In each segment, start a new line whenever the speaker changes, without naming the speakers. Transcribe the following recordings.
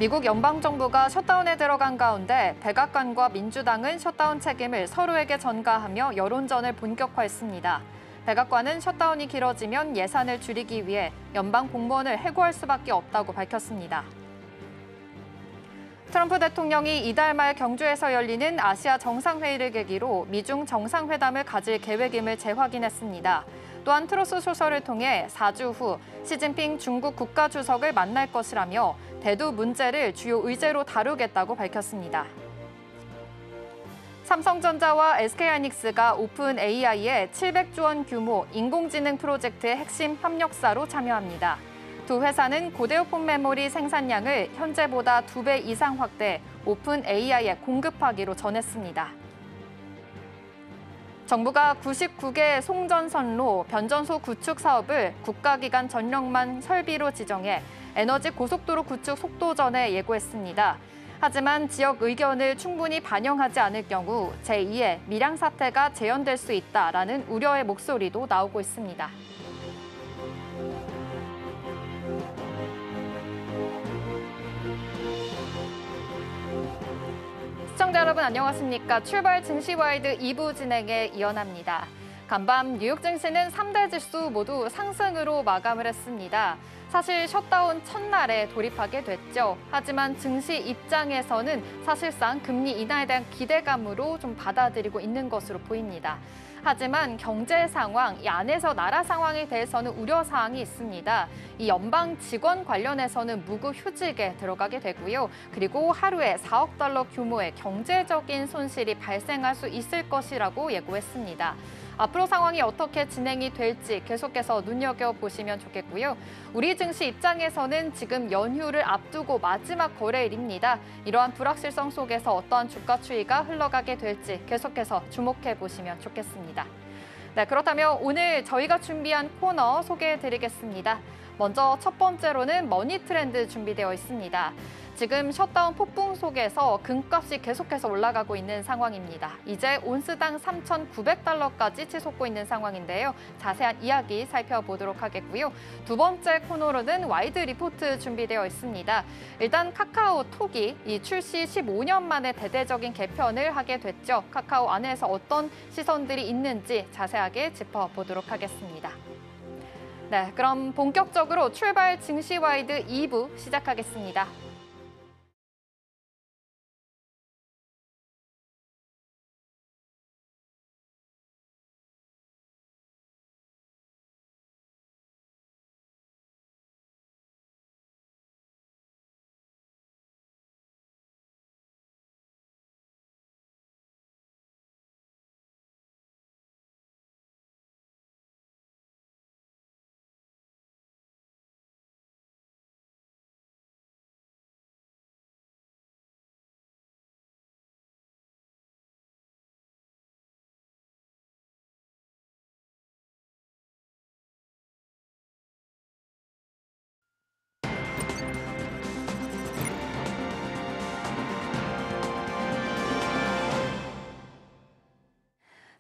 미국 연방정부가 셧다운에 들어간 가운데 백악관과 민주당은 셧다운 책임을 서로에게 전가하며 여론전을 본격화했습니다. 백악관은 셧다운이 길어지면 예산을 줄이기 위해 연방 공무원을 해고할 수밖에 없다고 밝혔습니다. 트럼프 대통령이 이달 말 경주에서 열리는 아시아 정상회의를 계기로 미중 정상회담을 가질 계획임을 재확인했습니다. 또한 트루스 소설을 통해 4주 후 시진핑 중국 국가주석을 만날 것이라며 대두 문제를 주요 의제로 다루겠다고 밝혔습니다. 삼성전자와 SK하이닉스가 오픈 AI의 700조 원 규모 인공지능 프로젝트의 핵심 협력사로 참여합니다. 두 회사는 고대오픈 메모리 생산량을 현재보다 2배 이상 확대, 오픈 AI에 공급하기로 전했습니다. 정부가 99개 송전선로 변전소 구축 사업을 국가기관 전력망 설비로 지정해 에너지 고속도로 구축 속도전에 예고했습니다. 하지만 지역 의견을 충분히 반영하지 않을 경우 제2의 밀양 사태가 재현될 수 있다라는 우려의 목소리도 나오고 있습니다. 시청자 여러분 안녕하십니까? 출발 증시와이드 2부 진행에 이현아입니다. 간밤 뉴욕 증시는 3대 지수 모두 상승으로 마감을 했습니다. 사실 셧다운 첫날에 돌입하게 됐죠. 하지만 증시 입장에서는 사실상 금리 인하에 대한 기대감으로 좀 받아들이고 있는 것으로 보입니다. 하지만 경제 상황, 이 안에서 나라 상황에 대해서는 우려사항이 있습니다. 이 연방 직원 관련해서는 무급휴직에 들어가게 되고요. 그리고 하루에 4억 달러 규모의 경제적인 손실이 발생할 수 있을 것이라고 예고했습니다. 앞으로 상황이 어떻게 진행이 될지 계속해서 눈여겨보시면 좋겠고요. 우리 증시 입장에서는 지금 연휴를 앞두고 마지막 거래일입니다. 이러한 불확실성 속에서 어떠한 주가 추이가 흘러가게 될지 계속해서 주목해보시면 좋겠습니다. 네, 그렇다면 오늘 저희가 준비한 코너 소개해드리겠습니다. 먼저 첫 번째로는 머니 트렌드 준비되어 있습니다. 지금 셧다운 폭풍 속에서 금값이 계속해서 올라가고 있는 상황입니다. 이제 온스당 3,900달러까지 치솟고 있는 상황인데요. 자세한 이야기 살펴보도록 하겠고요. 두 번째 코너로는 와이드 리포트 준비되어 있습니다. 일단 카카오톡이 이 출시 15년 만에 대대적인 개편을 하게 됐죠. 카카오 안에서 어떤 시선들이 있는지 자세하게 짚어보도록 하겠습니다. 네, 그럼 본격적으로 출발 증시와이드 2부 시작하겠습니다.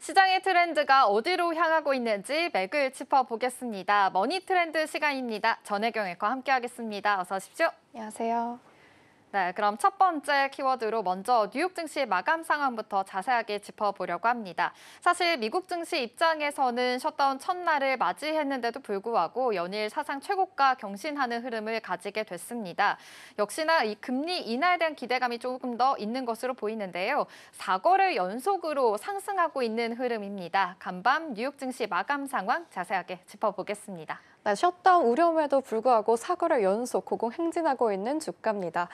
시장의 트렌드가 어디로 향하고 있는지 맥을 짚어보겠습니다. 머니 트렌드 시간입니다. 전혜경 앵커 함께하겠습니다. 어서 오십시오.
안녕하세요.
네, 그럼 첫 번째 키워드로 먼저 뉴욕 증시 마감 상황부터 자세하게 짚어보려고 합니다. 사실 미국 증시 입장에서는 셧다운 첫날을 맞이했는데도 불구하고 연일 사상 최고가 경신하는 흐름을 가지게 됐습니다. 역시나 이 금리 인하에 대한 기대감이 조금 더 있는 것으로 보이는데요. 4거래 연속으로 상승하고 있는 흐름입니다. 간밤 뉴욕 증시 마감 상황 자세하게 짚어보겠습니다.
네, 셧다운 우려에도 불구하고 4거래 연속 고공 행진하고 있는 주가입니다.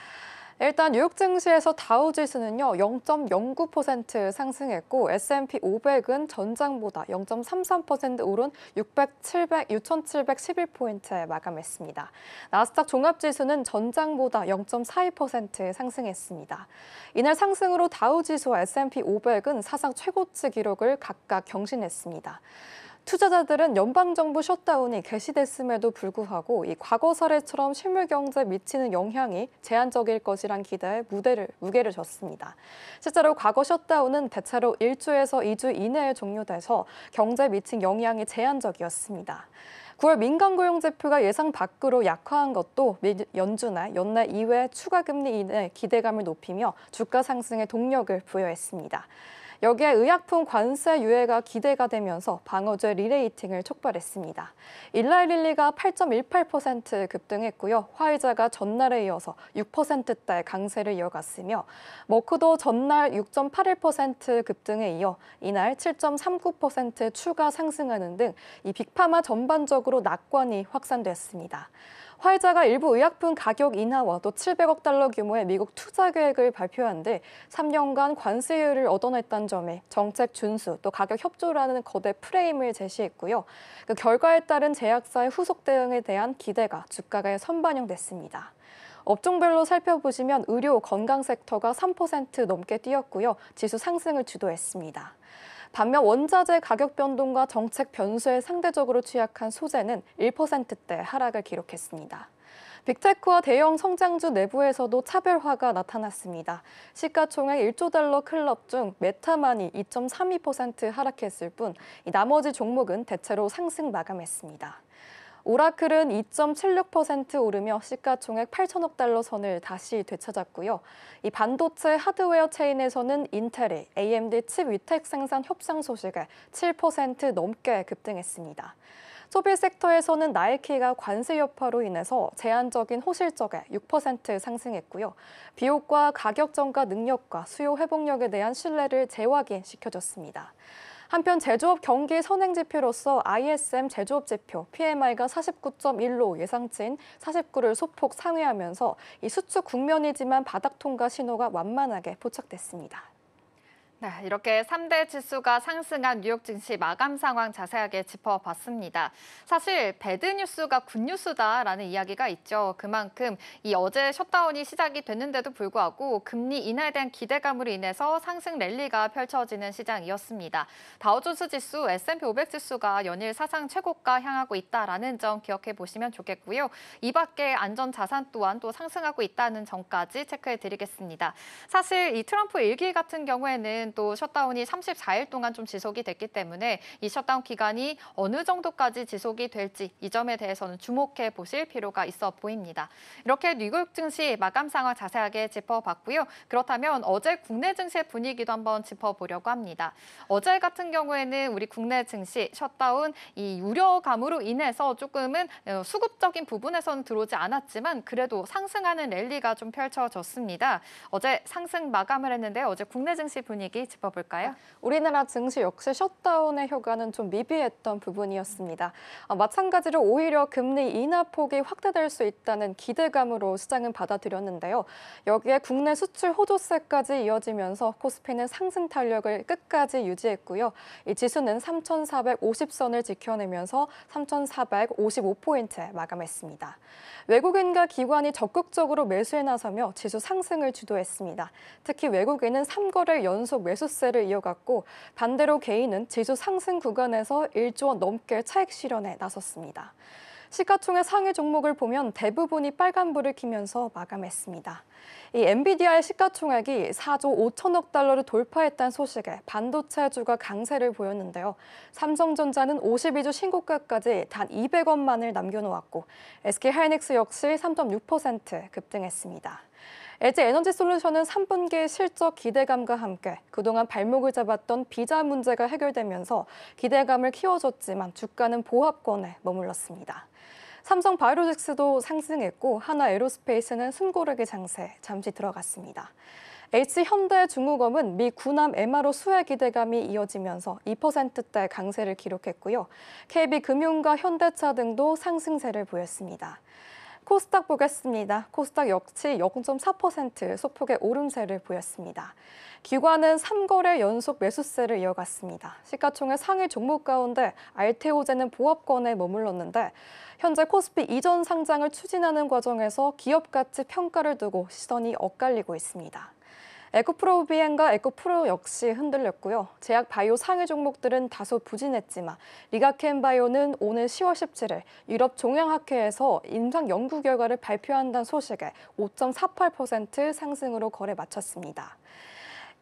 일단 뉴욕 증시에서 다우 지수는요 0.09% 상승했고 S&P 500은 전장보다 0.33% 오른 6,711포인트에 마감했습니다. 나스닥 종합지수는 전장보다 0.42% 상승했습니다. 이날 상승으로 다우 지수와 S&P 500은 사상 최고치 기록을 각각 경신했습니다. 투자자들은 연방정부 셧다운이 개시됐음에도 불구하고 이 과거 사례처럼 실물 경제에 미치는 영향이 제한적일 것이란 기대에 무게를 줬습니다. 실제로 과거 셧다운은 대체로 1주에서 2주 이내에 종료돼서 경제에 미친 영향이 제한적이었습니다. 9월 민간 고용 지표가 예상 밖으로 약화한 것도 연준의 연내 이외 추가 금리 인하의 기대감을 높이며 주가 상승에 동력을 부여했습니다. 여기에 의약품 관세 유예가 기대가 되면서 방어제 리레이팅을 촉발했습니다. 일날 릴리가 8.18% 급등했고요. 화이자가 전날에 이어서 6%대 강세를 이어갔으며 머크도 전날 6.81% 급등에 이어 이날 7.39% 추가 상승하는 등 이 빅파마 전반적으로 낙관이 확산됐습니다. 화이자가 일부 의약품 가격 인하와 또 700억 달러 규모의 미국 투자 계획을 발표한 뒤 3년간 관세율을 얻어냈다는 점에 정책 준수 또 가격 협조라는 거대 프레임을 제시했고요. 그 결과에 따른 제약사의 후속 대응에 대한 기대가 주가에 선반영됐습니다. 업종별로 살펴보시면 의료, 건강 섹터가 3% 넘게 뛰었고요. 지수 상승을 주도했습니다. 반면 원자재 가격 변동과 정책 변수에 상대적으로 취약한 소재는 1%대 하락을 기록했습니다. 빅테크와 대형 성장주 내부에서도 차별화가 나타났습니다. 시가총액 1조 달러 클럽 중 메타만이 2.32% 하락했을 뿐 나머지 종목은 대체로 상승 마감했습니다. 오라클은 2.76% 오르며 시가총액 8천억 달러 선을 다시 되찾았고요. 이 반도체 하드웨어 체인에서는 인텔이 AMD 칩 위택 생산 협상 소식에 7% 넘게 급등했습니다. 소비 섹터에서는 나이키가 관세 여파로 인해서 제한적인 호실적에 6% 상승했고요. 비효과 가격 전가 능력과 수요 회복력에 대한 신뢰를 재확인시켜줬습니다. 한편 제조업 경기 선행 지표로서 ISM 제조업 지표 PMI가 49.1로 예상치인 49를 소폭 상회하면서 이 수축 국면이지만 바닥 통과 신호가 완만하게 포착됐습니다.
네, 이렇게 3대 지수가 상승한 뉴욕 증시 마감 상황 자세하게 짚어봤습니다. 사실 배드 뉴스가 굿 뉴스다라는 이야기가 있죠. 그만큼 이 어제 셧다운이 시작이 됐는데도 불구하고 금리 인하에 대한 기대감으로 인해서 상승 랠리가 펼쳐지는 시장이었습니다. 다우존스 지수, S&P 500 지수가 연일 사상 최고가 향하고 있다라는 점 기억해 보시면 좋겠고요. 이 밖에 안전 자산 또한 또 상승하고 있다는 점까지 체크해 드리겠습니다. 사실 이 트럼프 일기 같은 경우에는 또 셧다운이 34일 동안 좀 지속이 됐기 때문에 이 셧다운 기간이 어느 정도까지 지속이 될지 이 점에 대해서는 주목해 보실 필요가 있어 보입니다. 이렇게 뉴욕 증시 마감 상황 자세하게 짚어봤고요. 그렇다면 어제 국내 증시 분위기도 한번 짚어보려고 합니다. 어제 같은 경우에는 우리 국내 증시 셧다운 이 우려감으로 인해서 조금은 수급적인 부분에서는 들어오지 않았지만 그래도 상승하는 랠리가 좀 펼쳐졌습니다. 어제 상승 마감을 했는데 어제 국내 증시 분위기 짚어볼까요?
우리나라 증시 역시 셧다운의 효과는 좀 미비했던 부분이었습니다. 마찬가지로 오히려 금리 인하 폭이 확대될 수 있다는 기대감으로 시장은 받아들였는데요. 여기에 국내 수출 호조세까지 이어지면서 코스피는 상승 탄력을 끝까지 유지했고요. 이 지수는 3,450선을 지켜내면서 3,455포인트에 마감했습니다. 외국인과 기관이 적극적으로 매수에 나서며 지수 상승을 주도했습니다. 특히 외국인은 3거래일 연속 매수세를 이어갔고 반대로 개인은 지수 상승 구간에서 1조 원 넘게 차익 실현에 나섰습니다. 시가총액 상위 종목을 보면 대부분이 빨간불을 켜면서 마감했습니다. 이 엔비디아의 시가총액이 4조 5천억 달러를 돌파했다는 소식에 반도체주가 강세를 보였는데요. 삼성전자는 52주 신고가까지 단 200원만을 남겨놓았고 SK하이닉스 역시 3.6% 급등했습니다. LG에너지솔루션은 3분기 실적 기대감과 함께 그동안 발목을 잡았던 비자 문제가 해결되면서 기대감을 키워줬지만 주가는 보합권에 머물렀습니다. 삼성바이오로직스도 상승했고 하나에로스페이스는 숨고르기 장세 잠시 들어갔습니다. H현대중공업은 미 군함 MRO 수혜 기대감이 이어지면서 2%대 강세를 기록했고요. KB금융과 현대차 등도 상승세를 보였습니다. 코스닥 보겠습니다. 코스닥 역시 0.4% 소폭의 오름세를 보였습니다. 기관은 3거래 연속 매수세를 이어갔습니다. 시가총액 상위 종목 가운데 알테오제는 보합권에 머물렀는데 현재 코스피 이전 상장을 추진하는 과정에서 기업 가치 평가를 두고 시선이 엇갈리고 있습니다. 에코프로비엔과 에코프로 역시 흔들렸고요. 제약 바이오 상위 종목들은 다소 부진했지만 리가켄바이오는 오늘 10월 17일 유럽 종양학회에서 임상 연구 결과를 발표한다는 소식에 5.48% 상승으로 거래 마쳤습니다.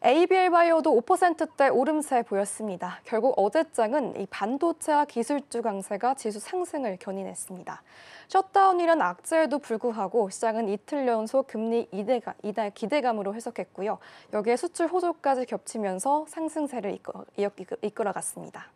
ABL바이오도 5%대 오름세 보였습니다. 결국 어제장은 이 반도체와 기술주 강세가 지수 상승을 견인했습니다. 셧다운이란 악재에도 불구하고 시장은 이틀 연속 금리 인하 기대감으로 해석했고요. 여기에 수출 호조까지 겹치면서 상승세를 이끌어갔습니다.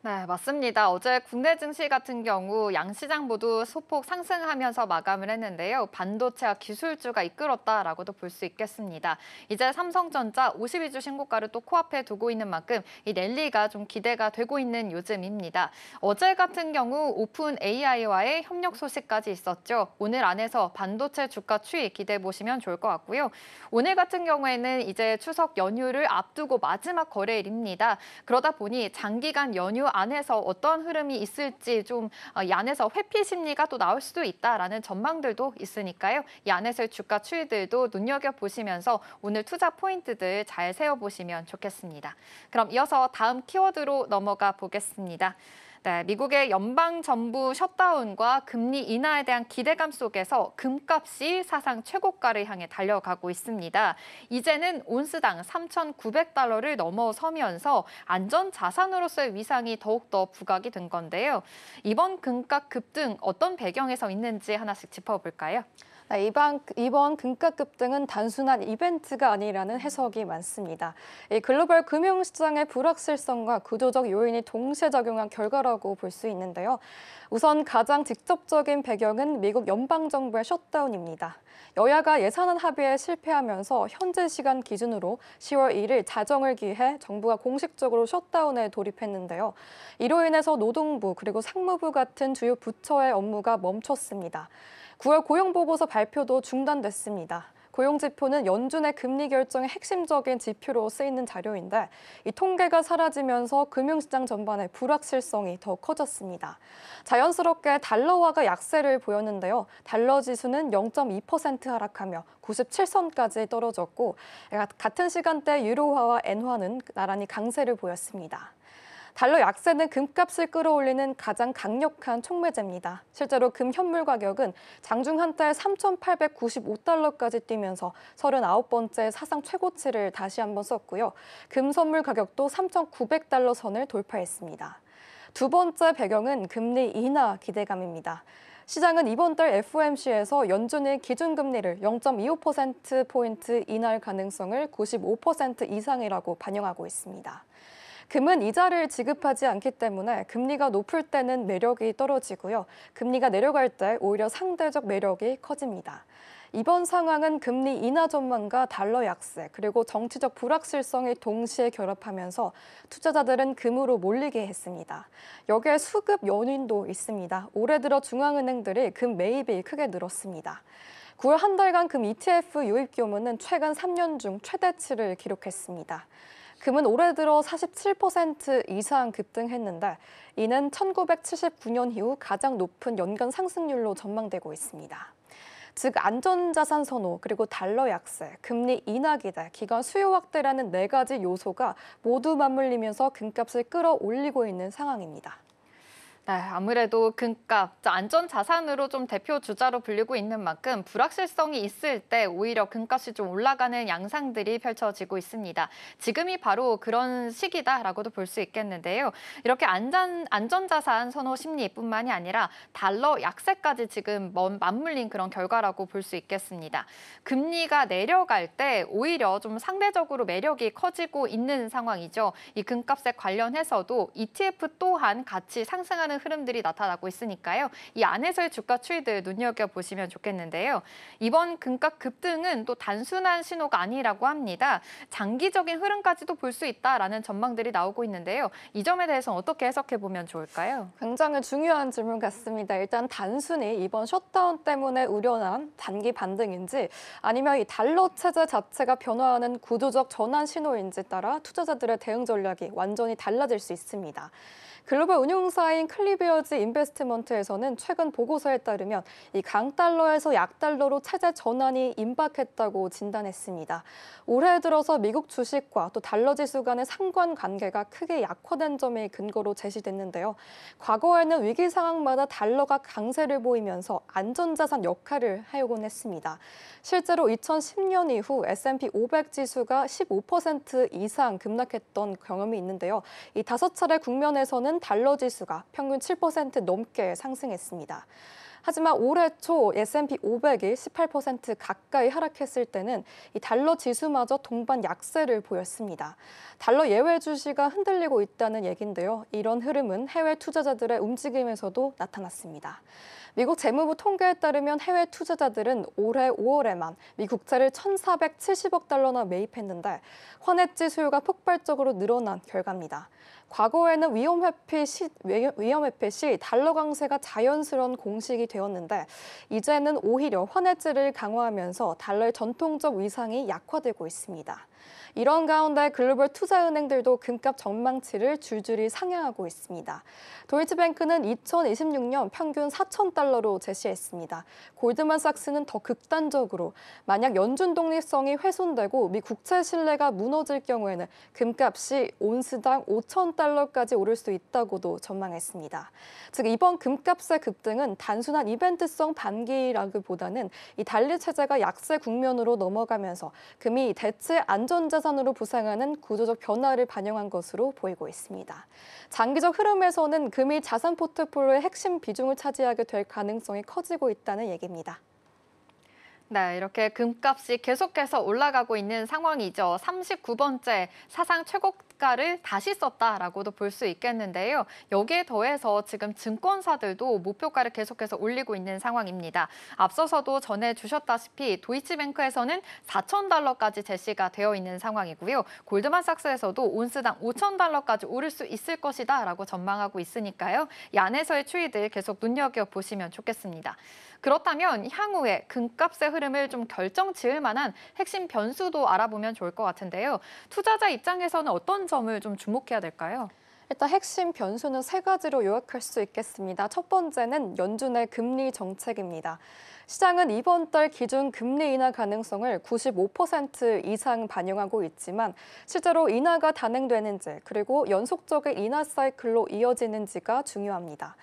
네, 맞습니다. 어제 국내 증시 같은 경우 양시장 모두 소폭 상승하면서 마감을 했는데요. 반도체와 기술주가 이끌었다라고도 볼 수 있겠습니다. 이제 삼성전자 52주 신고가를 또 코앞에 두고 있는 만큼 이 랠리가 좀 기대가 되고 있는 요즘입니다. 어제 같은 경우 오픈 AI와의 협력 소식까지 있었죠. 오늘 안에서 반도체 주가 추이 기대해 보시면 좋을 것 같고요. 오늘 같은 경우에는 이제 추석 연휴를 앞두고 마지막 거래일입니다. 그러다 보니 장기간 연휴 안에서 어떤 흐름이 있을지 좀 이 안에서 회피 심리가 또 나올 수도 있다라는 전망들도 있으니까요. 이 안에서의 주가 추이들도 눈여겨보시면서 오늘 투자 포인트들 잘 세워보시면 좋겠습니다. 그럼 이어서 다음 키워드로 넘어가 보겠습니다. 네, 미국의 연방정부 셧다운과 금리 인하에 대한 기대감 속에서 금값이 사상 최고가를 향해 달려가고 있습니다. 이제는 온스당 3,900달러를 넘어서면서 안전자산으로서의 위상이 더욱더 부각이 된 건데요. 이번 금값 급등 어떤 배경에서 있는지 하나씩 짚어볼까요?
이번 금값 급등은 단순한 이벤트가 아니라는 해석이 많습니다. 이 글로벌 금융시장의 불확실성과 구조적 요인이 동시에 작용한 결과라고 볼 수 있는데요. 우선 가장 직접적인 배경은 미국 연방정부의 셧다운입니다. 여야가 예산안 합의에 실패하면서 현재 시간 기준으로 10월 1일 자정을 기해 정부가 공식적으로 셧다운에 돌입했는데요. 이로 인해서 노동부 그리고 상무부 같은 주요 부처의 업무가 멈췄습니다. 9월 고용보고서 발표도 중단됐습니다. 고용지표는 연준의 금리 결정의 핵심적인 지표로 쓰이는 자료인데 이 통계가 사라지면서 금융시장 전반의 불확실성이 더 커졌습니다. 자연스럽게 달러화가 약세를 보였는데요. 달러 지수는 0.2% 하락하며 97선까지 떨어졌고 같은 시간대 유로화와 엔화는 나란히 강세를 보였습니다. 달러 약세는 금값을 끌어올리는 가장 강력한 촉매제입니다. 실제로 금 현물 가격은 장중 한달 3,895달러까지 뛰면서 39번째 사상 최고치를 다시 한번 썼고요. 금 선물 가격도 3,900달러 선을 돌파했습니다. 두 번째 배경은 금리 인하 기대감입니다. 시장은 이번 달 FOMC에서 연준이 기준금리를 0.25%포인트 인하할 가능성을 95% 이상이라고 반영하고 있습니다. 금은 이자를 지급하지 않기 때문에 금리가 높을 때는 매력이 떨어지고요. 금리가 내려갈 때 오히려 상대적 매력이 커집니다. 이번 상황은 금리 인하 전망과 달러 약세 그리고 정치적 불확실성이 동시에 결합하면서 투자자들은 금으로 몰리게 했습니다. 여기에 수급 연인도 있습니다. 올해 들어 중앙은행들이 금 매입이 크게 늘었습니다. 9월 한 달간 금 ETF 유입 규모는 최근 3년 중 최대치를 기록했습니다. 금은 올해 들어 47% 이상 급등했는데 이는 1979년 이후 가장 높은 연간 상승률로 전망되고 있습니다. 즉 안전자산 선호, 그리고 달러 약세, 금리 인하 기대, 기관 수요 확대라는 네 가지 요소가 모두 맞물리면서 금값을 끌어올리고 있는 상황입니다.
네, 아무래도 금값, 안전 자산으로 좀 대표 주자로 불리고 있는 만큼 불확실성이 있을 때 오히려 금값이 좀 올라가는 양상들이 펼쳐지고 있습니다. 지금이 바로 그런 시기다라고도 볼 수 있겠는데요. 이렇게 안전 자산 선호 심리뿐만이 아니라 달러 약세까지 지금 맞물린 그런 결과라고 볼 수 있겠습니다. 금리가 내려갈 때 오히려 좀 상대적으로 매력이 커지고 있는 상황이죠. 이 금값에 관련해서도 ETF 또한 같이 상승하는 흐름들이 나타나고 있으니까요. 이 안에서의 주가 추이들 눈여겨보시면 좋겠는데요. 이번 금값 급등은 또 단순한 신호가 아니라고 합니다. 장기적인 흐름까지도 볼 수 있다라는 전망들이 나오고 있는데요. 이 점에 대해서는 어떻게 해석해보면 좋을까요?
굉장히 중요한 질문 같습니다. 일단 단순히 이번 셧다운 때문에 우려난 단기 반등인지 아니면 이 달러 체제 자체가 변화하는 구조적 전환 신호인지 따라 투자자들의 대응 전략이 완전히 달라질 수 있습니다. 글로벌 운용사인 클리비어즈 인베스트먼트에서는 최근 보고서에 따르면 이 강달러에서 약달러로 체제 전환이 임박했다고 진단했습니다. 올해 들어서 미국 주식과 또 달러 지수 간의 상관관계가 크게 약화된 점이 근거로 제시됐는데요. 과거에는 위기 상황마다 달러가 강세를 보이면서 안전자산 역할을 해오곤 했습니다. 실제로 2010년 이후 S&P 500 지수가 15% 이상 급락했던 경험이 있는데요. 이 5차례 국면에서는 달러 지수가 평균 7% 넘게 상승했습니다. 하지만 올해 초 S&P 500이 18% 가까이 하락했을 때는 이 달러 지수마저 동반 약세를 보였습니다. 달러 예외 주시가 흔들리고 있다는 얘긴데요. 이런 흐름은 해외 투자자들의 움직임에서도 나타났습니다. 미국 재무부 통계에 따르면 해외 투자자들은 올해 5월에만 미 국채를 1,470억 달러나 매입했는데 환해지 수요가 폭발적으로 늘어난 결과입니다. 과거에는 위험회피 시 달러 강세가 자연스러운 공식이 되었는데 이제는 오히려 환해지를 강화하면서 달러의 전통적 위상이 약화되고 있습니다. 이런 가운데 글로벌 투자은행들도 금값 전망치를 줄줄이 상향하고 있습니다. 도이치뱅크는 2026년 평균 4,000달러로 제시했습니다. 골드만삭스는 더 극단적으로 만약 연준 독립성이 훼손되고 미 국채 신뢰가 무너질 경우에는 금값이 온스당 5,000달러까지 오를 수 있다고도 전망했습니다. 즉 이번 금값의 급등은 단순한 이벤트성 반기라기보다는 이 달리 체제가 약세 국면으로 넘어가면서 금이 대체 안전자산으로 부상하는 구조적 변화를 반영한 것으로 보이고 있습니다. 장기적 흐름에서는 금이 자산 포트폴리오의 핵심 비중을 차지하게 될 가능성이 커지고 있다는 얘기입니다.
네, 이렇게 금값이 계속해서 올라가고 있는 상황이죠. 39번째 사상 최고가를 다시 썼다라고도 볼 수 있겠는데요. 여기에 더해서 지금 증권사들도 목표가를 계속해서 올리고 있는 상황입니다. 앞서서도 전해주셨다시피 도이치뱅크에서는 4,000달러까지 제시가 되어 있는 상황이고요. 골드만삭스에서도 온스당 5,000달러까지 오를 수 있을 것이다라고 전망하고 있으니까요. 이 안에서의 추이들 계속 눈여겨보시면 좋겠습니다. 그렇다면 향후에 금값의 흐름을 좀 결정 지을 만한 핵심 변수도 알아보면 좋을 것 같은데요. 투자자 입장에서는 어떤 점을 좀 주목해야 될까요?
일단 핵심 변수는 세 가지로 요약할 수 있겠습니다. 첫 번째는 연준의 금리 정책입니다. 시장은 이번 달 기준 금리 인하 가능성을 95% 이상 반영하고 있지만 실제로 인하가 단행되는지 그리고 연속적인 인하 사이클로 이어지는지가 중요합니다.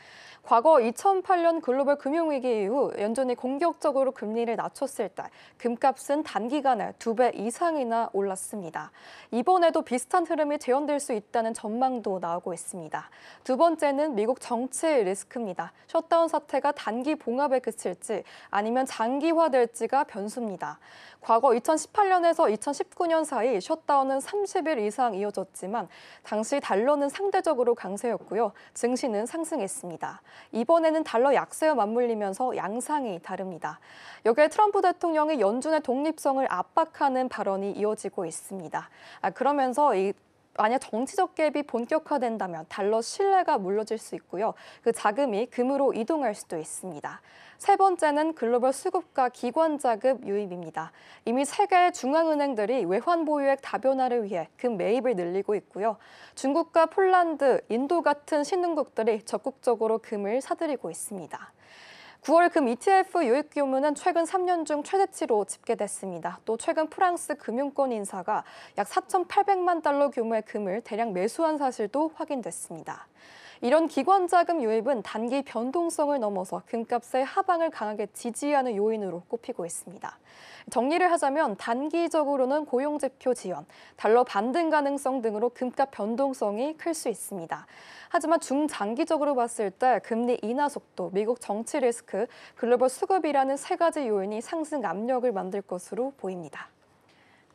과거 2008년 글로벌 금융위기 이후 연준이 공격적으로 금리를 낮췄을 때 금값은 단기간에 2배 이상이나 올랐습니다. 이번에도 비슷한 흐름이 재현될 수 있다는 전망도 나오고 있습니다. 두 번째는 미국 정치 리스크입니다. 셧다운 사태가 단기 봉합에 그칠지 아니면 장기화될지가 변수입니다. 과거 2018년에서 2019년 사이 셧다운은 30일 이상 이어졌지만 당시 달러는 상대적으로 강세였고요. 증시는 상승했습니다. 이번에는 달러 약세와 맞물리면서 양상이 다릅니다. 여기에 트럼프 대통령이 연준의 독립성을 압박하는 발언이 이어지고 있습니다. 그러면서 만약 정치적 갭이 본격화된다면 달러 신뢰가 무너질 수 있고요. 그 자금이 금으로 이동할 수도 있습니다. 세 번째는 글로벌 수급과 기관 자금 유입입니다. 이미 세계 중앙은행들이 외환 보유액 다변화를 위해 금 매입을 늘리고 있고요. 중국과 폴란드, 인도 같은 신흥국들이 적극적으로 금을 사들이고 있습니다. 9월 금 ETF 유입 규모는 최근 3년 중 최대치로 집계됐습니다. 또 최근 프랑스 금융권 인사가 약 4,800만 달러 규모의 금을 대량 매수한 사실도 확인됐습니다. 이런 기관 자금 유입은 단기 변동성을 넘어서 금값의 하방을 강하게 지지하는 요인으로 꼽히고 있습니다. 정리를 하자면 단기적으로는 고용지표 지연, 달러 반등 가능성 등으로 금값 변동성이 클 수 있습니다. 하지만 중장기적으로 봤을 때 금리 인하 속도, 미국 정치 리스크, 글로벌 수급이라는 세 가지 요인이 상승 압력을 만들 것으로 보입니다.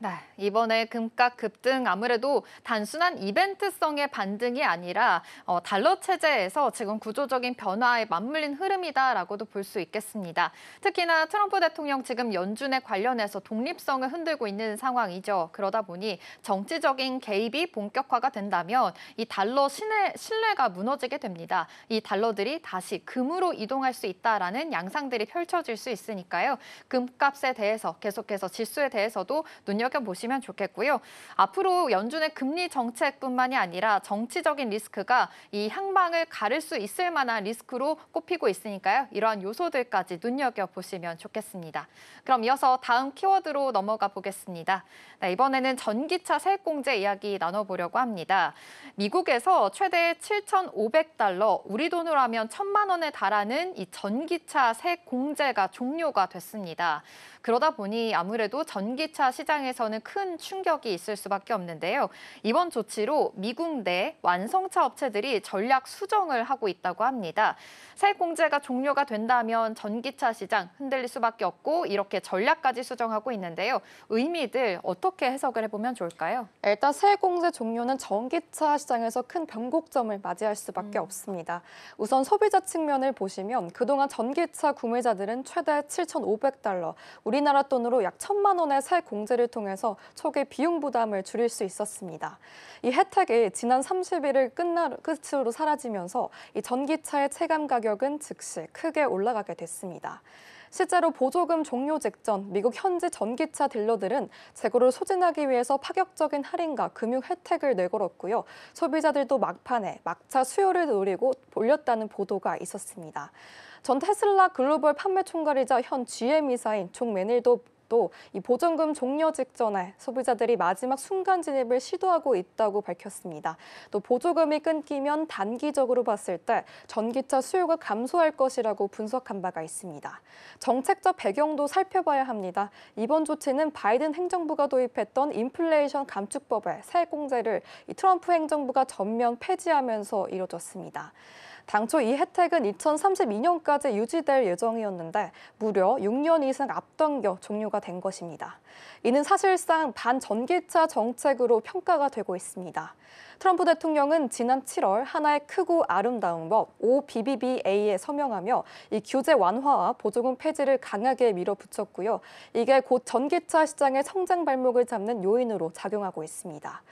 네, 이번에 금값 급등 아무래도 단순한 이벤트성의 반등이 아니라 달러 체제에서 지금 구조적인 변화에 맞물린 흐름이다라고도 볼 수 있겠습니다. 특히나 트럼프 대통령 지금 연준에 관련해서 독립성을 흔들고 있는 상황이죠. 그러다 보니 정치적인 개입이 본격화가 된다면 이 달러 신뢰가 무너지게 됩니다. 이 달러들이 다시 금으로 이동할 수 있다라는 양상들이 펼쳐질 수 있으니까요. 금값에 대해서 계속해서 지수에 대해서도 눈여겨보시면 눈여겨보시면 좋겠고요. 앞으로 연준의 금리 정책뿐만이 아니라 정치적인 리스크가 이 향방을 가를 수 있을 만한 리스크로 꼽히고 있으니까요. 이러한 요소들까지 눈여겨보시면 좋겠습니다. 그럼 이어서 다음 키워드로 넘어가 보겠습니다. 네, 이번에는 전기차 세액공제 이야기 나눠보려고 합니다. 미국에서 최대 7,500달러, 우리 돈으로 하면 1,000만 원에 달하는 이 전기차 세액 공제가 종료가 됐습니다. 그러다 보니 아무래도 전기차 시장에서는 큰 충격이 있을 수밖에 없는데요. 이번 조치로 미국 내 완성차 업체들이 전략 수정을 하고 있다고 합니다. 세액 공제가 종료가 된다면 전기차 시장 흔들릴 수밖에 없고 이렇게 전략까지 수정하고 있는데요. 의미들 어떻게 해석을 해보면 좋을까요?
일단 세액 공제 종료는 전기차 시장에서 큰 변곡점을 맞이할 수밖에 없습니다. 우선 소비자 측면을 보시면 그동안 전기차 구매자들은 최대 7,500달러, 우리나라 돈으로 약 1,000만 원의 세액 공제를 통해서 초기 비용 부담을 줄일 수 있었습니다. 이 혜택이 지난 30일을 끝으로 사라지면서 이 전기차의 체감 가격은 즉시 크게 올라가게 됐습니다. 실제로 보조금 종료 직전 미국 현지 전기차 딜러들은 재고를 소진하기 위해서 파격적인 할인과 금융 혜택을 내걸었고요. 소비자들도 막판에 막차 수요를 노리고 올렸다는 보도가 있었습니다. 전 테슬라 글로벌 판매 총괄이자 현 GM이사인 종 매닐도 이 보조금 종료 직전에 소비자들이 마지막 순간 진입을 시도하고 있다고 밝혔습니다. 또 보조금이 끊기면 단기적으로 봤을 때 전기차 수요가 감소할 것이라고 분석한 바가 있습니다. 정책적 배경도 살펴봐야 합니다. 이번 조치는 바이든 행정부가 도입했던 인플레이션 감축법의 세액 공제를 트럼프 행정부가 전면 폐지하면서 이뤄졌습니다. 당초 이 혜택은 2032년까지 유지될 예정이었는데 무려 6년 이상 앞당겨 종료가 된 것입니다. 이는 사실상 반전기차 정책으로 평가가 되고 있습니다. 트럼프 대통령은 지난 7월 하나의 크고 아름다운 법 OBBBA에 서명하며 이 규제 완화와 보조금 폐지를 강하게 밀어붙였고요. 이게 곧 전기차 시장의 성장 발목을 잡는 요인으로 작용하고 있습니다.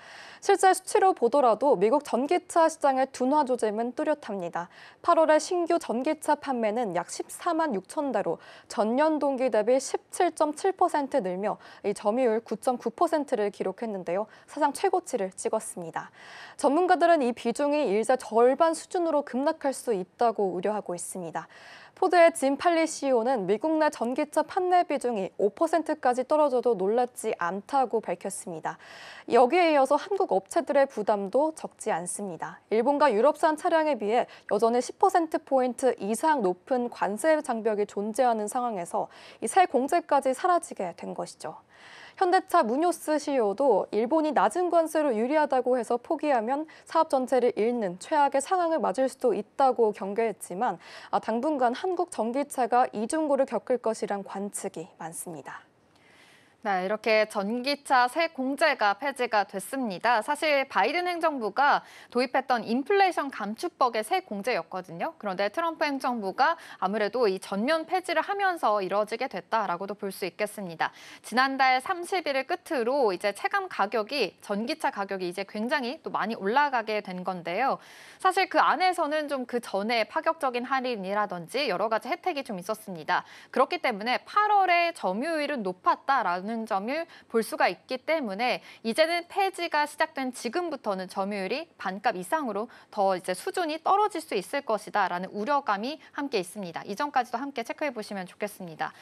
실제 수치로 보더라도 미국 전기차 시장의 둔화 조짐은 뚜렷합니다. 8월에 신규 전기차 판매는 약 14만 6천 대로 전년 동기 대비 17.7% 늘며 이 점유율 9.9%를 기록했는데요. 사상 최고치를 찍었습니다. 전문가들은 이 비중이 일제 절반 수준으로 급락할 수 있다고 우려하고 있습니다. 포드의 짐 팔리 CEO는 미국 내 전기차 판매 비중이 5%까지 떨어져도 놀랍지 않다고 밝혔습니다. 여기에 이어서 한국 업체들의 부담도 적지 않습니다. 일본과 유럽산 차량에 비해 여전히 10%포인트 이상 높은 관세 장벽이 존재하는 상황에서 이 세 공제까지 사라지게 된 것이죠. 현대차 무뇨스 CEO도 일본이 낮은 관세로 유리하다고 해서 포기하면 사업 전체를 잃는 최악의 상황을 맞을 수도 있다고 경계했지만 당분간 한국 전기차가 이중고를 겪을 것이란 관측이 많습니다.
네, 이렇게 전기차 세액 공제가 폐지가 됐습니다. 사실 바이든 행정부가 도입했던 인플레이션 감축법의 세액 공제였거든요. 그런데 트럼프 행정부가 아무래도 이 전면 폐지를 하면서 이뤄지게 됐다라고도 볼 수 있겠습니다. 지난달 30일을 끝으로 이제 체감 가격이 전기차 가격이 이제 굉장히 또 많이 올라가게 된 건데요. 사실 그 안에서는 좀 그 전에 파격적인 할인이라든지 여러 가지 혜택이 좀 있었습니다. 그렇기 때문에 8월에 점유율은 높았다라는 점을 볼 수가 있기 때문에 이제는 폐지가 시작된 지금부터는 점유율이 반값 이상으로 더 이제 수준이 떨어질 수 있을 것이다라는 우려감이 함께 있습니다. 이 점까지도 함께 체크해 보시면 좋겠습니다.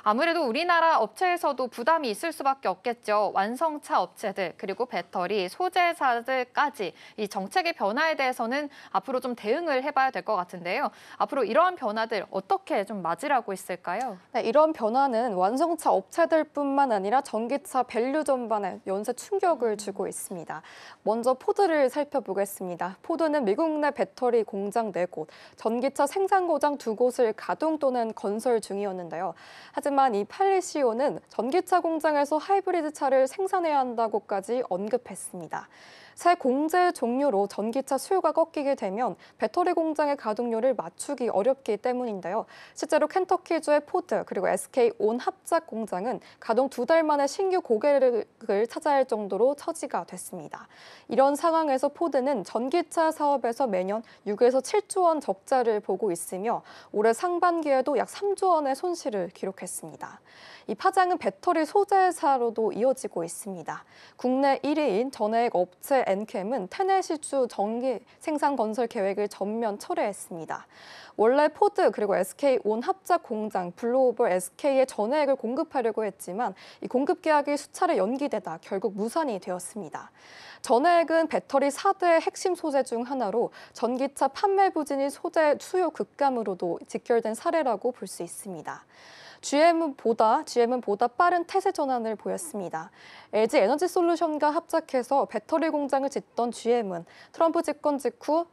아무래도 우리나라 업체에서도 부담이 있을 수밖에 없겠죠. 완성차 업체들 그리고 배터리, 소재사들까지 이 정책의 변화에 대해서는 앞으로 좀 대응을 해봐야 될 것 같은데요. 앞으로 이러한 변화들 어떻게 좀 맞이하고 있을까요?
네, 이런 변화는 완성차 업체들뿐만 아니라 전기차 밸류 전반에 연쇄 충격을 주고 있습니다. 먼저 포드를 살펴보겠습니다. 포드는 미국 내 배터리 공장 4곳, 전기차 생산 고장 2곳을 가동 또는 건설 중이었는데요. 하지만 이 팔리 CEO는 전기차 공장에서 하이브리드 차를 생산해야 한다고까지 언급했습니다. 새 공제 종료로 전기차 수요가 꺾이게 되면 배터리 공장의 가동률을 맞추기 어렵기 때문인데요. 실제로 켄터키주의 포드 그리고 SK온 합작 공장은 가동 2달 만에 신규 고객을 찾아야 할 정도로 처지가 됐습니다. 이런 상황에서 포드는 전기차 사업에서 매년 6에서 7조 원 적자를 보고 있으며 올해 상반기에도 약 3조 원의 손실을 기록했습니다. 있습니다. 이 파장은 배터리 소재사로도 이어지고 있습니다. 국내 1위인 전해액 업체 엔캠은 테네시주 전기 생산 건설 계획을 전면 철회했습니다. 원래 포드 그리고 SK온 합작 공장 블루오벌 SK에 전해액을 공급하려고 했지만 이 공급 계약이 수차례 연기되다 결국 무산이 되었습니다. 전해액은 배터리 4대 핵심 소재 중 하나로 전기차 판매 부진이 소재 수요 급감으로도 직결된 사례라고 볼 수 있습니다. GM은 보다 빠른 태세 전환을 보였습니다. LG 에너지 솔루션과 합작해서 배터리 공장을 짓던 GM은 트럼프 집권 직후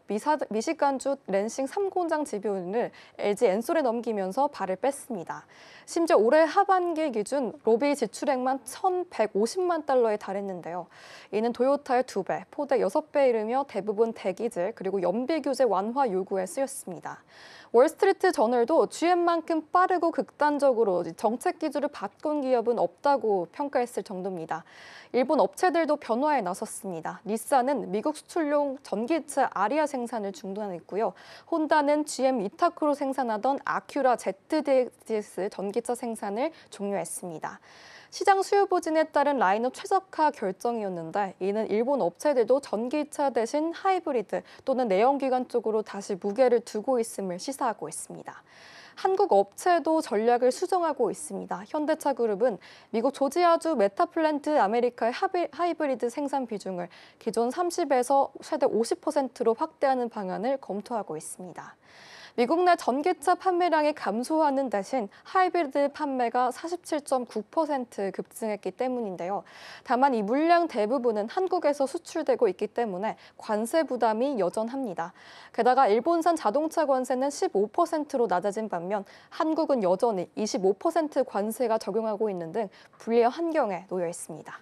미시간주 랜싱 3공장 지분을 LG 엔솔에 넘기면서 발을 뺐습니다. 심지어 올해 하반기 기준 로비 지출액만 1,150만 달러에 달했는데요. 이는 도요타의 2배, 포드의 6배에 이르며 대부분 대기질 그리고 연비 규제 완화 요구에 쓰였습니다. 월스트리트 저널도 GM만큼 빠르고 극단적으로 정책 기조를 바꾼 기업은 없다고 평가했을 정도입니다. 일본 업체들도 변화에 나섰습니다. 닛산은 미국 수출용 전기차 아리아 생산을 중단했고요. 혼다는 GM 위탁으로 생산하던 아큐라 ZDX 전기차 생산을 종료했습니다. 시장 수요 부진에 따른 라인업 최적화 결정이었는데 이는 일본 업체들도 전기차 대신 하이브리드 또는 내연기관 쪽으로 다시 무게를 두고 있음을 시사하고 있습니다. 한국 업체도 전략을 수정하고 있습니다. 현대차 그룹은 미국 조지아주 메타플랜트 아메리카의 하이브리드 생산 비중을 기존 30에서 최대 50%로 확대하는 방안을 검토하고 있습니다. 미국 내 전기차 판매량이 감소하는 대신 하이브리드 판매가 47.9% 급증했기 때문인데요. 다만 이 물량 대부분은 한국에서 수출되고 있기 때문에 관세 부담이 여전합니다. 게다가 일본산 자동차 관세는 15%로 낮아진 반면 한국은 여전히 25% 관세가 적용하고 있는 등 불리한 환경에 놓여 있습니다.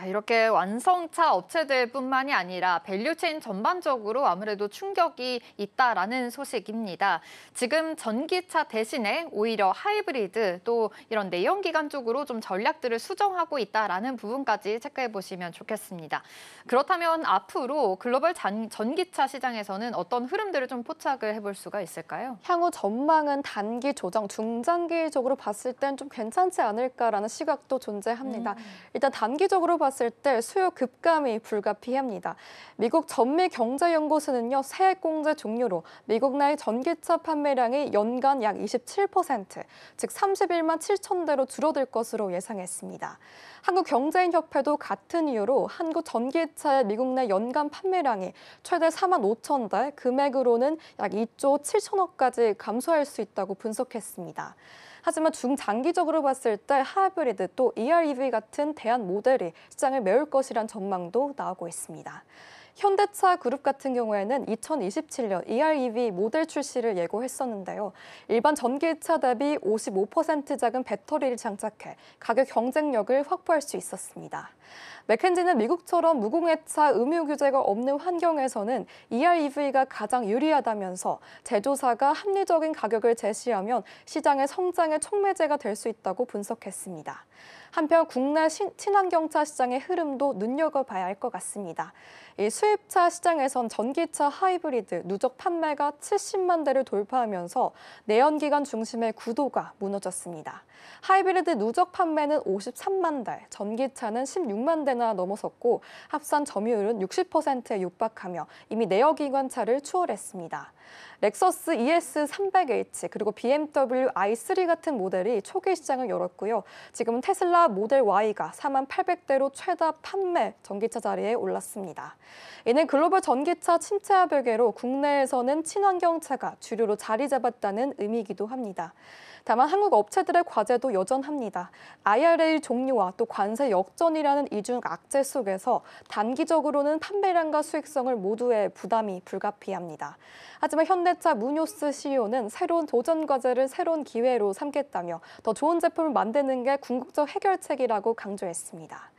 이렇게 완성차 업체들뿐만이 아니라 밸류체인 전반적으로 아무래도 충격이 있다라는 소식입니다. 지금 전기차 대신에 오히려 하이브리드 또 이런 내연기관 쪽으로 좀 전략들을 수정하고 있다라는 부분까지 체크해 보시면 좋겠습니다. 그렇다면 앞으로 글로벌 전기차 시장에서는 어떤 흐름들을 좀 포착을 해볼 수가 있을까요?
향후 전망은 단기 조정, 중장기적으로 봤을 땐 좀 괜찮지 않을까라는 시각도 존재합니다. 일단 단기적으로 봤을 때 수요 급감이 불가피합니다. 미국 전미경제연구소는요, 세액 공제 종료로 미국 내 전기차 판매량이 연간 약 27%, 즉 31만 7천 대로 줄어들 것으로 예상했습니다. 한국경제인협회도 같은 이유로 한국 전기차의 미국 내 연간 판매량이 최대 4만 5천 대, 금액으로는 약 2조 7천억까지 감소할 수 있다고 분석했습니다. 하지만 중장기적으로 봤을 때 하이브리드 또 EREV 같은 대안 모델이 시장을 메울 것이란 전망도 나오고 있습니다. 현대차 그룹 같은 경우에는 2027년 EREV 모델 출시를 예고했었는데요. 일반 전기차 대비 55% 작은 배터리를 장착해 가격 경쟁력을 확보할 수 있었습니다. 맥켄지는 미국처럼 무공해차 의무 규제가 없는 환경에서는 EREV가 가장 유리하다면서 제조사가 합리적인 가격을 제시하면 시장의 성장의 촉매제가 될 수 있다고 분석했습니다. 한편 국내 친환경차 시장의 흐름도 눈여겨봐야 할 것 같습니다. 이 수입차 시장에선 전기차 하이브리드 누적 판매가 70만 대를 돌파하면서 내연기관 중심의 구도가 무너졌습니다. 하이브리드 누적 판매는 53만 대, 전기차는 16만 대나 넘어섰고 합산 점유율은 60%에 육박하며 이미 내연기관차를 추월했습니다. 렉서스 ES300H 그리고 BMW i3 같은 모델이 초기 시장을 열었고요. 지금은 테슬라 모델 Y가 4만 800대로 최다 판매 전기차 자리에 올랐습니다. 이는 글로벌 전기차 침체와 별개로 국내에서는 친환경차가 주류로 자리 잡았다는 의미이기도 합니다. 다만 한국 업체들의 과제도 여전합니다. IRA 종료와 또 관세 역전이라는 이중 악재 속에서 단기적으로는 판매량과 수익성을 모두에 부담이 불가피합니다. 하지만 현대차 무뇨스 CEO는 새로운 도전 과제를 새로운 기회로 삼겠다며 더 좋은 제품을 만드는 게 궁극적 해결책이라고 강조했습니다.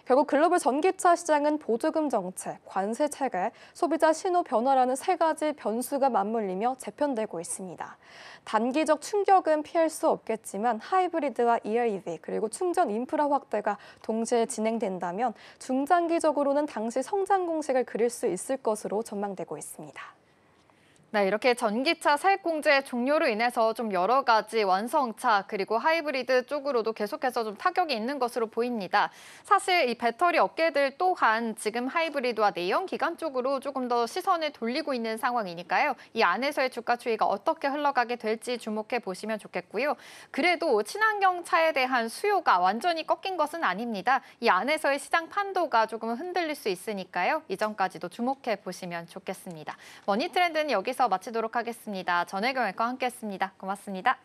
결국 글로벌 전기차 시장은 보조금 정책, 관세 체계, 소비자 신호 변화라는 세 가지 변수가 맞물리며 재편되고 있습니다. 단기적 충격은 피할 수 없겠지만 하이브리드와 EREV 그리고 충전 인프라 확대가 동시에 진행된다면 중장기적으로는 당시 성장 공식을 그릴 수 있을 것으로 전망되고 있습니다.
네, 이렇게 전기차 세액공제 종료로 인해서 좀 여러 가지 완성차 그리고 하이브리드 쪽으로도 계속해서 좀 타격이 있는 것으로 보입니다. 사실 이 배터리 업계들 또한 지금 하이브리드와 내연기관 쪽으로 조금 더 시선을 돌리고 있는 상황이니까요. 이 안에서의 주가 추이가 어떻게 흘러가게 될지 주목해 보시면 좋겠고요. 그래도 친환경 차에 대한 수요가 완전히 꺾인 것은 아닙니다. 이 안에서의 시장 판도가 조금 흔들릴 수 있으니까요. 이 점까지도 주목해 보시면 좋겠습니다. 머니트렌드는 여기서 마치도록 하겠습니다. 전혜경 앵커와 함께했습니다. 고맙습니다.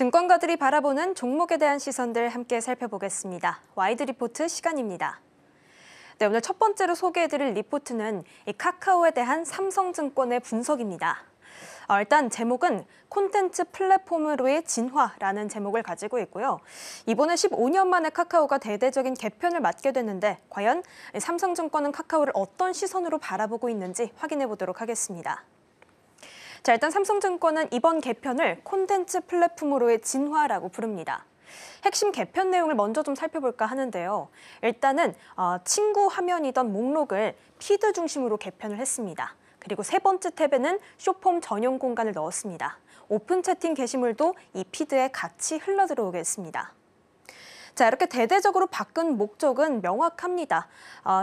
증권가들이 바라보는 종목에 대한 시선들 함께 살펴보겠습니다. 와이드 리포트 시간입니다. 네, 오늘 첫 번째로 소개해드릴 리포트는 이 카카오에 대한 삼성증권의 분석입니다. 일단 제목은 콘텐츠 플랫폼으로의 진화라는 제목을 가지고 있고요. 이번에 15년 만에 카카오가 대대적인 개편을 맞게 됐는데 과연 삼성증권은 카카오를 어떤 시선으로 바라보고 있는지 확인해 보도록 하겠습니다. 자, 일단 삼성증권은 이번 개편을 콘텐츠 플랫폼으로의 진화라고 부릅니다. 핵심 개편 내용을 먼저 좀 살펴볼까 하는데요. 일단은 친구 화면이던 목록을 피드 중심으로 개편을 했습니다. 그리고 세 번째 탭에는 쇼폼 전용 공간을 넣었습니다. 오픈 채팅 게시물도 이 피드에 같이 흘러들어오게 했습니다. 자, 이렇게 대대적으로 바꾼 목적은 명확합니다.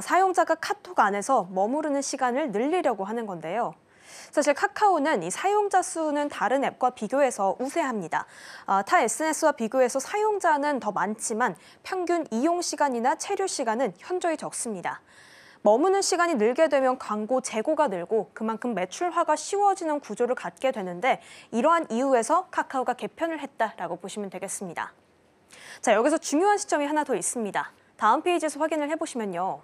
사용자가 카톡 안에서 머무르는 시간을 늘리려고 하는 건데요. 사실 카카오는 이 사용자 수는 다른 앱과 비교해서 우세합니다. 타 SNS와 비교해서 사용자는 더 많지만 평균 이용 시간이나 체류 시간은 현저히 적습니다. 머무는 시간이 늘게 되면 광고 재고가 늘고 그만큼 매출화가 쉬워지는 구조를 갖게 되는데 이러한 이유에서 카카오가 개편을 했다라고 보시면 되겠습니다. 자, 여기서 중요한 시점이 하나 더 있습니다. 다음 페이지에서 확인을 해보시면요.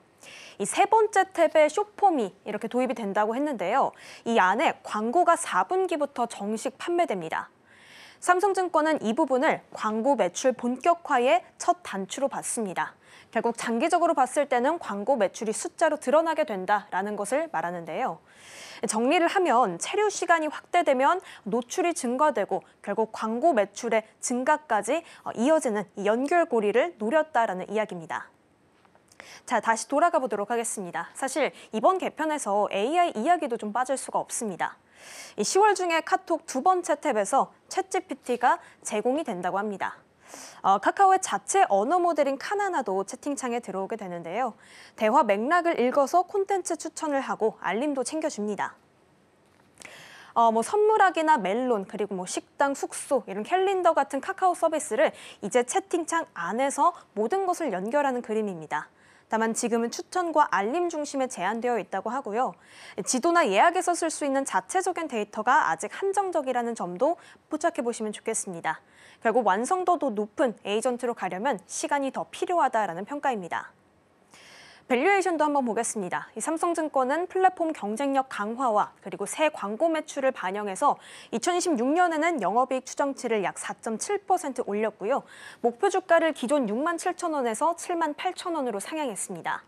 이 세 번째 탭에 쇼폼이 이렇게 도입이 된다고 했는데요. 이 안에 광고가 4분기부터 정식 판매됩니다. 삼성증권은 이 부분을 광고 매출 본격화의 첫 단추로 봤습니다. 결국 장기적으로 봤을 때는 광고 매출이 숫자로 드러나게 된다라는 것을 말하는데요. 정리를 하면 체류 시간이 확대되면 노출이 증가되고 결국 광고 매출의 증가까지 이어지는 연결고리를 노렸다라는 이야기입니다. 자, 다시 돌아가 보도록 하겠습니다. 사실 이번 개편에서 AI 이야기도 좀 빠질 수가 없습니다. 10월 중에 카톡 두 번째 탭에서 챗GPT가 제공이 된다고 합니다. 카카오의 자체 언어 모델인 카나나도 채팅창에 들어오게 되는데요. 대화 맥락을 읽어서 콘텐츠 추천을 하고 알림도 챙겨줍니다. 선물하기나 멜론, 그리고 식당, 숙소, 이런 캘린더 같은 카카오 서비스를 이제 채팅창 안에서 모든 것을 연결하는 그림입니다. 다만 지금은 추천과 알림 중심에 제한되어 있다고 하고요. 지도나 예약에서 쓸 수 있는 자체적인 데이터가 아직 한정적이라는 점도 포착해 보시면 좋겠습니다. 결국 완성도도 높은 에이전트로 가려면 시간이 더 필요하다라는 평가입니다. 밸류에이션도 한번 보겠습니다. 이 삼성증권은 플랫폼 경쟁력 강화와 그리고 새 광고 매출을 반영해서 2026년에는 영업이익 추정치를 약 4.7% 올렸고요. 목표 주가를 기존 67,000원에서 78,000원으로 상향했습니다.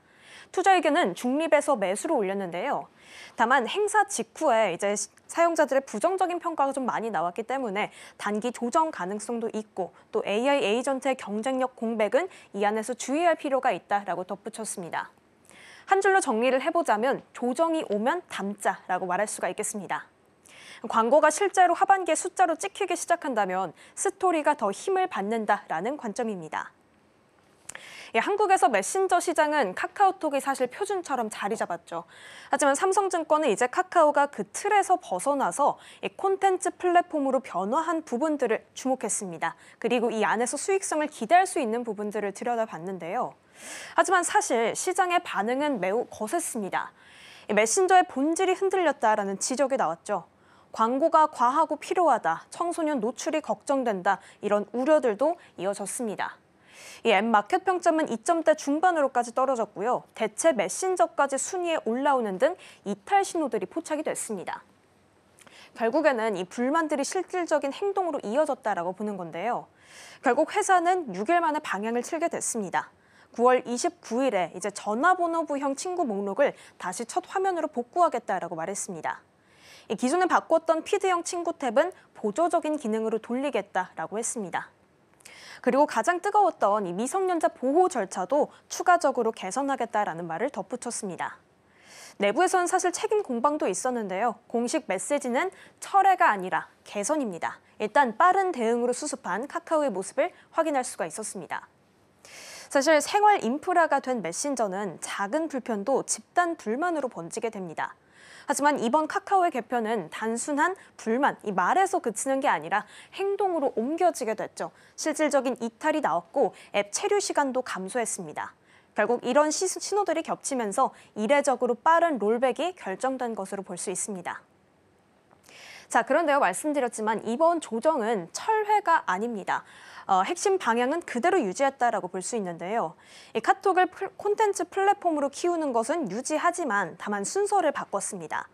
투자 의견은 중립에서 매수로 올렸는데요. 다만 행사 직후에 이제 사용자들의 부정적인 평가가 좀 많이 나왔기 때문에 단기 조정 가능성도 있고 또 AI 에이전트의 경쟁력 공백은 이 안에서 주의할 필요가 있다라고 덧붙였습니다. 한 줄로 정리를 해보자면 조정이 오면 담자라고 말할 수가 있겠습니다. 광고가 실제로 하반기에 숫자로 찍히기 시작한다면 스토리가 더 힘을 받는다라는 관점입니다. 한국에서 메신저 시장은 카카오톡이 사실 표준처럼 자리 잡았죠. 하지만 삼성증권은 이제 카카오가 그 틀에서 벗어나서 콘텐츠 플랫폼으로 변화한 부분들을 주목했습니다. 그리고 이 안에서 수익성을 기대할 수 있는 부분들을 들여다봤는데요. 하지만 사실 시장의 반응은 매우 거셌습니다. 메신저의 본질이 흔들렸다라는 지적이 나왔죠. 광고가 과하고 필요하다, 청소년 노출이 걱정된다, 이런 우려들도 이어졌습니다. 이 앱 마켓 평점은 2점대 중반으로까지 떨어졌고요. 대체 메신저까지 순위에 올라오는 등 이탈 신호들이 포착이 됐습니다. 결국에는 이 불만들이 실질적인 행동으로 이어졌다라고 보는 건데요. 결국 회사는 6일 만에 방향을 틀게 됐습니다. 9월 29일에 이제 전화번호부형 친구 목록을 다시 첫 화면으로 복구하겠다라고 말했습니다. 기존에 바꿨던 피드형 친구 탭은 보조적인 기능으로 돌리겠다라고 했습니다. 그리고 가장 뜨거웠던 이 미성년자 보호 절차도 추가적으로 개선하겠다라는 말을 덧붙였습니다. 내부에서는 사실 책임 공방도 있었는데요. 공식 메시지는 철회가 아니라 개선입니다. 일단 빠른 대응으로 수습한 카카오의 모습을 확인할 수가 있었습니다. 사실 생활 인프라가 된 메신저는 작은 불편도 집단 불만으로 번지게 됩니다. 하지만 이번 카카오의 개편은 단순한 불만, 이 말에서 그치는 게 아니라 행동으로 옮겨지게 됐죠. 실질적인 이탈이 나왔고 앱 체류 시간도 감소했습니다. 결국 이런 신호들이 겹치면서 이례적으로 빠른 롤백이 결정된 것으로 볼 수 있습니다. 자, 그런데요, 말씀드렸지만 이번 조정은 철회가 아닙니다. 핵심 방향은 그대로 유지했다라고 볼 수 있는데요. 이 카톡을 콘텐츠 플랫폼으로 키우는 것은 유지하지만 다만 순서를 바꿨습니다.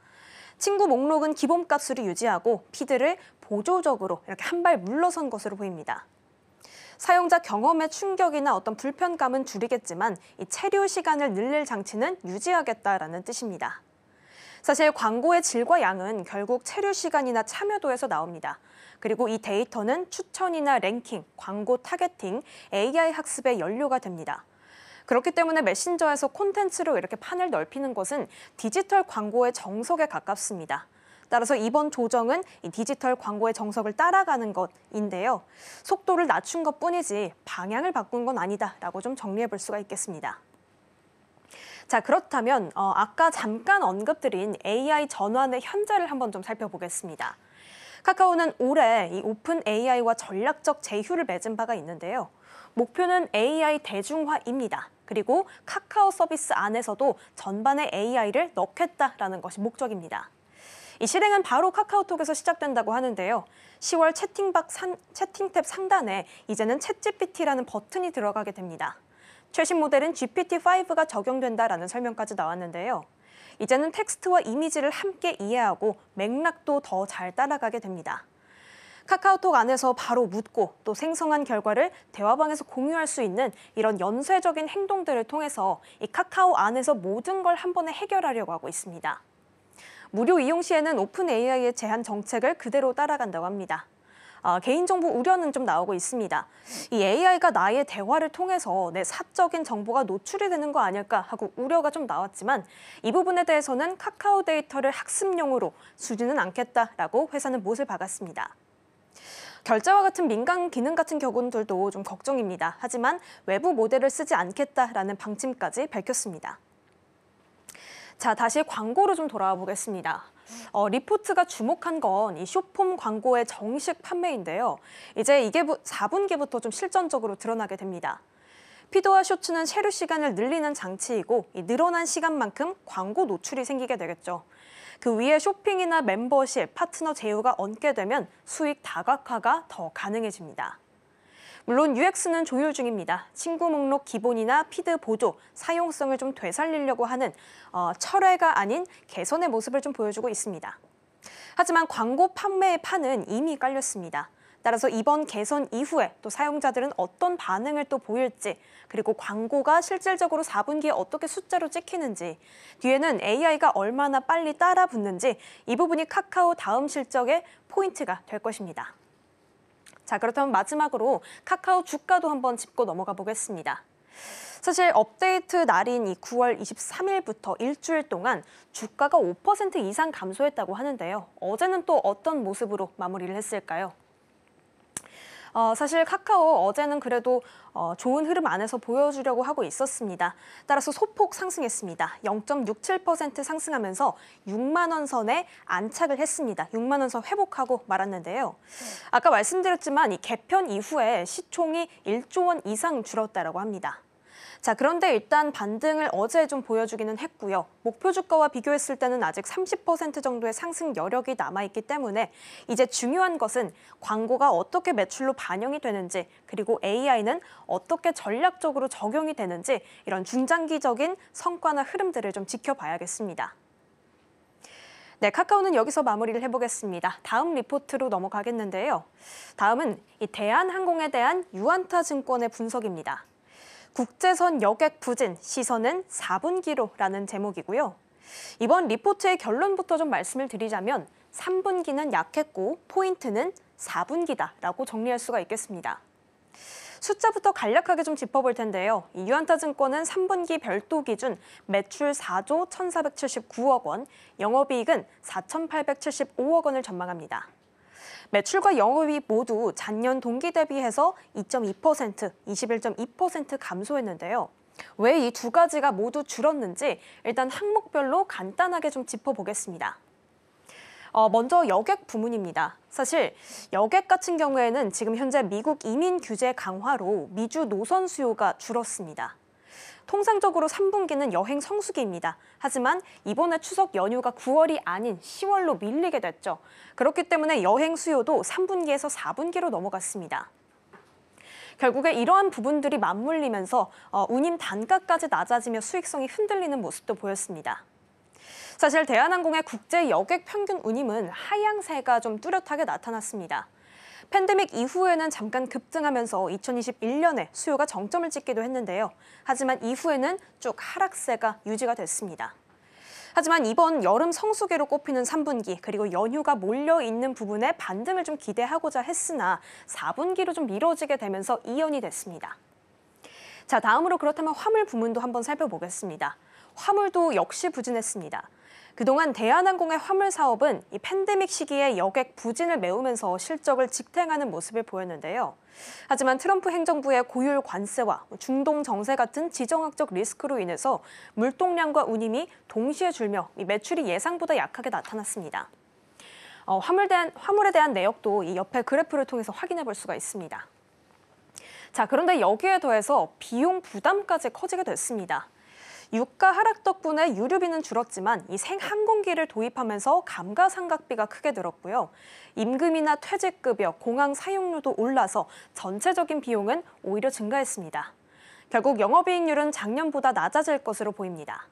친구 목록은 기본값으로 유지하고 피드를 보조적으로 이렇게 한 발 물러선 것으로 보입니다. 사용자 경험의 충격이나 어떤 불편감은 줄이겠지만 이 체류 시간을 늘릴 장치는 유지하겠다라는 뜻입니다. 사실 광고의 질과 양은 결국 체류 시간이나 참여도에서 나옵니다. 그리고 이 데이터는 추천이나 랭킹, 광고 타겟팅, AI 학습의 연료가 됩니다. 그렇기 때문에 메신저에서 콘텐츠로 이렇게 판을 넓히는 것은 디지털 광고의 정석에 가깝습니다. 따라서 이번 조정은 이 디지털 광고의 정석을 따라가는 것인데요. 속도를 낮춘 것뿐이지 방향을 바꾼 건 아니다라고 좀 정리해 볼 수가 있겠습니다. 자, 그렇다면 아까 잠깐 언급드린 AI 전환의 현재를 한번 좀 살펴보겠습니다. 카카오는 올해 이 오픈 AI와 전략적 제휴를 맺은 바가 있는데요. 목표는 AI 대중화입니다. 그리고 카카오 서비스 안에서도 전반에 AI를 넣겠다라는 것이 목적입니다. 이 실행은 바로 카카오톡에서 시작된다고 하는데요. 10월 채팅 탭 상단에 이제는 챗GPT라는 버튼이 들어가게 됩니다. 최신 모델은 GPT-5가 적용된다라는 설명까지 나왔는데요. 이제는 텍스트와 이미지를 함께 이해하고 맥락도 더 잘 따라가게 됩니다. 카카오톡 안에서 바로 묻고 또 생성한 결과를 대화방에서 공유할 수 있는 이런 연쇄적인 행동들을 통해서 이 카카오 안에서 모든 걸 한 번에 해결하려고 하고 있습니다. 무료 이용 시에는 오픈 AI의 제한 정책을 그대로 따라간다고 합니다. 개인정보 우려는 좀 나오고 있습니다. 이 AI가 나의 대화를 통해서 내 사적인 정보가 노출이 되는 거 아닐까 하고 우려가 좀 나왔지만 이 부분에 대해서는 카카오 데이터를 학습용으로 주지는 않겠다라고 회사는 못을 박았습니다. 결제와 같은 민간 기능 같은 경우들도 좀 걱정입니다. 하지만 외부 모델을 쓰지 않겠다라는 방침까지 밝혔습니다. 자, 다시 광고로 좀 돌아와 보겠습니다. 리포트가 주목한 건 이 숏폼 광고의 정식 판매인데요. 이제 이게 4분기부터 좀 실전적으로 드러나게 됩니다. 피드와 쇼츠는 체류 시간을 늘리는 장치이고 이 늘어난 시간만큼 광고 노출이 생기게 되겠죠. 그 위에 쇼핑이나 멤버십, 파트너 제휴가 얹게 되면 수익 다각화가 더 가능해집니다. 물론 UX는 조율 중입니다. 친구 목록 기본이나 피드 보조, 사용성을 좀 되살리려고 하는 철회가 아닌 개선의 모습을 좀 보여주고 있습니다. 하지만 광고 판매의 판은 이미 깔렸습니다. 따라서 이번 개선 이후에 또 사용자들은 어떤 반응을 또 보일지, 그리고 광고가 실질적으로 4분기에 어떻게 숫자로 찍히는지, 뒤에는 AI가 얼마나 빨리 따라 붙는지 이 부분이 카카오 다음 실적의 포인트가 될 것입니다. 자, 그렇다면 마지막으로 카카오 주가도 한번 짚고 넘어가 보겠습니다. 사실 업데이트 날인 이 9월 23일부터 일주일 동안 주가가 5% 이상 감소했다고 하는데요. 어제는 또 어떤 모습으로 마무리를 했을까요? 사실 카카오 어제는 그래도 좋은 흐름 안에서 보여주려고 하고 있었습니다. 따라서 소폭 상승했습니다. 0.67% 상승하면서 6만 원 선에 안착을 했습니다. 6만 원 선 회복하고 말았는데요. 아까 말씀드렸지만 이 개편 이후에 시총이 1조 원 이상 줄었다라고 합니다. 자, 그런데 일단 반등을 어제 좀 보여주기는 했고요. 목표 주가와 비교했을 때는 아직 30% 정도의 상승 여력이 남아있기 때문에 이제 중요한 것은 광고가 어떻게 매출로 반영이 되는지, 그리고 AI는 어떻게 전략적으로 적용이 되는지 이런 중장기적인 성과나 흐름들을 좀 지켜봐야겠습니다. 네, 카카오는 여기서 마무리를 해보겠습니다. 다음 리포트로 넘어가겠는데요. 다음은 이 대한항공에 대한 유안타 증권의 분석입니다. 국제선 여객 부진, 시선은 4분기로라는 제목이고요. 이번 리포트의 결론부터 좀 말씀을 드리자면 3분기는 약했고 포인트는 4분기다라고 정리할 수가 있겠습니다. 숫자부터 간략하게 좀 짚어볼 텐데요. 이 유안타증권은 3분기 별도 기준 매출 4조 1,479억 원, 영업이익은 4,875억 원을 전망합니다. 매출과 영업이익 모두 전년 동기 대비해서 2.2%, 21.2% 감소했는데요. 왜 이 두 가지가 모두 줄었는지 일단 항목별로 간단하게 좀 짚어보겠습니다. 먼저 여객 부문입니다. 사실 여객 같은 경우에는 지금 현재 미국 이민 규제 강화로 미주 노선 수요가 줄었습니다. 통상적으로 3분기는 여행 성수기입니다. 하지만 이번에 추석 연휴가 9월이 아닌 10월로 밀리게 됐죠. 그렇기 때문에 여행 수요도 3분기에서 4분기로 넘어갔습니다. 결국에 이러한 부분들이 맞물리면서 운임 단가까지 낮아지며 수익성이 흔들리는 모습도 보였습니다. 사실 대한항공의 국제 여객 평균 운임은 하향세가 좀 뚜렷하게 나타났습니다. 팬데믹 이후에는 잠깐 급증하면서 2021년에 수요가 정점을 찍기도 했는데요. 하지만 이후에는 쭉 하락세가 유지가 됐습니다. 하지만 이번 여름 성수기로 꼽히는 3분기, 그리고 연휴가 몰려있는 부분에 반등을 좀 기대하고자 했으나 4분기로 좀 미뤄지게 되면서 이연이 됐습니다. 자, 다음으로 그렇다면 화물 부문도 한번 살펴보겠습니다. 화물도 역시 부진했습니다. 그동안 대한항공의 화물 사업은 이 팬데믹 시기에 여객 부진을 메우면서 실적을 직행하는 모습을 보였는데요. 하지만 트럼프 행정부의 고율 관세와 중동 정세 같은 지정학적 리스크로 인해서 물동량과 운임이 동시에 줄며 이 매출이 예상보다 약하게 나타났습니다. 화물에 대한 내역도 이 옆에 그래프를 통해서 확인해 볼 수가 있습니다. 자, 그런데 여기에 더해서 비용 부담까지 커지게 됐습니다. 유가 하락 덕분에 유류비는 줄었지만 이 생항공기를 도입하면서 감가상각비가 크게 늘었고요. 임금이나 퇴직급여, 공항 사용료도 올라서 전체적인 비용은 오히려 증가했습니다. 결국 영업이익률은 작년보다 낮아질 것으로 보입니다.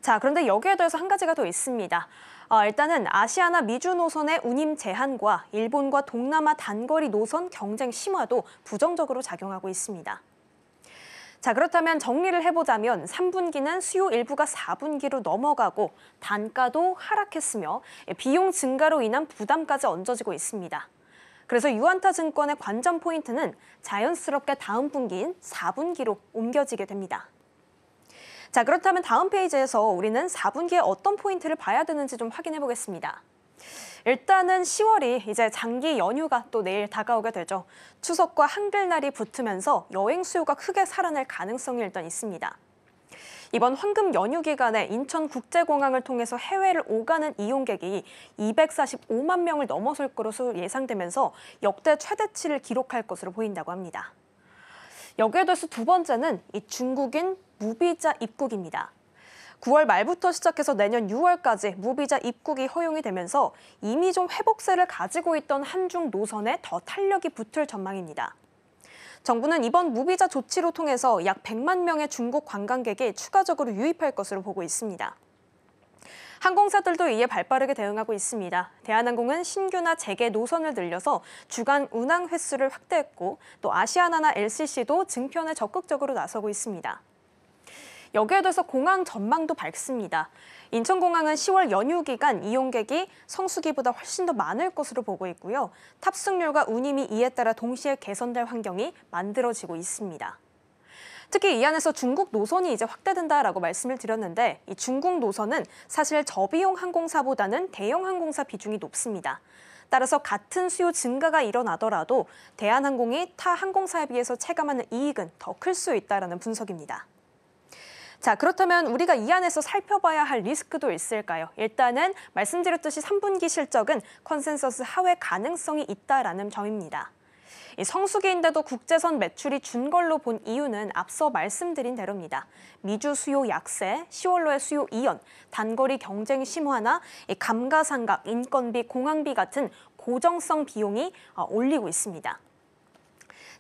자, 그런데 여기에 더해서 한 가지가 더 있습니다. 일단은 아시아나 미주 노선의 운임 제한과 일본과 동남아 단거리 노선 경쟁 심화도 부정적으로 작용하고 있습니다. 자, 그렇다면 정리를 해보자면 3분기는 수요 일부가 4분기로 넘어가고 단가도 하락했으며 비용 증가로 인한 부담까지 얹어지고 있습니다. 그래서 유안타 증권의 관전 포인트는 자연스럽게 다음 분기인 4분기로 옮겨지게 됩니다. 자, 그렇다면 다음 페이지에서 우리는 4분기에 어떤 포인트를 봐야 되는지 좀 확인해 보겠습니다. 일단은 10월이 이제 장기 연휴가 또 내일 다가오게 되죠. 추석과 한글날이 붙으면서 여행 수요가 크게 살아날 가능성이 일단 있습니다. 이번 황금 연휴 기간에 인천국제공항을 통해서 해외를 오가는 이용객이 245만 명을 넘어설 것으로 예상되면서 역대 최대치를 기록할 것으로 보인다고 합니다. 여기에 더해서 두 번째는 이 중국인 무비자 입국입니다. 9월 말부터 시작해서 내년 6월까지 무비자 입국이 허용이 되면서 이미 좀 회복세를 가지고 있던 한중 노선에 더 탄력이 붙을 전망입니다. 정부는 이번 무비자 조치로 통해서 약 100만 명의 중국 관광객이 추가적으로 유입할 것으로 보고 있습니다. 항공사들도 이에 발빠르게 대응하고 있습니다. 대한항공은 신규나 재개 노선을 늘려서 주간 운항 횟수를 확대했고 또 아시아나나 LCC도 증편에 적극적으로 나서고 있습니다. 여기에 더해서 공항 전망도 밝습니다. 인천공항은 10월 연휴 기간 이용객이 성수기보다 훨씬 더 많을 것으로 보고 있고요. 탑승률과 운임이 이에 따라 동시에 개선될 환경이 만들어지고 있습니다. 특히 이 안에서 중국 노선이 이제 확대된다라고 말씀을 드렸는데 이 중국 노선은 사실 저비용 항공사보다는 대형 항공사 비중이 높습니다. 따라서 같은 수요 증가가 일어나더라도 대한항공이 타 항공사에 비해서 체감하는 이익은 더 클 수 있다는 분석입니다. 자, 그렇다면 우리가 이 안에서 살펴봐야 할 리스크도 있을까요? 일단은 말씀드렸듯이 3분기 실적은 컨센서스 하회 가능성이 있다라는 점입니다. 이 성수기인데도 국제선 매출이 준 걸로 본 이유는 앞서 말씀드린 대로입니다. 미주 수요 약세, 10월로의 수요 이연, 단거리 경쟁 심화나 감가상각, 인건비, 공항비 같은 고정성 비용이 올리고 있습니다.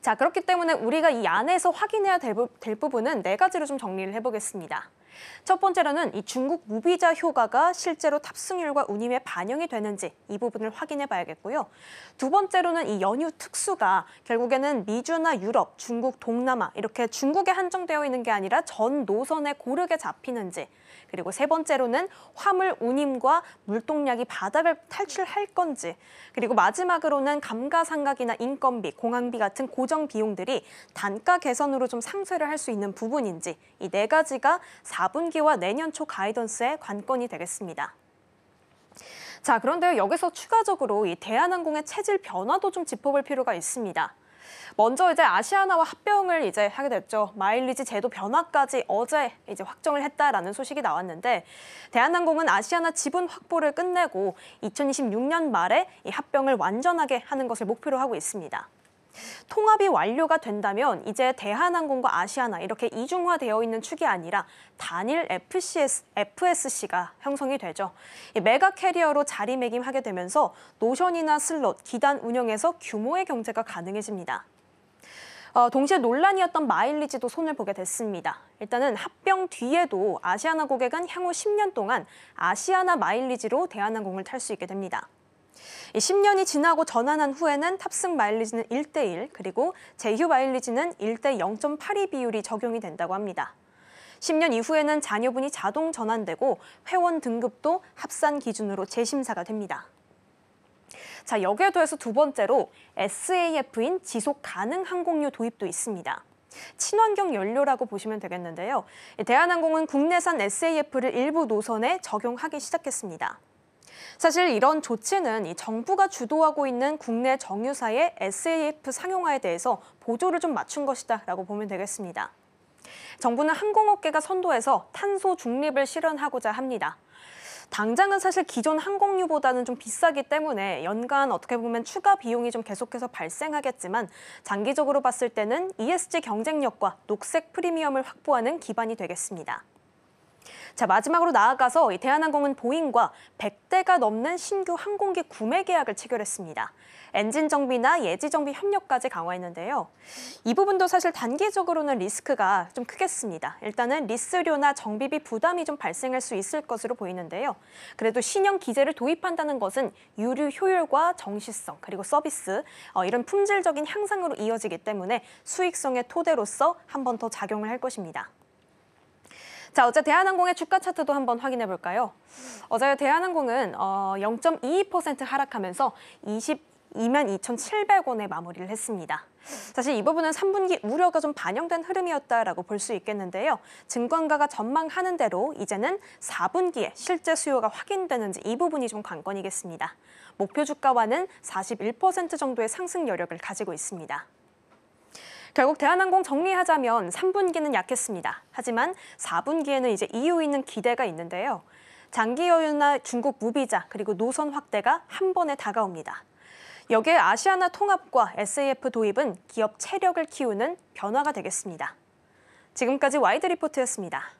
자, 그렇기 때문에 우리가 이 안에서 확인해야 될 부분은 4가지로 좀 정리를 해보겠습니다. 첫 번째로는 이 중국 무비자 효과가 실제로 탑승률과 운임에 반영이 되는지 이 부분을 확인해 봐야겠고요. 두 번째로는 이 연휴 특수가 결국에는 미주나 유럽, 중국, 동남아 이렇게 중국에 한정되어 있는 게 아니라 전 노선에 고르게 잡히는지, 그리고 세 번째로는 화물 운임과 물동량이 바닥을 탈출할 건지, 그리고 마지막으로는 감가상각이나 인건비, 공항비 같은 고정 비용들이 단가 개선으로 좀 상쇄를 할 수 있는 부분인지 이 4가지가 4분기와 내년 초 가이던스의 관건이 되겠습니다. 자, 그런데요, 여기서 추가적으로 이 대한항공의 체질 변화도 좀 짚어볼 필요가 있습니다. 먼저 이제 아시아나와 합병을 이제 하게 됐죠. 마일리지 제도 변화까지 어제 이제 확정을 했다라는 소식이 나왔는데 대한항공은 아시아나 지분 확보를 끝내고 2026년 말에 이 합병을 완전하게 하는 것을 목표로 하고 있습니다. 통합이 완료가 된다면 이제 대한항공과 아시아나 이렇게 이중화되어 있는 축이 아니라 단일 FSC가 형성이 되죠. 메가 캐리어로 자리매김하게 되면서 노션이나 슬롯, 기단 운영에서 규모의 경제가 가능해집니다. 동시에 논란이었던 마일리지도 손을 보게 됐습니다. 일단은 합병 뒤에도 아시아나 고객은 향후 10년 동안 아시아나 마일리지로 대한항공을 탈 수 있게 됩니다. 10년이 지나고 전환한 후에는 탑승 마일리지는 1대1, 그리고 제휴 마일리지는 1대 0.82 비율이 적용이 된다고 합니다. 10년 이후에는 자녀분이 자동 전환되고 회원 등급도 합산 기준으로 재심사가 됩니다. 자, 여기에 더해서 두 번째로 SAF인 지속 가능 항공유 도입도 있습니다. 친환경 연료라고 보시면 되겠는데요. 대한항공은 국내산 SAF를 일부 노선에 적용하기 시작했습니다. 사실 이런 조치는 이 정부가 주도하고 있는 국내 정유사의 SAF 상용화에 대해서 보조를 좀 맞춘 것이다라고 보면 되겠습니다. 정부는 항공업계가 선도해서 탄소 중립을 실현하고자 합니다. 당장은 사실 기존 항공유보다는 좀 비싸기 때문에 연간 어떻게 보면 추가 비용이 좀 계속해서 발생하겠지만 장기적으로 봤을 때는 ESG 경쟁력과 녹색 프리미엄을 확보하는 기반이 되겠습니다. 자, 마지막으로 나아가서 이 대한항공은 보잉과 100대가 넘는 신규 항공기 구매 계약을 체결했습니다. 엔진 정비나 예지 정비 협력까지 강화했는데요. 이 부분도 사실 단기적으로는 리스크가 좀 크겠습니다. 일단은 리스료나 정비비 부담이 좀 발생할 수 있을 것으로 보이는데요. 그래도 신형 기재를 도입한다는 것은 유류 효율과 정시성, 그리고 서비스, 이런 품질적인 향상으로 이어지기 때문에 수익성의 토대로서 한 번 더 작용을 할 것입니다. 자, 어제 대한항공의 주가 차트도 한번 확인해 볼까요? 어제 대한항공은 0.22% 하락하면서 22만 2,700원에 마무리를 했습니다. 사실 이 부분은 3분기 우려가 좀 반영된 흐름이었다라고 볼 수 있겠는데요. 증권가가 전망하는 대로 이제는 4분기에 실제 수요가 확인되는지 이 부분이 좀 관건이겠습니다. 목표 주가와는 41% 정도의 상승 여력을 가지고 있습니다. 결국 대한항공 정리하자면 3분기는 약했습니다. 하지만 4분기에는 이제 이유 있는 기대가 있는데요. 장기 여유나 중국 무비자 그리고 노선 확대가 한 번에 다가옵니다. 여기에 아시아나 통합과 SAF 도입은 기업 체력을 키우는 변화가 되겠습니다. 지금까지 와이드 리포트였습니다.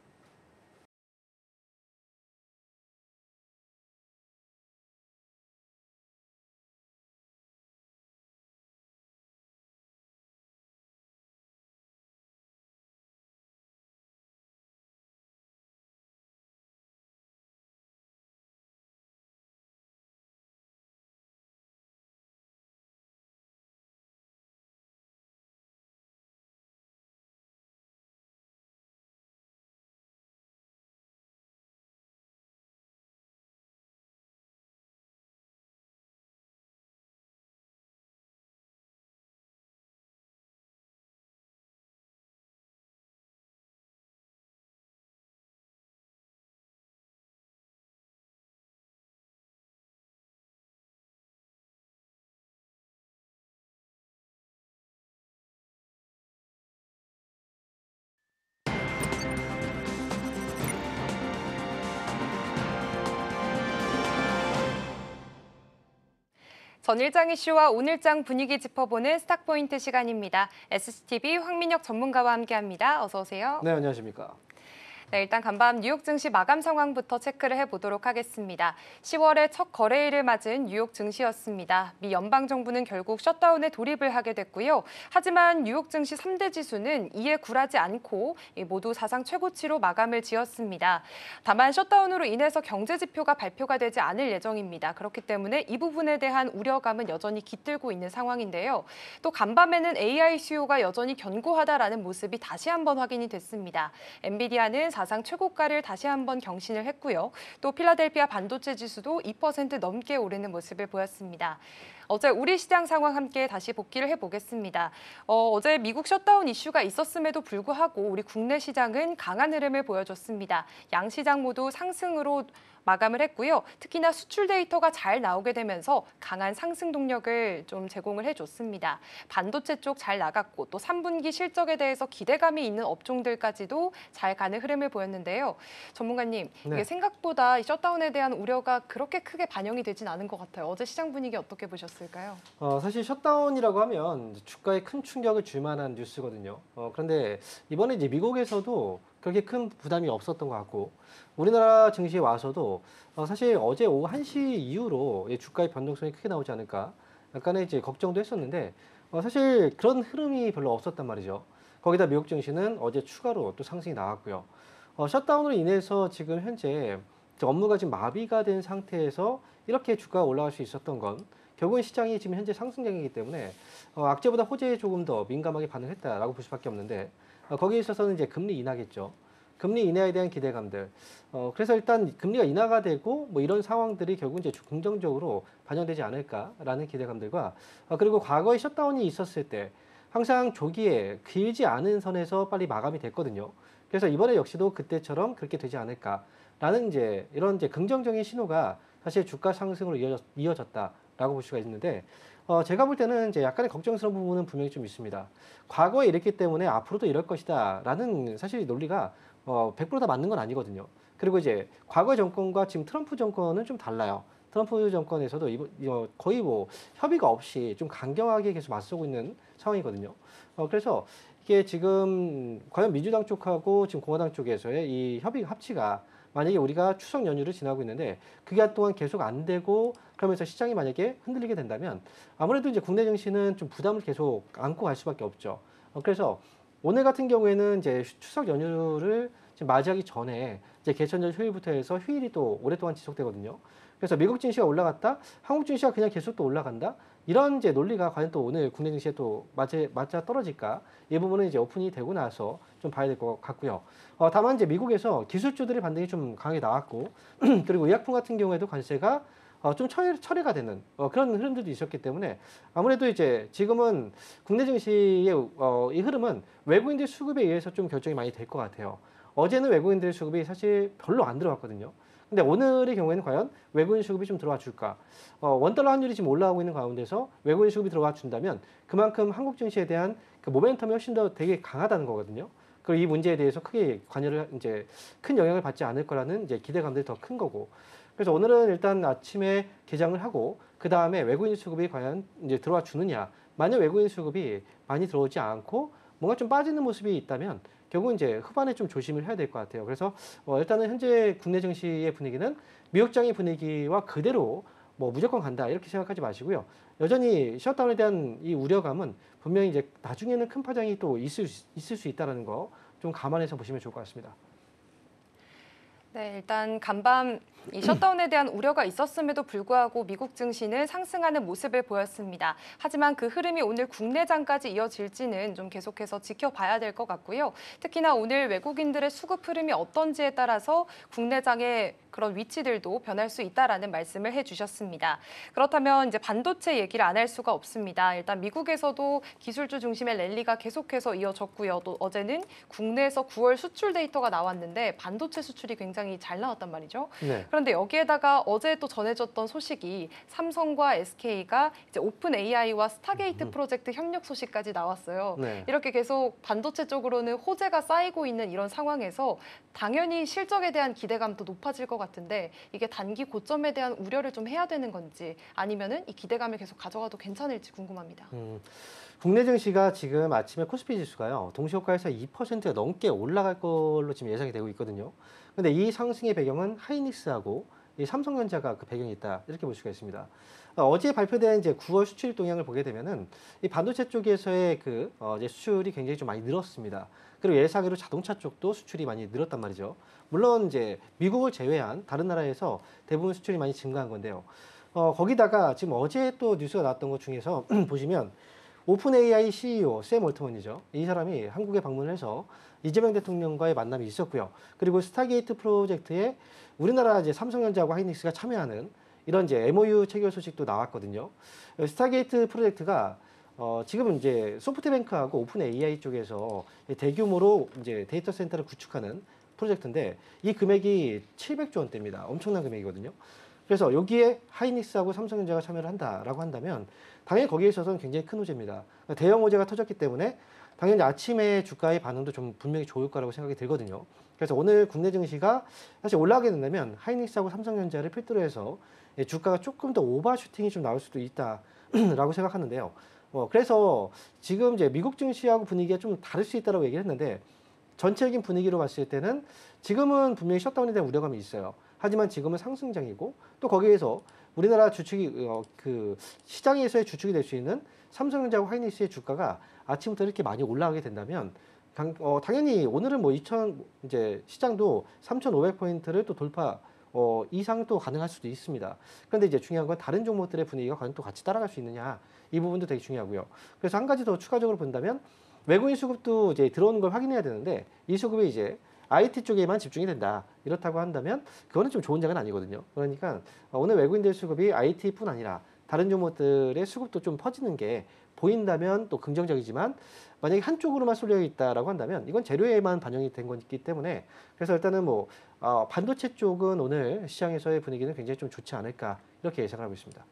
전일장 이슈와 오늘장 분위기 짚어보는 스탁포인트 시간입니다. SCTV 황민혁 전문가와 함께합니다. 어서 오세요.
네, 안녕하십니까.
네, 일단 간밤 뉴욕 증시 마감 상황부터 체크를 해보도록 하겠습니다. 10월의 첫 거래일을 맞은 뉴욕 증시였습니다. 미 연방정부는 결국 셧다운에 돌입을 하게 됐고요. 하지만 뉴욕 증시 3대 지수는 이에 굴하지 않고 모두 사상 최고치로 마감을 지었습니다. 다만 셧다운으로 인해서 경제 지표가 발표가 되지 않을 예정입니다. 그렇기 때문에 이 부분에 대한 우려감은 여전히 깃들고 있는 상황인데요. 또 간밤에는 AI 수요가 여전히 견고하다라는 모습이 다시 한번 확인이 됐습니다. 엔비디아는 사상 최고가를 다시 한번 경신을 했고요. 또 필라델피아 반도체 지수도 2% 넘게 오르는 모습을 보였습니다. 어제 우리 시장 상황 함께 다시 복기를 해보겠습니다. 어제 미국 셧다운 이슈가 있었음에도 불구하고 우리 국내 시장은 강한 흐름을 보여줬습니다. 양 시장 모두 상승으로 마감을 했고요. 특히나 수출 데이터가 잘 나오게 되면서 강한 상승 동력을 좀 제공을 해줬습니다. 반도체 쪽 잘 나갔고 또 3분기 실적에 대해서 기대감이 있는 업종들까지도 잘 가는 흐름을 보였는데요. 전문가님,
네.
이게 생각보다 이 셧다운에 대한 우려가 그렇게 크게 반영이 되진 않은 것 같아요. 어제 시장 분위기 어떻게 보셨을까요?
사실 셧다운이라고 하면 주가에 큰 충격을 줄 만한 뉴스거든요. 그런데 이번에 이제 미국에서도 그렇게 큰 부담이 없었던 것 같고 우리나라 증시에 와서도 사실 어제 오후 1시 이후로 주가의 변동성이 크게 나오지 않을까 약간의 이제 걱정도 했었는데 사실 그런 흐름이 별로 없었단 말이죠. 거기다 미국 증시는 어제 추가로 또 상승이 나왔고요. 셧다운으로 인해서 지금 현재 업무가 지금 마비가 된 상태에서 이렇게 주가가 올라갈 수 있었던 건 결국은 시장이 지금 현재 상승장이기 때문에 악재보다 호재에 조금 더 민감하게 반응했다라고 볼 수밖에 없는데 거기에 있어서는 이제 금리 인하겠죠. 금리 인하에 대한 기대감들. 그래서 일단 금리가 인하가 되고 뭐 이런 상황들이 결국 이제 긍정적으로 반영되지 않을까라는 기대감들과 그리고 과거에 셧다운이 있었을 때 항상 조기에 길지 않은 선에서 빨리 마감이 됐거든요. 그래서 이번에 역시도 그때처럼 그렇게 되지 않을까라는 이제 이런 이제 긍정적인 신호가 사실 주가 상승으로 이어졌다라고 볼 수가 있는데 제가 볼 때는 이제 약간의 걱정스러운 부분은 분명히 좀 있습니다. 과거에 이랬기 때문에 앞으로도 이럴 것이다라는 사실 논리가 100% 다 맞는 건 아니거든요. 그리고 이제 과거 정권과 지금 트럼프 정권은 좀 달라요. 트럼프 정권에서도 거의 뭐 협의가 없이 좀 강경하게 계속 맞서고 있는 상황이거든요. 그래서 이게 지금 과연 민주당 쪽하고 지금 공화당 쪽에서의 이 합치가 만약에 우리가 추석 연휴를 지나고 있는데 그 기간 동안 계속 안 되고 그러면서 시장이 만약에 흔들리게 된다면 아무래도 이제 국내 증시는 좀 부담을 계속 안고 갈 수밖에 없죠. 그래서 오늘 같은 경우에는 이제 추석 연휴를 지금 맞이하기 전에 이제 개천절 휴일부터 해서 휴일이 또 오랫동안 지속되거든요. 그래서 미국 증시가 올라갔다, 한국 증시가 그냥 계속 또 올라간다. 이런 이제 논리가 과연 또 오늘 국내 증시에 또 맞아 떨어질까? 이 부분은 이제 오픈이 되고 나서 좀 봐야 될 것 같고요. 다만 이제 미국에서 기술주들의 반등이 좀 강하게 나왔고, 그리고 의약품 같은 경우에도 관세가 좀 철회가 되는 그런 흐름들도 있었기 때문에 아무래도 이제 지금은 국내 증시의 이 흐름은 외국인들 수급에 의해서 좀 결정이 많이 될 것 같아요. 어제는 외국인들 수급이 사실 별로 안 들어왔거든요. 근데 오늘의 경우에는 과연 외국인 수급이 좀 들어와 줄까? 원달러 환율이 지금 올라가고 있는 가운데서 외국인 수급이 들어와 준다면 그만큼 한국 증시에 대한 그 모멘텀이 훨씬 더 되게 강하다는 거거든요. 그리고 이 문제에 대해서 크게 이제 큰 영향을 받지 않을 거라는 이제 기대감들이 더 큰 거고. 그래서 오늘은 일단 아침에 개장을 하고 그 다음에 외국인 수급이 과연 이제 들어와 주느냐. 만약 외국인 수급이 많이 들어오지 않고 뭔가 좀 빠지는 모습이 있다면 결국은 이제 후반에 좀 조심을 해야 될 것 같아요. 그래서 일단은 현재 국내 증시의 분위기는 미국장의 분위기와 그대로 뭐 무조건 간다 이렇게 생각하지 마시고요. 여전히 셧다운에 대한 이 우려감은 분명히 이제 나중에는 큰 파장이 또 있을 수 있다는 거 좀 감안해서 보시면 좋을 것 같습니다.
네, 일단 간밤 이 셧다운에 대한 우려가 있었음에도 불구하고 미국 증시는 상승하는 모습을 보였습니다. 하지만 그 흐름이 오늘 국내장까지 이어질지는 좀 계속해서 지켜봐야 될 것 같고요. 특히나 오늘 외국인들의 수급 흐름이 어떤지에 따라서 국내장의 그런 위치들도 변할 수 있다라는 말씀을 해주셨습니다. 그렇다면 이제 반도체 얘기를 안 할 수가 없습니다. 일단 미국에서도 기술주 중심의 랠리가 계속해서 이어졌고요. 또 어제는 국내에서 9월 수출 데이터가 나왔는데 반도체 수출이 굉장히 잘 나왔단 말이죠.
네.
그런데 여기에다가 어제 또 전해졌던 소식이 삼성과 SK가 이제 오픈 AI와 스타게이트 프로젝트 협력 소식까지 나왔어요.
네.
이렇게 계속 반도체 쪽으로는 호재가 쌓이고 있는 이런 상황에서 당연히 실적에 대한 기대감도 높아질 것 같은데 이게 단기 고점에 대한 우려를 좀 해야 되는 건지 아니면은 이 기대감을 계속 가져가도 괜찮을지 궁금합니다.
국내 증시가 지금 아침에 코스피 지수가요, 동시효과에서 2% 넘게 올라갈 걸로 지금 예상이 되고 있거든요. 근데 이 상승의 배경은 하이닉스하고 이 삼성전자가 그 배경이 있다, 이렇게 볼 수가 있습니다. 어제 발표된 이제 9월 수출 동향을 보게 되면은 이 반도체 쪽에서의 이제 수출이 굉장히 좀 많이 늘었습니다. 그리고 예상외로 자동차 쪽도 수출이 많이 늘었단 말이죠. 물론 이제 미국을 제외한 다른 나라에서 대부분 수출이 많이 증가한 건데요. 거기다가 지금 어제 또 뉴스가 나왔던 것 중에서 보시면 오픈 AI CEO 샘 올트먼이죠. 이 사람이 한국에 방문해서 이재명 대통령과의 만남이 있었고요. 그리고 스타게이트 프로젝트에 우리나라 이제 삼성전자하고 하이닉스가 참여하는 이런 이제 MOU 체결 소식도 나왔거든요. 스타게이트 프로젝트가 지금 이제 소프트뱅크하고 오픈 AI 쪽에서 대규모로 이제 데이터 센터를 구축하는 프로젝트인데 이 금액이 700조 원대입니다. 엄청난 금액이거든요. 그래서 여기에 하이닉스하고 삼성전자가 참여를 한다라고 한다면 당연히 거기에 있어서는 굉장히 큰 호재입니다. 대형 호재가 터졌기 때문에 당연히 아침에 주가의 반응도 좀 분명히 좋을 거라고 생각이 들거든요. 그래서 오늘 국내 증시가 사실 올라가게 된다면 하이닉스하고 삼성전자를 필두로 해서 주가가 조금 더 오버슈팅이 좀 나올 수도 있다라고 생각하는데요. 그래서 지금 이제 미국 증시하고 분위기가 좀 다를 수 있다고 얘기를 했는데 전체적인 분위기로 봤을 때는 지금은 분명히 셧다운에 대한 우려감이 있어요. 하지만 지금은 상승장이고 또 거기에서 우리나라 주축이 그 시장에서의 주축이 될 수 있는 삼성전자와 하이닉스의 주가가 아침부터 이렇게 많이 올라가게 된다면 당연히 오늘은 뭐 이제 시장도 3,500포인트를 또 돌파 이상 또 가능할 수도 있습니다. 그런데 이제 중요한 건 다른 종목들의 분위기가 과연 또 같이 따라갈 수 있느냐, 이 부분도 되게 중요하고요. 그래서 한 가지 더 추가적으로 본다면 외국인 수급도 이제 들어오는 걸 확인해야 되는데 이 수급이 이제 IT 쪽에만 집중이 된다, 이렇다고 한다면 그거는 좀 좋은 장은 아니거든요. 그러니까 오늘 외국인들 수급이 IT뿐 아니라 다른 종목들의 수급도 좀 퍼지는 게 보인다면 또 긍정적이지만 만약에 한쪽으로만 쏠려 있다라고 한다면 이건 재료에만 반영이 된 거기 때문에 그래서 일단은 뭐 반도체 쪽은 오늘 시장에서의 분위기는 굉장히 좀 좋지 않을까, 이렇게 예상을 하고 있습니다.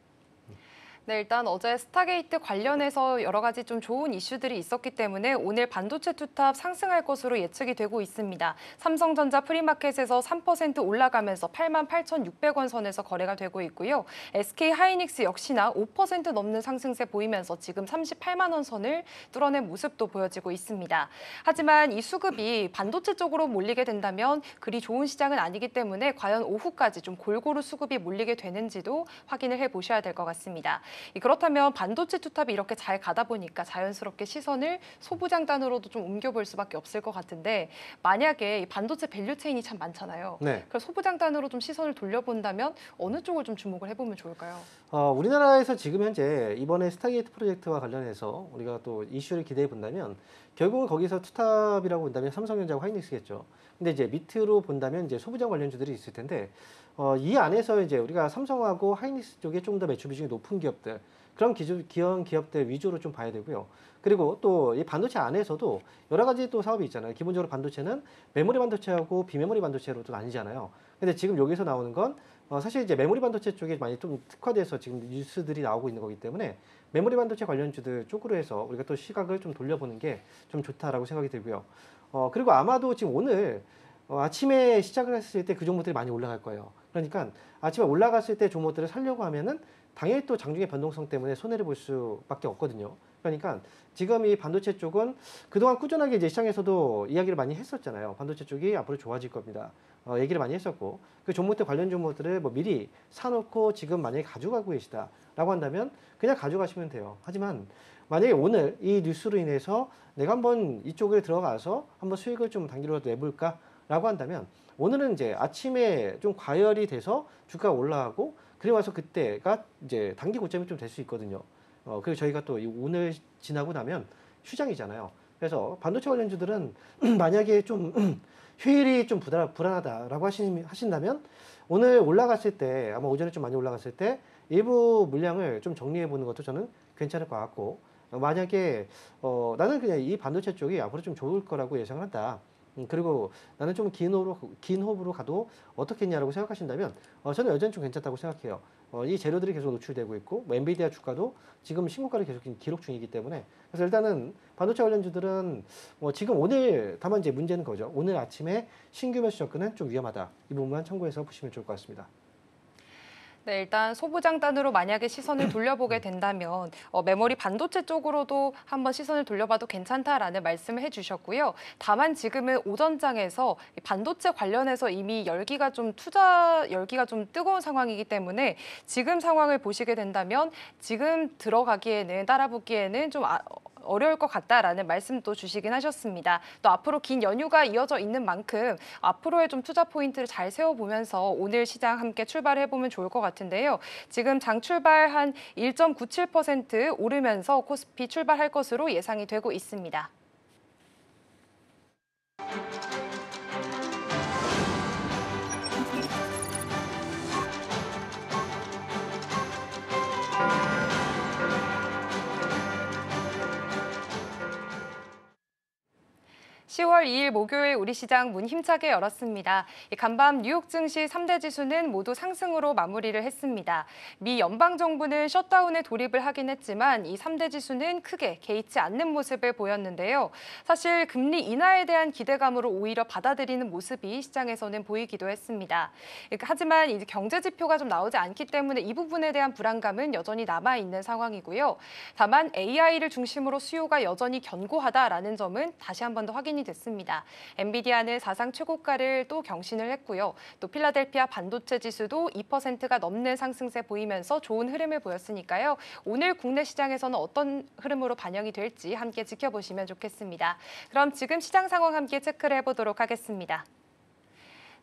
네, 일단 어제 스타게이트 관련해서 여러 가지 좀 좋은 이슈들이 있었기 때문에 오늘 반도체 투탑 상승할 것으로 예측이 되고 있습니다. 삼성전자 프리마켓에서 3% 올라가면서 88,600원 선에서 거래가 되고 있고요. SK 하이닉스 역시나 5% 넘는 상승세 보이면서 지금 38만 원 선을 뚫어낸 모습도 보여지고 있습니다. 하지만 이 수급이 반도체 쪽으로 몰리게 된다면 그리 좋은 시장은 아니기 때문에 과연 오후까지 좀 골고루 수급이 몰리게 되는지도 확인을 해보셔야 될 것 같습니다. 그렇다면 반도체 투탑이 이렇게 잘 가다 보니까 자연스럽게 시선을 소부장단으로도 좀 옮겨볼 수밖에 없을 것 같은데 만약에 이 반도체 밸류체인이 참 많잖아요.
네.
그래서 소부장단으로 좀 시선을 돌려본다면 어느 쪽을 좀 주목을 해보면 좋을까요?
우리나라에서 지금 현재 이번에 스타게이트 프로젝트와 관련해서 우리가 또 이슈를 기대해 본다면 결국은 거기서 투탑이라고 본다면 삼성전자와 하이닉스겠죠. 근데 이제 밑으로 본다면 이제 소부장 관련주들이 있을 텐데 이 안에서 이제 우리가 삼성하고 하이닉스 쪽에 좀 더 매출 비중이 높은 기업들, 그런 기업들 위주로 좀 봐야 되고요. 그리고 또 이 반도체 안에서도 여러 가지 또 사업이 있잖아요. 기본적으로 반도체는 메모리 반도체하고 비메모리 반도체로 또 나뉘잖아요. 근데 지금 여기서 나오는 건 사실 이제 메모리 반도체 쪽에 많이 좀 특화돼서 지금 뉴스들이 나오고 있는 거기 때문에 메모리 반도체 관련주들 쪽으로 해서 우리가 또 시각을 좀 돌려보는 게 좀 좋다라고 생각이 들고요. 그리고 아마도 지금 오늘 아침에 시작을 했을 때 그 종목들이 많이 올라갈 거예요. 그러니까 아침에 올라갔을 때 종목들을 살려고 하면은 당연히 또 장중의 변동성 때문에 손해를 볼 수밖에 없거든요. 그러니까 지금 이 반도체 쪽은 그동안 꾸준하게 이제 시장에서도 이야기를 많이 했었잖아요. 반도체 쪽이 앞으로 좋아질 겁니다. 얘기를 많이 했었고 그 종목들 관련 종목들을 뭐 미리 사놓고 지금 만약에 가져가고 계시다라고 한다면 그냥 가져가시면 돼요. 하지만 만약에 오늘 이 뉴스로 인해서 내가 한번 이쪽에 들어가서 한번 수익을 좀 단기로라도 내볼까라고 한다면 오늘은 이제 아침에 좀 과열이 돼서 주가가 올라가고 그리고 와서 그때가 이제 단기 고점이 좀 될 수 있거든요. 그리고 저희가 또 오늘 지나고 나면 휴장이잖아요. 그래서 반도체 관련주들은 만약에 좀 휴일이 좀 불안하다라고 하신다면 오늘 올라갔을 때 아마 오전에 좀 많이 올라갔을 때 일부 물량을 좀 정리해 보는 것도 저는 괜찮을 것 같고 만약에 나는 그냥 이 반도체 쪽이 앞으로 좀 좋을 거라고 예상을 한다. 그리고 나는 좀 긴 호흡으로 가도 어떻겠냐라고 생각하신다면 저는 여전히 좀 괜찮다고 생각해요. 이 재료들이 계속 노출되고 있고 뭐 엔비디아 주가도 지금 신고가를 계속 기록 중이기 때문에 그래서 일단은 반도체 관련주들은 지금 오늘 다만 이제 문제는 거죠. 오늘 아침에 신규 매수 접근은 좀 위험하다. 이 부분만 참고해서 보시면 좋을 것 같습니다.
네, 일단 소부장단으로 만약에 시선을 돌려보게 된다면 메모리 반도체 쪽으로도 한번 시선을 돌려봐도 괜찮다라는 말씀을 해주셨고요. 다만 지금은 오전장에서 반도체 관련해서 이미 투자 열기가 좀 뜨거운 상황이기 때문에 지금 상황을 보시게 된다면 지금 들어가기에는 따라붙기에는 좀 어려울 것 같다라는 말씀도 주시긴 하셨습니다. 또 앞으로 긴 연휴가 이어져 있는 만큼 앞으로의 좀 투자 포인트를 잘 세워보면서 오늘 시장 함께 출발해보면 좋을 것 같은데요. 지금 장 출발 한 1.97% 오르면서 코스피 출발할 것으로 예상이 되고 있습니다. (10월 2일) 목요일 우리 시장 문 힘차게 열었습니다. 간밤 뉴욕 증시 3대 지수는 모두 상승으로 마무리를 했습니다. 미 연방정부는 셧다운에 돌입을 하긴 했지만 이 3대 지수는 크게 개의치 않는 모습을 보였는데요. 사실 금리 인하에 대한 기대감으로 오히려 받아들이는 모습이 시장에서는 보이기도 했습니다. 하지만 이제 경제 지표가 좀 나오지 않기 때문에 이 부분에 대한 불안감은 여전히 남아있는 상황이고요. 다만 AI를 중심으로 수요가 여전히 견고하다라는 점은 다시 한 번 더 확인이 됐습니다. 엔비디아는 사상 최고가를 또 경신을 했고요. 또 필라델피아 반도체 지수도 2%가 넘는 상승세 보이면서 좋은 흐름을 보였으니까요. 오늘 국내 시장에서는 어떤 흐름으로 반영이 될지 함께 지켜보시면 좋겠습니다. 그럼 지금 시장 상황 함께 체크를 해보도록 하겠습니다.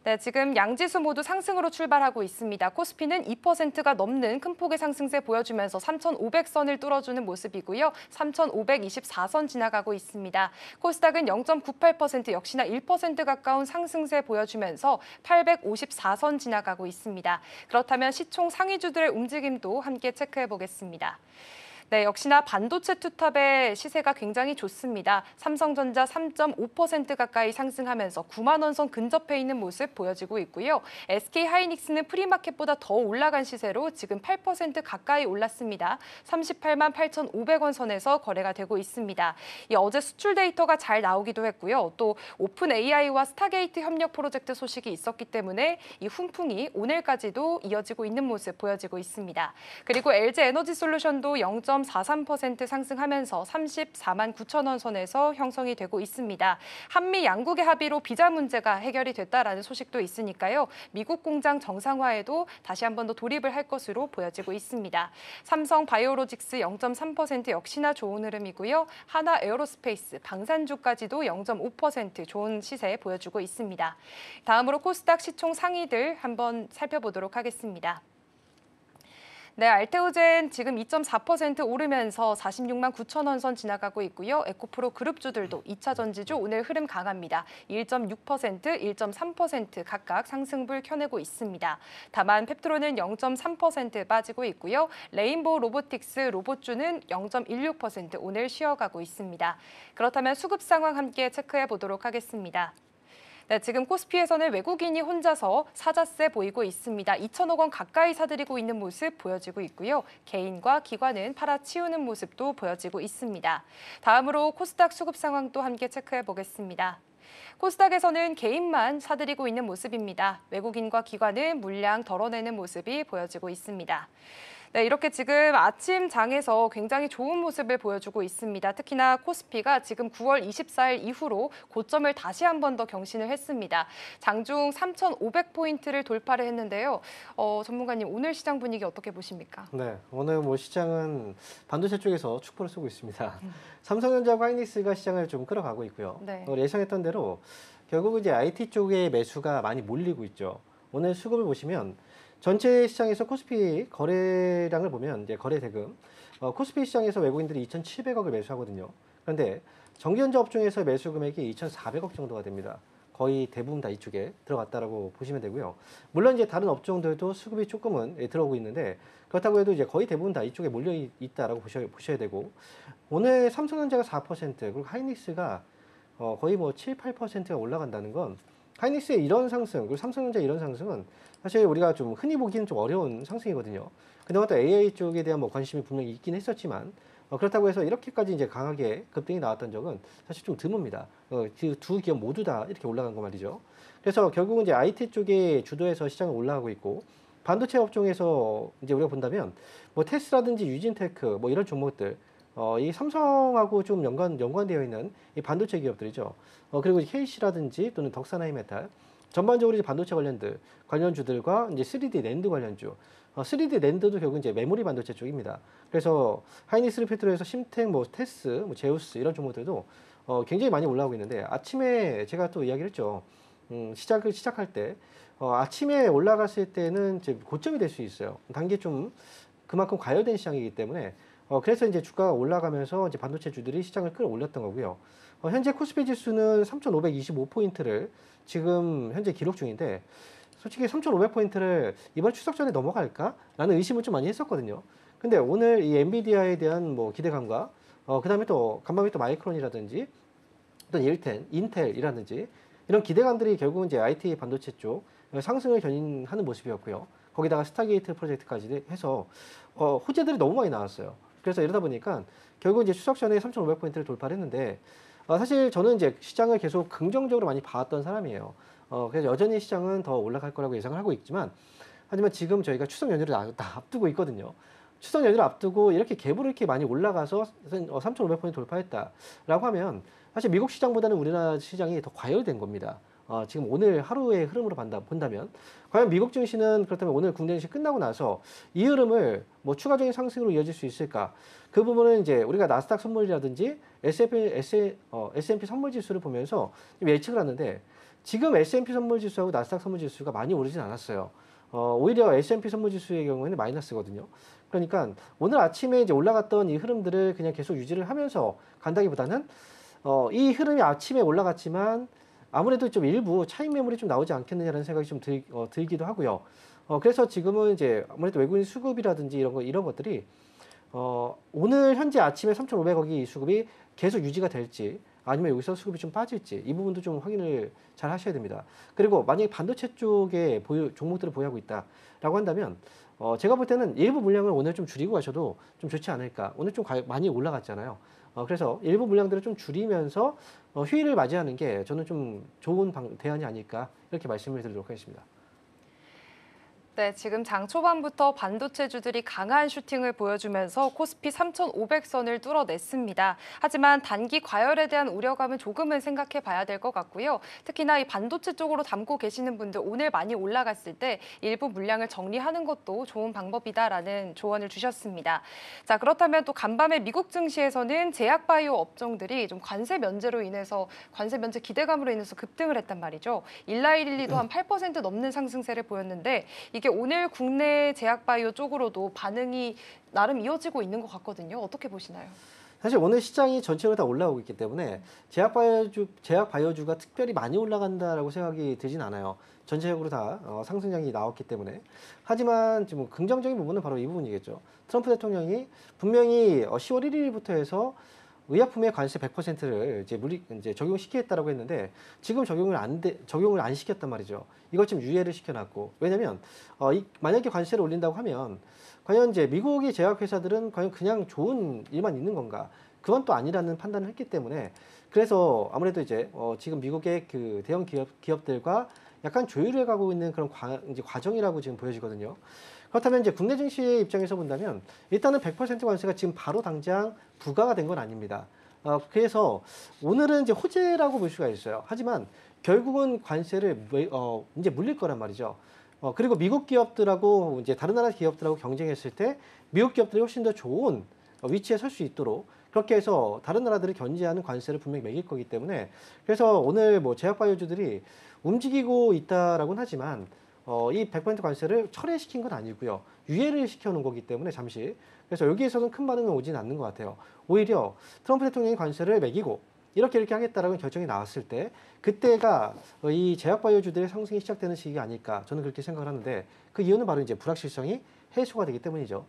네, 지금 양지수 모두 상승으로 출발하고 있습니다. 코스피는 2%가 넘는 큰 폭의 상승세 보여주면서 3,500선을 뚫어주는 모습이고요. 3,524선 지나가고 있습니다. 코스닥은 0.98% 역시나 1% 가까운 상승세 보여주면서 854선 지나가고 있습니다. 그렇다면 시총 상위주들의 움직임도 함께 체크해 보겠습니다. 네, 역시나 반도체 투탑의 시세가 굉장히 좋습니다. 삼성전자 3.5% 가까이 상승하면서 9만 원 선 근접해 있는 모습 보여지고 있고요. SK하이닉스는 프리마켓보다 더 올라간 시세로 지금 8% 가까이 올랐습니다. 38만 8,500원 선에서 거래가 되고 있습니다. 어제 수출 데이터가 잘 나오기도 했고요. 또 오픈 AI와 스타게이트 협력 프로젝트 소식이 있었기 때문에 이 훈풍이 오늘까지도 이어지고 있는 모습 보여지고 있습니다. 그리고 LG에너지솔루션도 0.43% 상승하면서 34만 9천 원 선에서 형성이 되고 있습니다. 한미 양국의 합의로 비자 문제가 해결이 됐다라는 소식도 있으니까요. 미국 공장 정상화에도 다시 한 번 더 돌입을 할 것으로 보여지고 있습니다. 삼성 바이오로직스 0.3% 역시나 좋은 흐름이고요. 하나 에어로스페이스, 방산주까지도 0.5% 좋은 시세 보여주고 있습니다. 다음으로 코스닥 시총 상위들 한번 살펴보도록 하겠습니다. 네, 알테오젠 지금 2.4% 오르면서 46만 9천 원 선 지나가고 있고요. 에코프로 그룹주들도 2차 전지주 오늘 흐름 강합니다. 1.6%, 1.3% 각각 상승불 켜내고 있습니다. 다만 펩트로는 0.3% 빠지고 있고요. 레인보우 로보틱스 로봇주는 0.16% 오늘 쉬어가고 있습니다. 그렇다면 수급 상황 함께 체크해 보도록 하겠습니다. 네, 지금 코스피에서는 외국인이 혼자서 사자세 보이고 있습니다. 2천억 원 가까이 사들이고 있는 모습 보여지고 있고요. 개인과 기관은 팔아치우는 모습도 보여지고 있습니다. 다음으로 코스닥 수급 상황도 함께 체크해 보겠습니다. 코스닥에서는 개인만 사들이고 있는 모습입니다. 외국인과 기관은 물량 덜어내는 모습이 보여지고 있습니다. 네, 이렇게 지금 아침 장에서 굉장히 좋은 모습을 보여주고 있습니다. 특히나 코스피가 지금 9월 24일 이후로 고점을 다시 한 번 더 경신을 했습니다. 장중 3,500포인트를 돌파를 했는데요. 전문가님, 오늘 시장 분위기 어떻게 보십니까?
네, 오늘 시장은 반도체 쪽에서 축포를 쏘고 있습니다. 삼성전자와 하이닉스가 시장을 좀 끌어가고 있고요.
네.
예상했던 대로 결국 이제 IT 쪽에 매수가 많이 몰리고 있죠. 오늘 수급을 보시면 전체 시장에서 코스피 거래량을 보면 이제 거래 대금 코스피 시장에서 외국인들이 2,700억을 매수하거든요. 그런데 전기전자 업종에서 매수 금액이 2,400억 정도가 됩니다. 거의 대부분 다 이쪽에 들어갔다라고 보시면 되고요. 물론 이제 다른 업종들도 수급이 조금은 들어오고 있는데 그렇다고 해도 이제 거의 대부분 다 이쪽에 몰려 있다라고 보셔야 되고 오늘 삼성전자가 4% 그리고 하이닉스가 거의 뭐 7, 8%가 올라간다는 건 하이닉스의 이런 상승, 그리고 삼성전자 이런 상승은 사실 우리가 좀 흔히 보기는 좀 어려운 상승이거든요. 그동안 또 AI 쪽에 대한 뭐 관심이 분명히 있긴 했었지만 그렇다고 해서 이렇게까지 이제 강하게 급등이 나왔던 적은 사실 좀 드뭅니다. 그 두 기업 모두 다 이렇게 올라간 거 말이죠. 그래서 결국은 이제 IT 쪽에 주도해서 시장은 올라가고 있고 반도체 업종에서 이제 우리가 본다면 뭐 테스라든지 유진테크 뭐 이런 종목들 이 삼성하고 좀 연관되어 있는 이 반도체 기업들이죠. 그리고 KC라든지 또는 덕산하이메탈 전반적으로 이제 반도체 관련주들과 이제 3D 낸드 관련주. 3D 낸드도 결국 이제 메모리 반도체 쪽입니다. 그래서 하이닉스를 필두로 해서 심텍, 뭐 테스, 뭐 제우스 이런 종목들도 굉장히 많이 올라오고 있는데 아침에 제가 또 이야기를 했죠. 시작할 때 아침에 올라갔을 때는 이제 고점이 될 수 있어요. 단기 좀 그만큼 과열된 시장이기 때문에 그래서 이제 주가가 올라가면서 이제 반도체 주들이 시장을 끌어올렸던 거고요. 현재 코스피 지수는 3,525포인트를 지금 현재 기록 중인데 솔직히 3,500포인트를 이번 추석 전에 넘어갈까? 라는 의심을 좀 많이 했었거든요. 근데 오늘 이 엔비디아에 대한 뭐 기대감과 그 다음에 또 간밤에 또 마이크론이라든지 또 인텔이라든지 이런 기대감들이 결국은 이제 IT 반도체 쪽 상승을 견인하는 모습이었고요. 거기다가 스타게이트 프로젝트까지 해서 호재들이 너무 많이 나왔어요. 그래서 이러다 보니까 결국 이제 추석 전에 3,500포인트를 돌파를 했는데 사실 저는 이제 시장을 계속 긍정적으로 많이 봐왔던 사람이에요. 그래서 여전히 시장은 더 올라갈 거라고 예상을 하고 있지만 하지만 지금 저희가 추석 연휴를 앞두고 있거든요. 추석 연휴를 앞두고 이렇게 갭으로 이렇게 많이 올라가서 3,500포인트 돌파했다라고 하면 사실 미국 시장보다는 우리나라 시장이 더 과열된 겁니다. 지금 오늘 하루의 흐름으로 본다면 과연 미국 증시는 그렇다면 오늘 국내 증시 끝나고 나서 이 흐름을 뭐 추가적인 상승으로 이어질 수 있을까? 그 부분은 이제 우리가 나스닥 선물이라든지 S&P 선물 지수를 보면서 좀 예측을 하는데 지금 S&P 선물 지수하고 나스닥 선물 지수가 많이 오르진 않았어요. 오히려 S&P 선물 지수의 경우에는 마이너스거든요. 그러니까 오늘 아침에 이제 올라갔던 이 흐름들을 그냥 계속 유지를 하면서 간다기보다는 이 흐름이 아침에 올라갔지만 아무래도 좀 일부 차익 매물이 좀 나오지 않겠느냐라는 생각이 좀 들기도 하고요. 그래서 지금은 이제 아무래도 외국인 수급이라든지 이런 것들이 오늘 현재 아침에 3,500억이 수급이 계속 유지가 될지 아니면 여기서 수급이 좀 빠질지 이 부분도 좀 확인을 잘 하셔야 됩니다. 그리고 만약에 반도체 쪽에 종목들을 보유하고 있다라고 한다면 제가 볼 때는 일부 물량을 오늘 좀 줄이고 가셔도 좀 좋지 않을까. 오늘 좀 많이 올라갔잖아요. 그래서 일부 물량들을 좀 줄이면서 휴일을 맞이하는 게 저는 좀 좋은 대안이 아닐까 이렇게 말씀을 드리도록 하겠습니다.
네, 지금 장 초반부터 반도체주들이 강한 슈팅을 보여주면서 코스피 3,500선을 뚫어냈습니다. 하지만 단기 과열에 대한 우려감은 조금은 생각해 봐야 될 것 같고요. 특히나 이 반도체 쪽으로 담고 계시는 분들 오늘 많이 올라갔을 때 일부 물량을 정리하는 것도 좋은 방법이다라는 조언을 주셨습니다. 자, 그렇다면 또 간밤에 미국 증시에서는 제약바이오 업종들이 좀 관세 면제로 인해서 관세 면제 기대감으로 인해서 급등을 했단 말이죠. 일라이릴리도 한 8% 넘는 상승세를 보였는데 이게 오늘 국내 제약바이오 쪽으로도 반응이 나름 이어지고 있는 것 같거든요. 어떻게 보시나요?
사실 오늘 시장이 전체로 다 올라오고 있기 때문에 제약바이오주가 특별히 많이 올라간다라고 생각이 들진 않아요. 전체적으로 다 상승량이 나왔기 때문에. 하지만 지금 긍정적인 부분은 바로 이 부분이겠죠. 트럼프 대통령이 분명히 10월 1일부터 해서 의약품의 관세 100%를 이제 적용시키겠다라고 했는데 지금 적용을 안 시켰단 말이죠. 이걸 좀 유예를 시켜놨고 왜냐하면 만약에 관세를 올린다고 하면 과연 이제 미국의 제약회사들은 과연 그냥 좋은 일만 있는 건가? 그건 또 아니라는 판단을 했기 때문에 그래서 아무래도 이제 지금 미국의 그 대형 기업들과 약간 조율해 가고 있는 그런 이제 과정이라고 지금 보여지거든요. 그렇다면 이제 국내 증시의 입장에서 본다면 일단은 100% 관세가 지금 바로 당장 부과가 된 건 아닙니다. 그래서 오늘은 이제 호재라고 볼 수가 있어요. 하지만 결국은 관세를 이제 물릴 거란 말이죠. 그리고 미국 기업들하고 이제 다른 나라 기업들하고 경쟁했을 때 미국 기업들이 훨씬 더 좋은 위치에 설 수 있도록 그렇게 해서 다른 나라들을 견제하는 관세를 분명히 매길 거기 때문에 그래서 오늘 뭐 제약바이오주들이 움직이고 있다라고는 하지만 이 100% 관세를 철회시킨 건 아니고요. 유예를 시켜놓은 거기 때문에 잠시. 그래서 여기에서는 큰 반응은 오진 않는 것 같아요. 오히려 트럼프 대통령이 관세를 매기고 이렇게 하겠다라는 결정이 나왔을 때 그때가 이 제약바이오주들의 상승이 시작되는 시기가 아닐까 저는 그렇게 생각을 하는데 그 이유는 바로 이제 불확실성이 해소가 되기 때문이죠.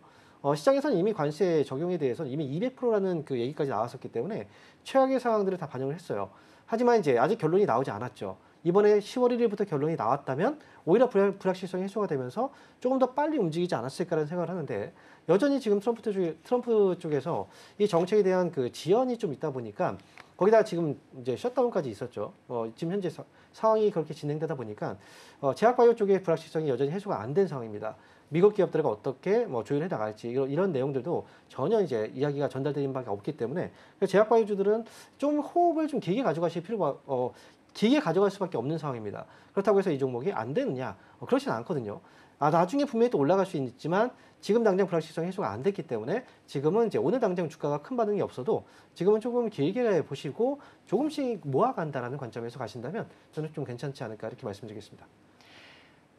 시장에서는 이미 관세 적용에 대해서는 이미 200%라는 그 얘기까지 나왔었기 때문에 최악의 상황들을 다 반영을 했어요. 하지만 이제 아직 결론이 나오지 않았죠. 이번에 10월 1일부터 결론이 나왔다면 오히려 불확실성이 해소가 되면서 조금 더 빨리 움직이지 않았을까라는 생각을 하는데 여전히 지금 트럼프 쪽에서 이 정책에 대한 그 지연이 좀 있다 보니까 거기다가 지금 이제 셧다운까지 있었죠. 지금 현재 상황이 그렇게 진행되다 보니까 제약바이오 쪽의 불확실성이 여전히 해소가 안 된 상황입니다. 미국 기업들과 어떻게 조율해 나갈지 이런 내용들도 전혀 이제 이야기가 전달되는 바가 없기 때문에 제약바이오주들은 좀 호흡을 좀 길게 가져가실 필요가 길게 가져갈 수밖에 없는 상황입니다. 그렇다고 해서 이 종목이 안 되느냐? 그렇지는 않거든요. 나중에 분명히 또 올라갈 수 있지만 지금 당장 불확실성 해소가 안 됐기 때문에 지금은 이제 오늘 당장 주가가 큰 반응이 없어도 지금은 조금 길게 보시고 조금씩 모아간다라는 관점에서 가신다면 저는 좀 괜찮지 않을까 이렇게 말씀드리겠습니다.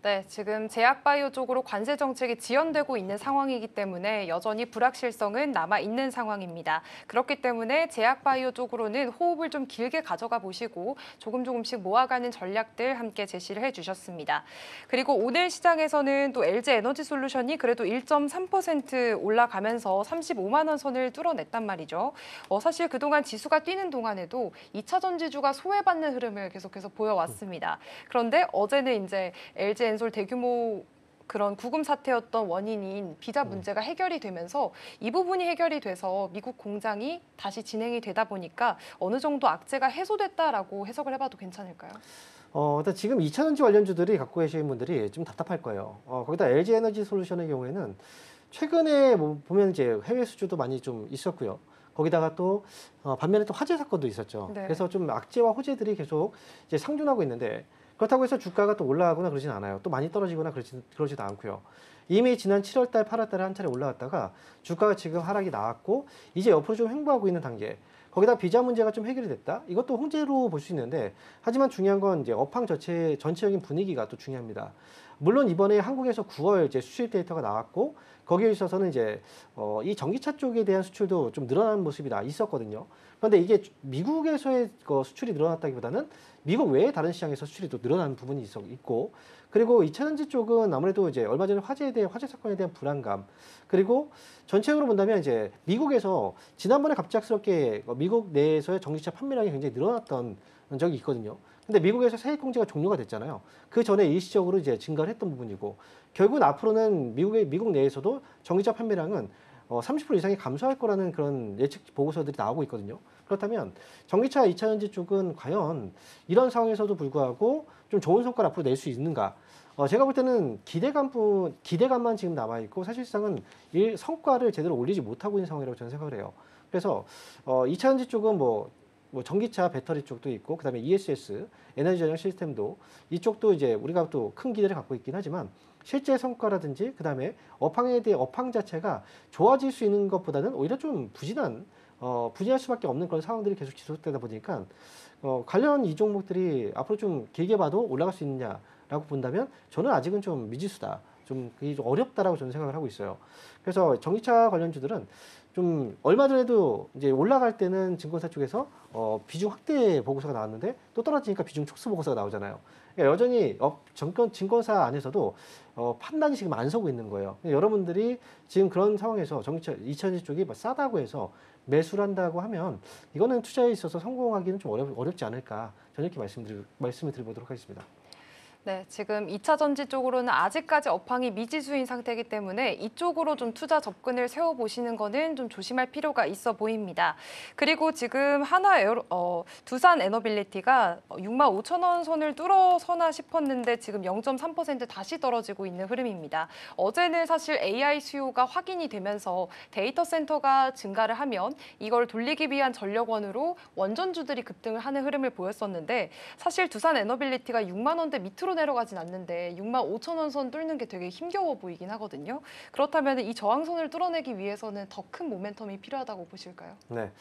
네, 지금 제약바이오 쪽으로 관세 정책이 지연되고 있는 상황이기 때문에 여전히 불확실성은 남아있는 상황입니다. 그렇기 때문에 제약바이오 쪽으로는 호흡을 좀 길게 가져가 보시고 조금씩 모아가는 전략들 함께 제시를 해주셨습니다. 그리고 오늘 시장에서는 또 LG에너지솔루션이 그래도 1.3% 올라가면서 35만 원 선을 뚫어냈단 말이죠. 사실 그동안 지수가 뛰는 동안에도 2차 전지주가 소외받는 흐름을 계속해서 보여왔습니다. 그런데 어제는 이제 LG 엔솔 대규모 그런 구금 사태였던 원인인 비자 문제가 해결이 되면서 이 부분이 해결이 돼서 미국 공장이 다시 진행이 되다 보니까 어느 정도 악재가 해소됐다라고 해석을 해봐도 괜찮을까요?
일단 지금 2차전지 관련주들이 갖고 계시는 분들이 좀 답답할 거예요. 거기다 LG 에너지 솔루션의 경우에는 최근에 보면 이제 해외 수주도 많이 좀 있었고요. 거기다가 또 반면에 또 화재 사건도 있었죠.
네.
그래서 좀 악재와 호재들이 계속 이제 상존하고 있는데 그렇다고 해서 주가가 또 올라가거나 그러진 않아요. 또 많이 떨어지거나 그러지도 않고요. 이미 지난 7월 달, 8월 달에 한 차례 올라갔다가 주가가 지금 하락이 나왔고 이제 옆으로 좀 횡보하고 있는 단계. 거기다 비자 문제가 좀 해결이 됐다. 이것도 홍제로 볼 수 있는데 하지만 중요한 건 이제 업황 전체적인 분위기가 또 중요합니다. 물론 이번에 한국에서 9월 이제 수출 데이터가 나왔고 거기에 있어서는 이제 이 전기차 쪽에 대한 수출도 좀 늘어나는 모습이 있었거든요. 그런데 이게 미국에서의 수출이 늘어났다기보다는 미국 외에 다른 시장에서 수출이 또 늘어나는 부분이 있고 그리고 2차전지 쪽은 아무래도 이제 얼마 전에 화재 사건에 대한 불안감 그리고 전체적으로 본다면 이제 미국에서 지난번에 갑작스럽게 미국 내에서의 전기차 판매량이 굉장히 늘어났던 적이 있거든요. 근데 미국에서 세액 공제가 종료가 됐잖아요. 그 전에 일시적으로 이제 증가를 했던 부분이고 결국은 앞으로는 미국 내에서도 전기차 판매량은 30% 이상이 감소할 거라는 그런 예측 보고서들이 나오고 있거든요. 그렇다면 전기차 2차전지 쪽은 과연 이런 상황에서도 불구하고 좀 좋은 성과를 앞으로 낼 수 있는가? 제가 볼 때는 기대감만 지금 남아있고 사실상은 성과를 제대로 올리지 못하고 있는 상황이라고 저는 생각을 해요. 그래서 2차전지 쪽은 뭐 전기차 배터리 쪽도 있고 그다음에 ESS 에너지 전용 시스템도 이쪽도 이제 우리가 또 큰 기대를 갖고 있긴 하지만 실제 성과라든지 그다음에 업황 자체가 좋아질 수 있는 것보다는 오히려 좀 부진할 수밖에 없는 그런 상황들이 계속 지속되다 보니까 관련 이 종목들이 앞으로 좀 길게 봐도 올라갈 수 있느냐라고 본다면 저는 아직은 좀 미지수다. 그게 좀 어렵다라고 저는 생각을 하고 있어요. 그래서 전기차 관련주들은 좀 얼마 전에도 이제 올라갈 때는 증권사 쪽에서 비중 확대 보고서가 나왔는데 또 떨어지니까 비중 축소 보고서가 나오잖아요. 그러니까 여전히 증권사 안에서도 판단이 지금 안 서고 있는 거예요. 여러분들이 지금 그런 상황에서 전기차 2차전지 쪽이 싸다고 해서 매수를 한다고 하면 이거는 투자에 있어서 성공하기는 좀 어렵지 않을까 저는 이렇게 말씀을 드려보도록 하겠습니다.
네, 지금 2차 전지 쪽으로는 아직까지 업황이 미지수인 상태이기 때문에 이쪽으로 좀 투자 접근을 세워보시는 거는 좀 조심할 필요가 있어 보입니다. 그리고 지금 두산 에너빌리티가 6만 5천 원 선을 뚫어서나 싶었는데 지금 0.3% 다시 떨어지고 있는 흐름입니다. 어제는 사실 AI 수요가 확인이 되면서 데이터 센터가 증가를 하면 이걸 돌리기 위한 전력원으로 원전주들이 급등을 하는 흐름을 보였었는데 사실 두산 에너빌리티가 6만 원대 밑으로 내려가진 않는데 6만 5천 원 선 뚫는 게 되게 힘겨워 보이긴 하거든요. 그렇다면 이 저항선을 뚫어내기 위해서는 더 큰 모멘텀이 필요하다고 보실까요?
네.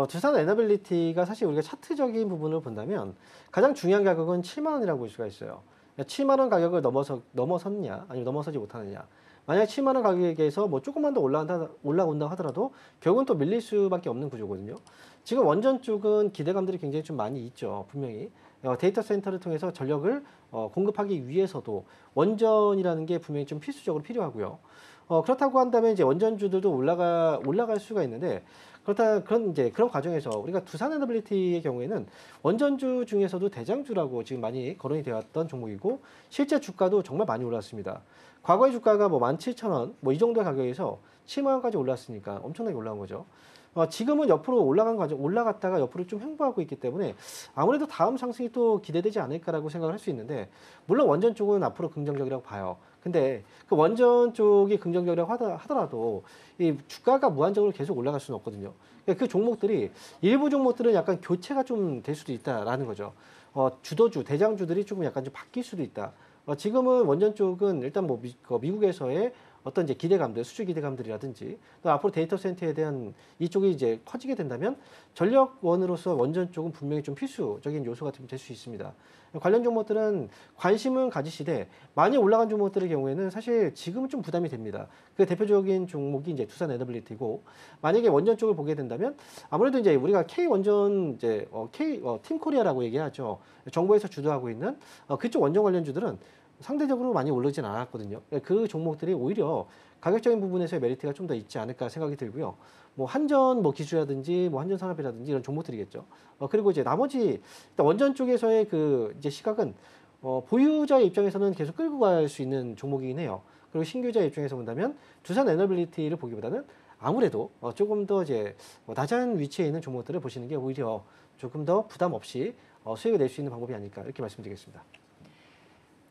두산 에너빌리티가 사실 우리가 차트적인 부분을 본다면 가장 중요한 가격은 7만 원이라고 볼 수가 있어요. 7만 원 가격을 넘어섰냐 아니면 넘어서지 못하느냐. 만약 7만 원 가격에서 뭐 조금만 더 올라온다 하더라도 결국은 또 밀릴 수밖에 없는 구조거든요. 지금 원전 쪽은 기대감들이 굉장히 좀 많이 있죠. 분명히. 데이터 센터를 통해서 전력을 공급하기 위해서도 원전이라는 게 분명히 좀 필수적으로 필요하고요. 그렇다고 한다면 이제 원전주들도 올라갈 수가 있는데 그런 과정에서 우리가 두산 에너빌리티의 경우에는 원전주 중에서도 대장주라고 지금 많이 거론이 되었던 종목이고 실제 주가도 정말 많이 올랐습니다. 과거의 주가가 뭐 17,000원 뭐 이 정도의 가격에서 7만 원까지 올랐으니까 엄청나게 올라온 거죠. 지금은 옆으로 올라갔다가 옆으로 좀 횡보하고 있기 때문에 아무래도 다음 상승이 또 기대되지 않을까라고 생각을 할 수 있는데 물론 원전 쪽은 앞으로 긍정적이라고 봐요. 근데 그 원전 쪽이 긍정적이라고 하더라도 이 주가가 무한적으로 계속 올라갈 수는 없거든요. 그러니까 그 종목들이 일부 종목들은 약간 교체가 좀 될 수도 있다라는 거죠. 대장주들이 조금 약간 좀 바뀔 수도 있다. 지금은 원전 쪽은 일단 뭐 미국에서의 어떤 이제 기대감들, 수주 기대감들이라든지 또 앞으로 데이터 센터에 대한 이쪽이 이제 커지게 된다면 전력원으로서 원전 쪽은 분명히 좀 필수적인 요소가 될 수 있습니다. 관련 종목들은 관심은 가지시되 많이 올라간 종목들의 경우에는 사실 지금은 좀 부담이 됩니다. 그 대표적인 종목이 이제 두산 에너빌리티고 만약에 원전 쪽을 보게 된다면 아무래도 이제 우리가 K 원전 이제 팀코리아라고 얘기하죠. 정부에서 주도하고 있는 그쪽 원전 관련주들은 상대적으로 많이 오르진 않았거든요. 그 종목들이 오히려 가격적인 부분에서의 메리트가 좀 더 있지 않을까 생각이 들고요. 뭐 한전 기술이라든지 뭐 한전 산업이라든지 이런 종목들이겠죠. 그리고 이제 나머지 일단 원전 쪽에서의 그 이제 시각은 보유자의 입장에서는 계속 끌고 갈 수 있는 종목이긴 해요. 그리고 신규자 입장에서 본다면 두산 에너빌리티를 보기보다는 아무래도 조금 더 이제 낮은 위치에 있는 종목들을 보시는 게 오히려 조금 더 부담 없이 수익을 낼 수 있는 방법이 아닐까 이렇게 말씀드리겠습니다.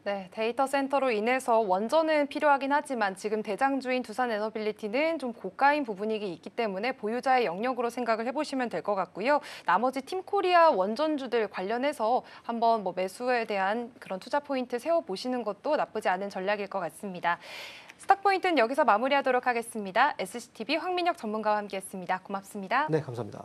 네, 데이터 센터로 인해서 원전은 필요하긴 하지만 지금 대장주인 두산 에너빌리티는 좀 고가인 부분이 있기 때문에 보유자의 영역으로 생각을 해보시면 될 것 같고요. 나머지 팀코리아 원전주들 관련해서 한번 뭐 매수에 대한 그런 투자 포인트 세워보시는 것도 나쁘지 않은 전략일 것 같습니다. 스탁포인트는 여기서 마무리하도록 하겠습니다. SCTV 황민혁 전문가와 함께했습니다. 고맙습니다.
네, 감사합니다.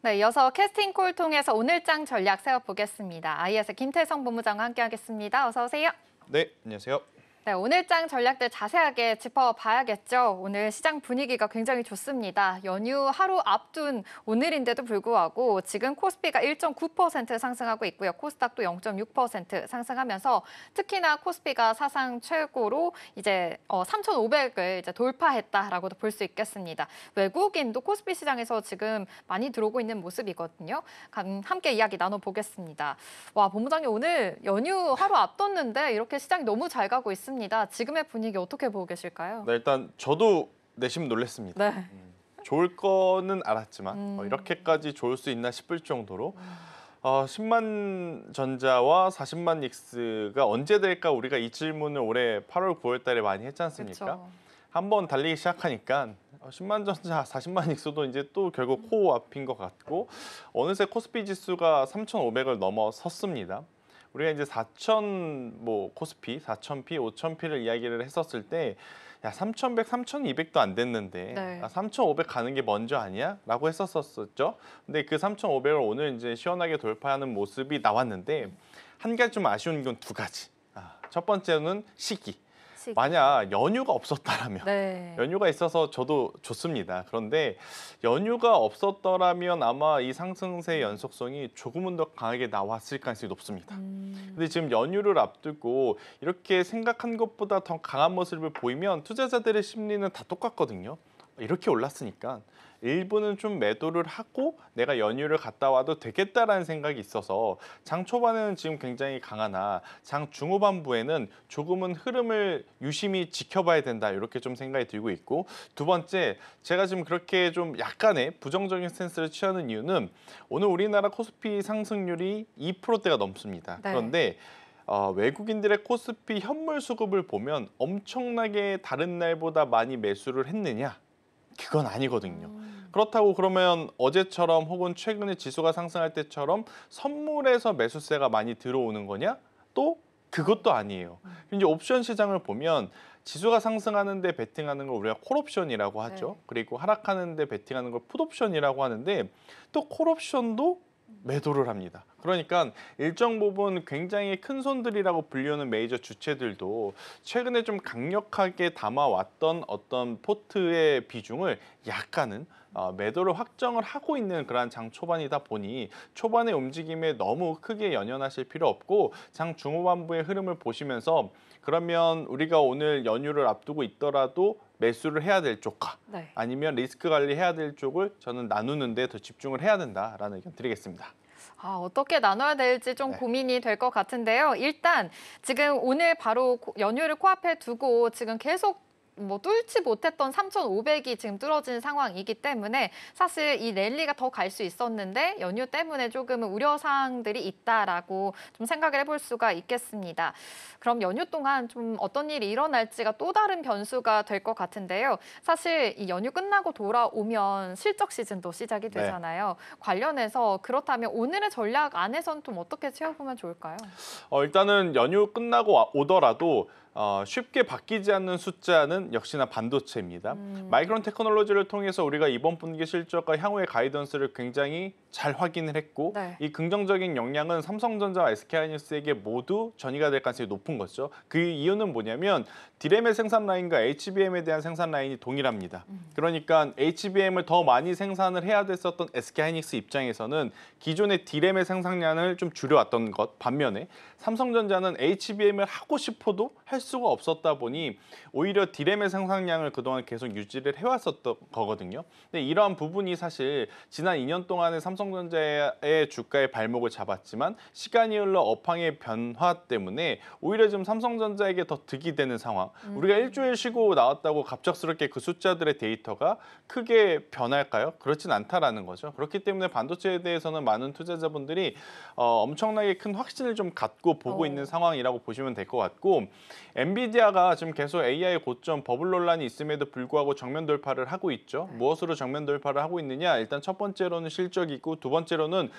네, 이어서 캐스팅콜 통해서 오늘장 전략 세워보겠습니다. IS 김태성 본부장과 함께하겠습니다. 어서 오세요.
네, 안녕하세요.
네, 오늘장 전략들 자세하게 짚어봐야겠죠. 오늘 시장 분위기가 굉장히 좋습니다. 연휴 하루 앞둔 오늘인데도 불구하고 지금 코스피가 1.9% 상승하고 있고요. 코스닥도 0.6% 상승하면서 특히나 코스피가 사상 최고로 이제 3,500을 이제 돌파했다라고도 볼 수 있겠습니다. 외국인도 코스피 시장에서 지금 많이 들어오고 있는 모습이거든요. 함께 이야기 나눠보겠습니다. 와, 본부장님 오늘 연휴 하루 앞뒀는데 이렇게 시장이 너무 잘 가고 있습니다. 지금의 분위기 어떻게 보고 계실까요?
네, 일단 저도 내심 놀랐습니다.
네.
좋을 거는 알았지만 이렇게까지 좋을 수 있나 싶을 정도로 10만 전자와 40만 닉스가 언제 될까 우리가 이 질문을 올해 8월, 9월 달에 많이 했지 않습니까?
그렇죠.
한번 달리기 시작하니까 10만 전자, 40만 닉스도 이제 또 결국 코앞인 것 같고 어느새 코스피 지수가 3,500을 넘어섰습니다. 우리가 이제 4,000 코스피, 4,000P, 5,000P를 이야기를 했었을 때 야, 3,100, 3,200도 안 됐는데
네.
3,500 가는 게 먼저 아니야? 라고 했었었죠. 근데 그 3,500을 오늘 이제 시원하게 돌파하는 모습이 나왔는데 한 가지 좀 아쉬운 건 두 가지. 첫 번째는 시기.
시기.
만약 연휴가 없었다라면
네.
연휴가 있어서 저도 좋습니다. 그런데 연휴가 없었더라면 아마 이 상승세 연속성이 조금은 더 강하게 나왔을 가능성이 높습니다. 근데 지금 연휴를 앞두고 이렇게 생각한 것보다 더 강한 모습을 보이면 투자자들의 심리는 다 똑같거든요. 이렇게 올랐으니까 일부는 좀 매도를 하고 내가 연휴를 갔다 와도 되겠다라는 생각이 있어서 장 초반에는 지금 굉장히 강하나 장 중후반부에는 조금은 흐름을 유심히 지켜봐야 된다 이렇게 좀 생각이 들고 있고, 두 번째 제가 지금 그렇게 좀 약간의 부정적인 스탠스를 취하는 이유는 오늘 우리나라 코스피 상승률이 2%대가 넘습니다.
네.
그런데 외국인들의 코스피 현물 수급을 보면 엄청나게 다른 날보다 많이 매수를 했느냐? 그건 아니거든요. 그렇다고 그러면 어제처럼 혹은 최근에 지수가 상승할 때처럼 선물에서 매수세가 많이 들어오는 거냐? 또 그것도 아니에요. 이제 옵션 시장을 보면 지수가 상승하는데 베팅하는 걸 우리가 콜옵션이라고 하죠.
네.
그리고 하락하는데 베팅하는 걸 풋옵션이라고 하는데 또 콜옵션도 매도를 합니다. 그러니까 일정 부분 굉장히 큰 손들이라고 불리우는 메이저 주체들도 최근에 좀 강력하게 담아왔던 어떤 포트의 비중을 약간은 매도를 확정을 하고 있는 그러한 장 초반이다 보니 초반의 움직임에 너무 크게 연연하실 필요 없고 장 중후반부의 흐름을 보시면서 그러면 우리가 오늘 연휴를 앞두고 있더라도 매수를 해야 될 쪽과
네.
아니면 리스크 관리해야 될 쪽을 저는 나누는 데 더 집중을 해야 된다라는 의견 드리겠습니다.
어떻게 나눠야 될지 좀
네.
고민이 될 것 같은데요. 일단 지금 오늘 바로 연휴를 코앞에 두고 지금 계속 뚫지 못했던 3,500이 지금 뚫어진 상황이기 때문에 사실 이 랠리가 더 갈 수 있었는데 연휴 때문에 조금은 우려사항들이 있다라고 좀 생각을 해볼 수가 있겠습니다. 그럼 연휴 동안 좀 어떤 일이 일어날지가 또 다른 변수가 될 것 같은데요. 사실 이 연휴 끝나고 돌아오면 실적 시즌도 시작이 되잖아요. 관련해서 그렇다면 오늘의 전략 안에서는 좀 어떻게 채워보면 좋을까요?
일단은 연휴 끝나고 오더라도 쉽게 바뀌지 않는 숫자는 역시나 반도체입니다. 마이크론 테크놀로지를 통해서 우리가 이번 분기 실적과 향후의 가이던스를 굉장히 잘 확인을 했고
네.
이 긍정적인 영향은 삼성전자와 SK하이닉스에게 모두 전이가 될 가능성이 높은 거죠. 그 이유는 뭐냐면 디램의 생산 라인과 HBM에 대한 생산 라인이 동일합니다. 그러니까 HBM을 더 많이 생산을 해야 됐었던 SK하이닉스 입장에서는 기존의 디램의 생산량을 좀 줄여왔던 것 반면에 삼성전자는 HBM을 하고 싶어도 할 수가 없었다 보니 오히려 디램의 생산량을 그동안 계속 유지를 해왔었던 거거든요. 근데 이러한 부분이 사실 지난 2년 동안의 삼성전자의 주가의 발목을 잡았지만 시간이 흘러 업황의 변화 때문에 오히려 지금 삼성전자에게 더 득이 되는 상황. 우리가 일주일 쉬고 나왔다고 갑작스럽게 그 숫자들의 데이터가 크게 변할까요? 그렇진 않다라는 거죠. 그렇기 때문에 반도체에 대해서는 많은 투자자분들이 엄청나게 큰 확신을 좀 갖고 보고 있는 상황이라고 보시면 될 것 같고, 엔비디아가 지금 계속 AI 고점 버블 논란이 있음에도 불구하고 정면 돌파를 하고 있죠. 무엇으로 정면 돌파를 하고 있느냐? 일단 첫 번째로는 실적이고 두 번째로는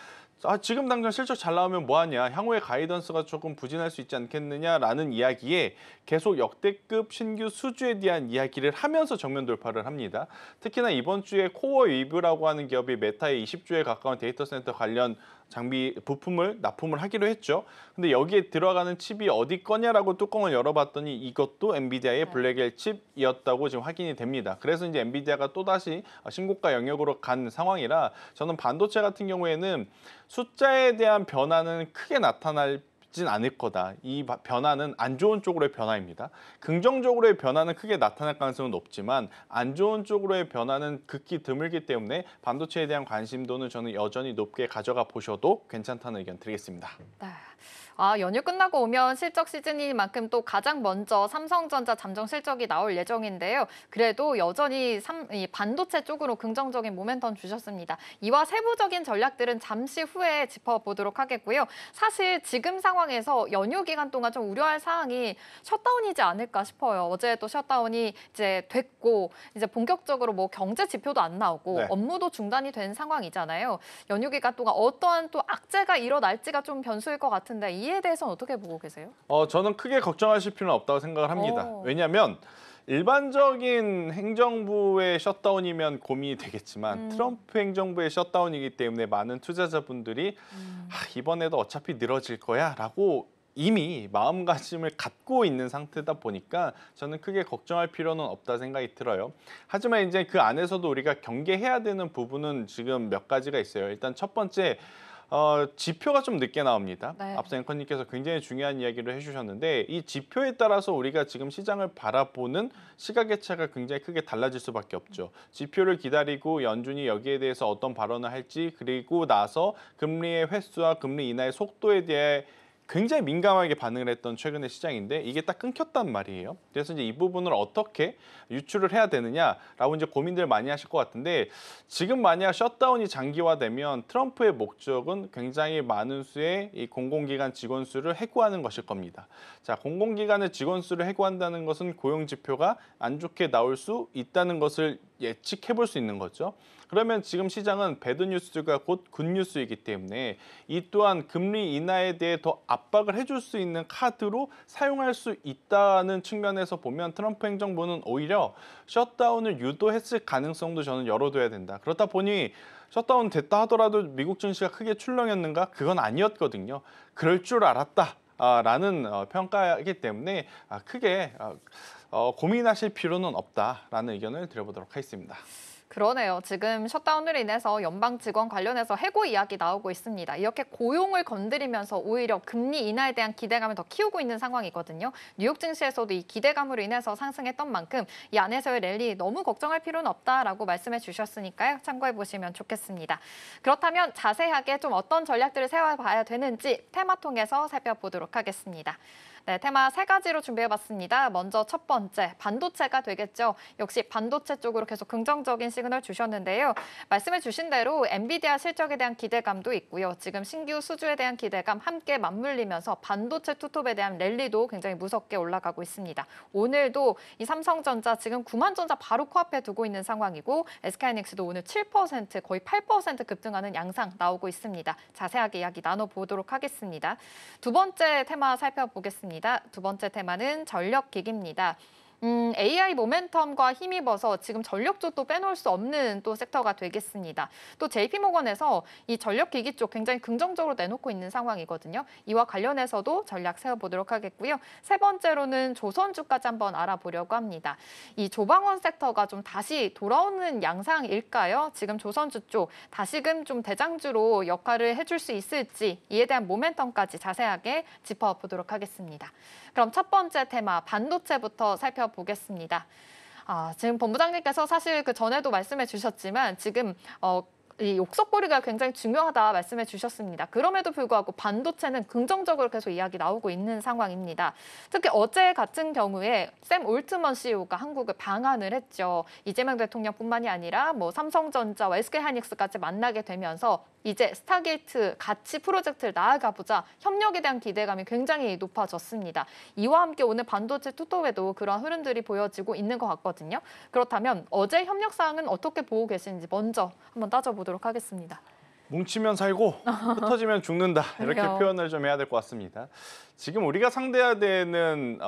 지금 당장 실적 잘 나오면 뭐하냐, 향후의 가이던스가 조금 부진할 수 있지 않겠느냐라는 이야기에 계속 역대급 신규 수주에 대한 이야기를 하면서 정면 돌파를 합니다. 특히나 이번 주에 코어 웨이브라고 하는 기업이 메타의 20조에 가까운 데이터 센터 관련 장비 부품을 납품을 하기로 했죠. 근데 여기에 들어가는 칩이 어디 거냐라고 뚜껑을 열어봤더니 이것도 엔비디아의 블랙엘 칩이었다고 지금 확인이 됩니다. 그래서 이제 엔비디아가 또다시 신고가 영역으로 간 상황이라 저는 반도체 같은 경우에는 숫자에 대한 변화는 크게 나타나진 않을 거다. 이 변화는 안 좋은 쪽으로의 변화입니다. 긍정적으로의 변화는 크게 나타날 가능성은 높지만 안 좋은 쪽으로의 변화는 극히 드물기 때문에 반도체에 대한 관심도는 저는 여전히 높게 가져가 보셔도 괜찮다는 의견 드리겠습니다.
네. 연휴 끝나고 오면 실적 시즌이만큼 또 가장 먼저 삼성전자 잠정 실적이 나올 예정인데요. 그래도 여전히 이 반도체 쪽으로 긍정적인 모멘텀 주셨습니다. 이와 세부적인 전략들은 잠시 후에 짚어보도록 하겠고요. 사실 지금 상황에서 연휴 기간 동안 좀 우려할 사항이 셧다운이지 않을까 싶어요. 어제 또 셧다운이 이제 됐고 이제 본격적으로 뭐 경제 지표도 안 나오고
네.
업무도 중단이 된 상황이잖아요. 연휴 기간 동안 어떠한 또 악재가 일어날지가 좀 변수일 것 같은데 이에 대해서는 어떻게 보고 계세요?
저는 크게 걱정하실 필요는 없다고 생각을 합니다. 왜냐하면 일반적인 행정부의 셧다운이면 고민이 되겠지만 트럼프 행정부의 셧다운이기 때문에 많은 투자자분들이 이번에도 어차피 늘어질 거야 라고 이미 마음가짐을 갖고 있는 상태다 보니까 저는 크게 걱정할 필요는 없다 생각이 들어요. 하지만 이제 그 안에서도 우리가 경계해야 되는 부분은 지금 몇 가지가 있어요. 일단 첫 번째, 지표가 좀 늦게 나옵니다.
네.
앞서 앵커님께서 굉장히 중요한 이야기를 해주셨는데 이 지표에 따라서 우리가 지금 시장을 바라보는 시각의 차가 굉장히 크게 달라질 수밖에 없죠. 지표를 기다리고 연준이 여기에 대해서 어떤 발언을 할지 그리고 나서 금리의 횟수와 금리 인하의 속도에 대해 굉장히 민감하게 반응을 했던 최근의 시장인데 이게 딱 끊겼단 말이에요. 그래서 이제 이 부분을 어떻게 유출을 해야 되느냐라고 이제 고민들 많이 하실 것 같은데 지금 만약 셧다운이 장기화되면 트럼프의 목적은 굉장히 많은 수의 이 공공기관 직원 수를 해고하는 것일 겁니다. 자, 공공기관의 직원 수를 해고한다는 것은 고용 지표가 안 좋게 나올 수 있다는 것을 예측해 볼 수 있는 거죠. 그러면 지금 시장은 배드뉴스가 곧 굿뉴스이기 때문에 이 또한 금리 인하에 대해 더 압박을 해줄 수 있는 카드로 사용할 수 있다는 측면에서 보면 트럼프 행정부는 오히려 셧다운을 유도했을 가능성도 저는 열어둬야 된다. 그렇다 보니 셧다운 됐다 하더라도 미국 증시가 크게 출렁였는가? 그건 아니었거든요. 그럴 줄 알았다. 라는 평가이기 때문에 크게 고민하실 필요는 없다라는 의견을 드려보도록 하겠습니다.
그러네요. 지금 셧다운으로 인해서 연방 직원 관련해서 해고 이야기 나오고 있습니다. 이렇게 고용을 건드리면서 오히려 금리 인하에 대한 기대감을 더 키우고 있는 상황이거든요. 뉴욕 증시에서도 이 기대감으로 인해서 상승했던 만큼 이 안에서의 랠리 너무 걱정할 필요는 없다라고 말씀해 주셨으니까요. 참고해 보시면 좋겠습니다. 그렇다면 자세하게 좀 어떤 전략들을 세워봐야 되는지 테마 통해서 살펴보도록 하겠습니다. 네, 테마 3가지로 준비해봤습니다. 먼저 첫 번째, 반도체가 되겠죠. 역시 반도체 쪽으로 계속 긍정적인 시그널 주셨는데요. 말씀해 주신 대로 엔비디아 실적에 대한 기대감도 있고요. 지금 신규 수주에 대한 기대감 함께 맞물리면서 반도체 투톱에 대한 랠리도 굉장히 무섭게 올라가고 있습니다. 오늘도 이 삼성전자 지금 9만전자 바로 코앞에 두고 있는 상황이고 SK하이닉스도 오늘 7% 거의 8% 급등하는 양상 나오고 있습니다. 자세하게 이야기 나눠보도록 하겠습니다. 두 번째 테마 살펴보겠습니다. 두 번째 테마는 전력기기입니다. AI 모멘텀과 힘입어서 지금 전력 쪽도 빼놓을 수 없는 또 섹터가 되겠습니다. 또 JP모건에서 이 전력기기 쪽 굉장히 긍정적으로 내놓고 있는 상황이거든요. 이와 관련해서도 전략 세워보도록 하겠고요. 세 번째로는 조선주까지 한번 알아보려고 합니다. 이 조방원 섹터가 좀 다시 돌아오는 양상일까요? 지금 조선주 쪽 다시금 좀 대장주로 역할을 해줄 수 있을지 이에 대한 모멘텀까지 자세하게 짚어보도록 하겠습니다. 그럼 첫 번째 테마 반도체부터 살펴보겠습니다. 지금 본부장님께서 사실 그 전에도 말씀해 주셨지만 지금 이 욕석고리가 굉장히 중요하다 말씀해 주셨습니다. 그럼에도 불구하고 반도체는 긍정적으로 계속 이야기 나오고 있는 상황입니다. 특히 어제 같은 경우에 샘 올트먼 CEO가 한국을 방한을 했죠. 이재명 대통령뿐만이 아니라 뭐 삼성전자와 SK하이닉스까지 만나게 되면서 이제 스타게이트 같이 프로젝트를 나아가보자 협력에 대한 기대감이 굉장히 높아졌습니다. 이와 함께 오늘 반도체 투톱에도 그런 흐름들이 보여지고 있는 것 같거든요. 그렇다면 어제 협력 사항은 어떻게 보고 계시는지 먼저 한번 따져보도록 하겠습니다.
뭉치면 살고 흩어지면 죽는다 이렇게
그래요.
표현을 좀 해야 될 것 같습니다. 지금 우리가 상대해야 되는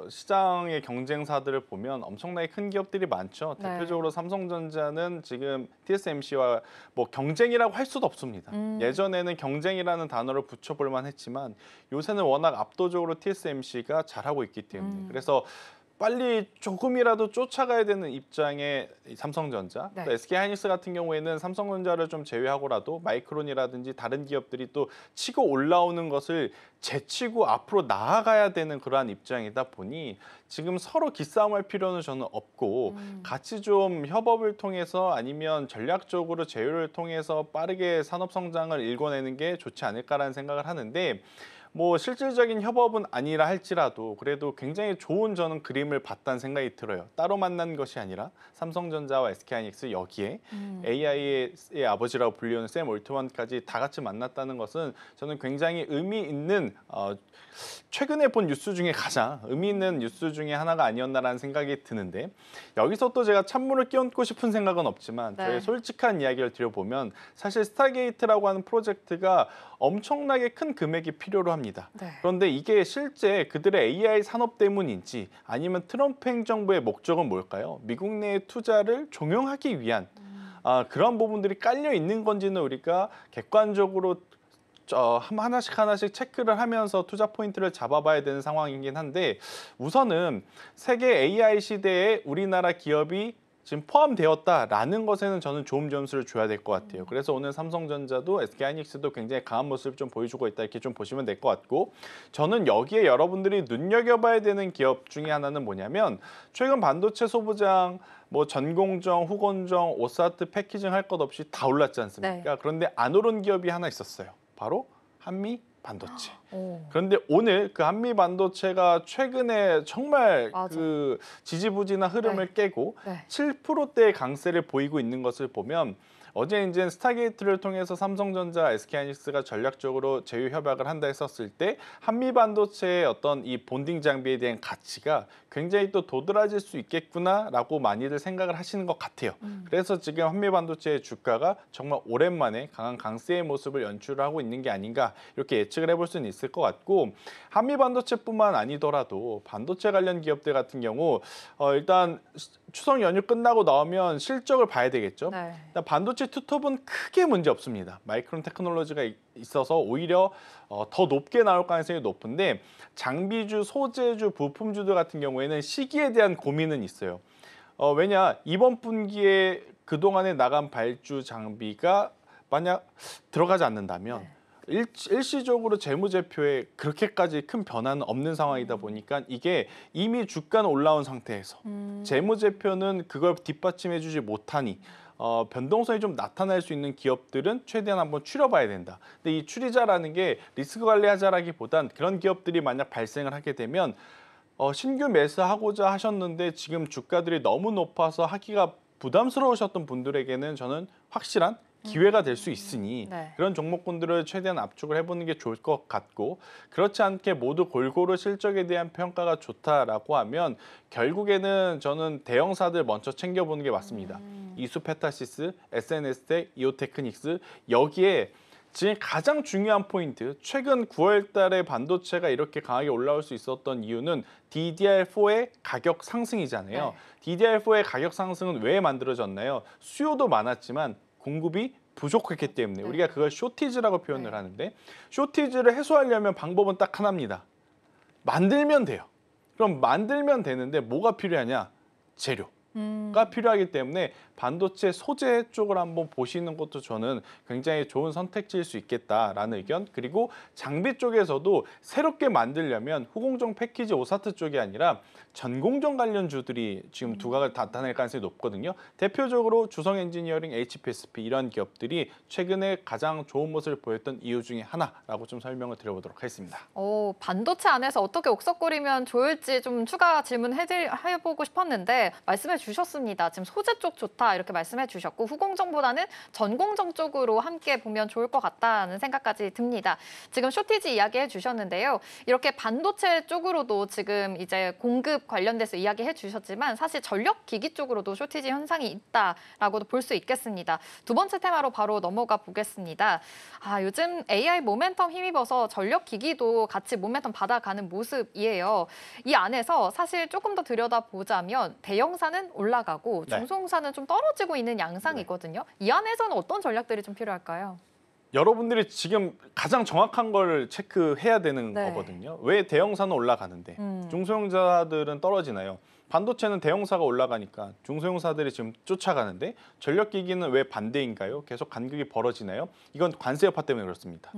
시장의 경쟁사들을 보면 엄청나게 큰 기업들이 많죠.
네.
대표적으로 삼성전자는 지금 TSMC와 뭐 경쟁이라고 할 수도 없습니다. 예전에는 경쟁이라는 단어를 붙여볼 만했지만 요새는 워낙 압도적으로 TSMC가 잘하고 있기 때문에 그래서 빨리 조금이라도 쫓아가야 되는 입장의 삼성전자,
네.
또 SK하이닉스 같은 경우에는 삼성전자를 좀 제외하고라도 마이크론이라든지 다른 기업들이 또 치고 올라오는 것을 제치고 앞으로 나아가야 되는 그러한 입장이다 보니 지금 서로 기싸움할 필요는 저는 없고 같이 좀 협업을 통해서 아니면 전략적으로 제휴를 통해서 빠르게 산업 성장을 일궈내는 게 좋지 않을까라는 생각을 하는데 뭐 실질적인 협업은 아니라 할지라도 그래도 굉장히 좋은 저는 그림을 봤다는 생각이 들어요. 따로 만난 것이 아니라 삼성전자와 SK하이닉스 여기에 AI의 아버지라고 불리는 샘 올트먼까지 다 같이 만났다는 것은 저는 굉장히 의미 있는 최근에 본 뉴스 중에 가장 의미 있는 뉴스 중에 하나가 아니었나라는 생각이 드는데 여기서 또 제가 찬물을 끼얹고 싶은 생각은 없지만 저의 솔직한 이야기를 드려보면 사실 스타게이트라고 하는 프로젝트가 엄청나게 큰 금액이 필요로 합니다.
네.
그런데 이게 실제 그들의 AI 산업 때문인지 아니면 트럼프 행정부의 목적은 뭘까요? 미국 내의 투자를 종용하기 위한 그런 부분들이 깔려 있는 건지는 우리가 객관적으로 하나씩 체크를 하면서 투자 포인트를 잡아봐야 되는 상황이긴 한데 우선은 세계 AI 시대에 우리나라 기업이 지금 포함되었다라는 것에는 저는 좋은 점수를 줘야 될 것 같아요. 그래서 오늘 삼성전자도 SK하이닉스도 굉장히 강한 모습을 좀 보여주고 있다 이렇게 좀 보시면 될 것 같고 저는 여기에 여러분들이 눈여겨봐야 되는 기업 중에 하나는 뭐냐면 최근 반도체 소부장 뭐 전공정, 후공정, 오사트 패키징 할 것 없이 다 올랐지 않습니까?
네.
그런데 안 오른 기업이 하나 있었어요. 바로 한미 반도체.
오.
그런데 오늘 그 한미 반도체가 최근에 정말
맞아.
그 지지부진한 흐름을 깨고
네.
7%대의 강세를 보이고 있는 것을 보면 어제 이제 스타게이트를 통해서 삼성전자, SK하이닉스가 전략적으로 제휴 협약을 한다 했었을 때 한미 반도체의 어떤 이 본딩 장비에 대한 가치가 굉장히 또 도드라질 수 있겠구나라고 많이들 생각을 하시는 것 같아요. 그래서 지금 한미 반도체의 주가가 정말 오랜만에 강한 강세의 모습을 연출하고 있는 게 아닌가 이렇게 예측을 해볼 수는 있을 것 같고 한미 반도체뿐만 아니더라도 반도체 관련 기업들 같은 경우 일단 추석 연휴 끝나고 나오면 실적을 봐야 되겠죠.
네.
일단 반도체 투톱은 크게 문제 없습니다. 마이크론 테크놀로지가 있어서 오히려 더 높게 나올 가능성이 높은데 장비주, 소재주, 부품주들 같은 경우에는 시기에 대한 고민은 있어요. 왜냐 이번 분기에 그동안에 나간 발주 장비가 만약 들어가지 않는다면 일시적으로 재무제표에 그렇게까지 큰 변화는 없는 상황이다 보니까 이게 이미 주가는 올라온 상태에서 재무제표는 그걸 뒷받침해주지 못하니 변동성이 좀 나타날 수 있는 기업들은 최대한 한번 추려봐야 된다. 근데 이 추리자라는 게 리스크 관리하자라기보단 그런 기업들이 만약 발생을 하게 되면 신규 매수하고자 하셨는데 지금 주가들이 너무 높아서 하기가 부담스러우셨던 분들에게는 저는 확실한 기회가 될 수 있으니
네.
그런 종목군들을 최대한 압축을 해보는 게 좋을 것 같고 그렇지 않게 모두 골고루 실적에 대한 평가가 좋다라고 하면 결국에는 저는 대형사들 먼저 챙겨보는 게 맞습니다. 이수페타시스, SNS텍, 이오테크닉스 여기에 지금 가장 중요한 포인트 최근 9월 달에 반도체가 이렇게 강하게 올라올 수 있었던 이유는 DDR4의 가격 상승이잖아요.
네.
DDR4의 가격 상승은 왜 만들어졌나요? 수요도 많았지만 공급이 부족했기 때문에 우리가 그걸 쇼티지라고 표현을 하는데 쇼티지를 해소하려면 방법은 딱 하나입니다. 만들면 돼요. 그럼 만들면 되는데 뭐가 필요하냐? 재료가 필요하기 때문에 반도체 소재 쪽을 한번 보시는 것도 저는 굉장히 좋은 선택지일 수 있겠다라는 의견. 그리고 장비 쪽에서도 새롭게 만들려면 후공정 패키지 오사트 쪽이 아니라 전공정 관련주들이 지금 두각을 나타낼 가능성이 높거든요. 대표적으로 주성 엔지니어링, HPSP 이런 기업들이 최근에 가장 좋은 모습을 보였던 이유 중에 하나라고 좀 설명을 드려보도록 하겠습니다.
반도체 안에서 어떻게 옥석거리면 좋을지 좀 추가 질문해보고 싶었는데 말씀해 주셨습니다. 지금 소재 쪽 좋다 이렇게 말씀해 주셨고 후공정보다는 전공정 쪽으로 함께 보면 좋을 것 같다는 생각까지 듭니다. 지금 쇼티지 이야기해 주셨는데요. 이렇게 반도체 쪽으로도 지금 이제 공급 관련돼서 이야기해 주셨지만 사실 전력 기기 쪽으로도 쇼티지 현상이 있다라고도 볼 수 있겠습니다. 두 번째 테마로 바로 넘어가 보겠습니다. 요즘 AI 모멘텀 힘입어서 전력 기기도 같이 모멘텀 받아가는 모습이에요. 이 안에서 사실 조금 더 들여다보자면 대형사는 올라가고
네.
중소형사는 좀 떨어지고 있는 양상이거든요. 이 안에서는 어떤 전략들이 좀 필요할까요?
여러분들이 지금 가장 정확한 걸 체크해야 되는
네.
거거든요. 왜 대형사는 올라가는데 중소형사들은 떨어지나요? 반도체는 대형사가 올라가니까 중소형사들이 지금 쫓아가는데 전력기기는 왜 반대인가요? 계속 간극이 벌어지나요? 이건 관세 여파 때문에 그렇습니다.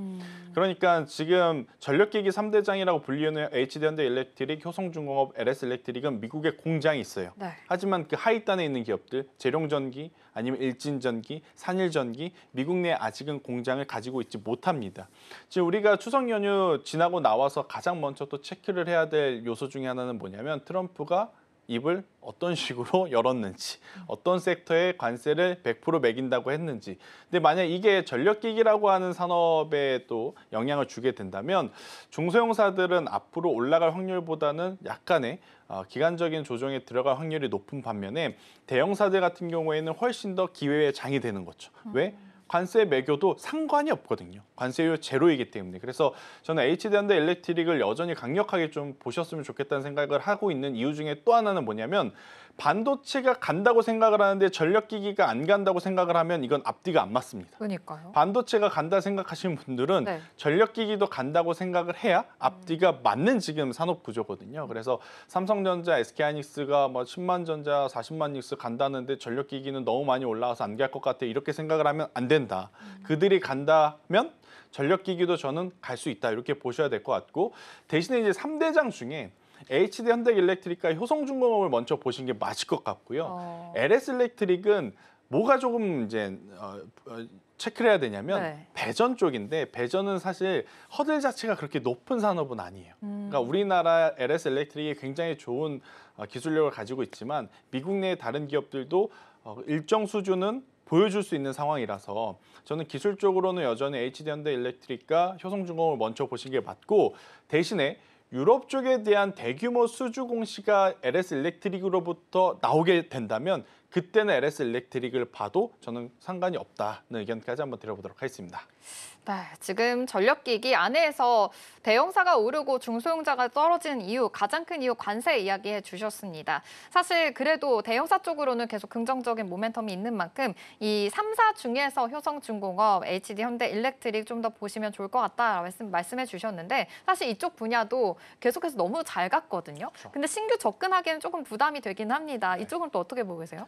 그러니까 지금 전력기기 3대장이라고 불리는 HD현대 일렉트릭, 효성중공업, LS일렉트릭은 미국에 공장이 있어요.
네.
하지만 그 하위단에 있는 기업들, 재룡전기, 아니면 일진전기, 산일전기, 미국 내에 아직은 공장을 가지고 있지 못합니다. 지금 우리가 추석 연휴 지나고 나와서 가장 먼저 또 체크를 해야 될 요소 중에 하나는 뭐냐면 트럼프가 입을 어떤 식으로 열었는지, 어떤 섹터에 관세를 100% 매긴다고 했는지. 근데 만약 이게 전력기기라고 하는 산업에 또 영향을 주게 된다면 중소형사들은 앞으로 올라갈 확률보다는 약간의 기간적인 조정에 들어갈 확률이 높은 반면에 대형사들 같은 경우에는 훨씬 더 기회의 장이 되는 거죠. 왜? 관세 매겨도 상관이 없거든요. 관세율 제로이기 때문에. 그래서 저는 HD현대 일렉트릭을 여전히 강력하게 좀 보셨으면 좋겠다는 생각을 하고 있는 이유 중에 또 하나는 뭐냐면 반도체가 간다고 생각을 하는데 전력기기가 안 간다고 생각을 하면 이건 앞뒤가 안 맞습니다.
그러니까요.
반도체가 간다 생각하시는 분들은
네.
전력기기도 간다고 생각을 해야 앞뒤가 맞는 지금 산업 구조거든요. 그래서 삼성전자, SK하이닉스가 뭐 10만 전자, 40만 닉스 간다는데 전력기기는 너무 많이 올라와서 안 갈 것 같아. 이렇게 생각을 하면 안 된다. 그들이 간다면 전력기기도 저는 갈 수 있다. 이렇게 보셔야 될 것 같고, 대신에 이제 3대장 중에 HD 현대일렉트릭과 효성중공업을 먼저 보신 게 맞을 것 같고요. LS일렉트릭은 뭐가 조금 이제 체크를 해야 되냐면
네.
배전 쪽인데, 배전은 사실 허들 자체가 그렇게 높은 산업은 아니에요. 그러니까 우리나라 LS일렉트릭이 굉장히 좋은 기술력을 가지고 있지만 미국 내 다른 기업들도 일정 수준은 보여줄 수 있는 상황이라서 저는 기술적으로는 여전히 HD 현대일렉트릭과 효성중공업을 먼저 보신 게 맞고, 대신에 유럽 쪽에 대한 대규모 수주 공시가 LS일렉트릭으로부터 나오게 된다면 그때는 LS일렉트릭을 봐도 저는 상관이 없다는 의견까지 한번 드려보도록 하겠습니다.
네, 지금 전력기기 안에서 대형사가 오르고 중소형사가 떨어지는 이유, 가장 큰 이유 관세 이야기해 주셨습니다. 사실 그래도 대형사 쪽으로는 계속 긍정적인 모멘텀이 있는 만큼 이 3사 중에서 효성중공업, HD 현대일렉트릭 좀 더 보시면 좋을 것 같다 말씀해 주셨는데, 사실 이쪽 분야도 계속해서 너무 잘 갔거든요. 근데 신규 접근하기에는 조금 부담이 되긴 합니다. 이쪽은 또 어떻게 보고 계세요?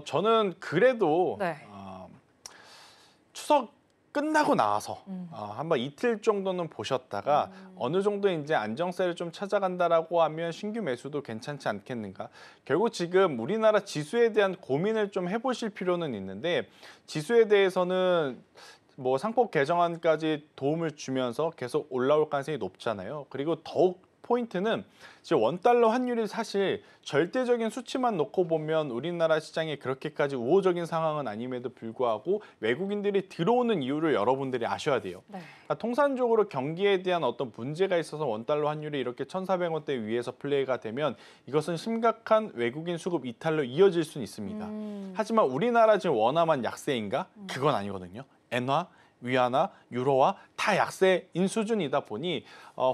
저는 그래도
네.
추석 끝나고 나와서 한번 이틀 정도는 보셨다가 어느 정도 이제 안정세를 좀 찾아간다라고 하면 신규 매수도 괜찮지 않겠는가. 결국 지금 우리나라 지수에 대한 고민을 좀 해보실 필요는 있는데, 지수에 대해서는 뭐 상법 개정안까지 도움을 주면서 계속 올라올 가능성이 높잖아요. 그리고 더욱 포인트는 지금 원달러 환율이 사실 절대적인 수치만 놓고 보면 우리나라 시장이 그렇게까지 우호적인 상황은 아님에도 불구하고 외국인들이 들어오는 이유를 여러분들이 아셔야 돼요.
네.
그러니까 통상적으로 경기에 대한 어떤 문제가 있어서 원달러 환율이 이렇게 1,400원대 위에서 플레이가 되면 이것은 심각한 외국인 수급 이탈로 이어질 수는 있습니다. 하지만 우리나라 지금 원화만 약세인가? 그건 아니거든요. 엔화, 위안화, 유로화 다 약세인 수준이다 보니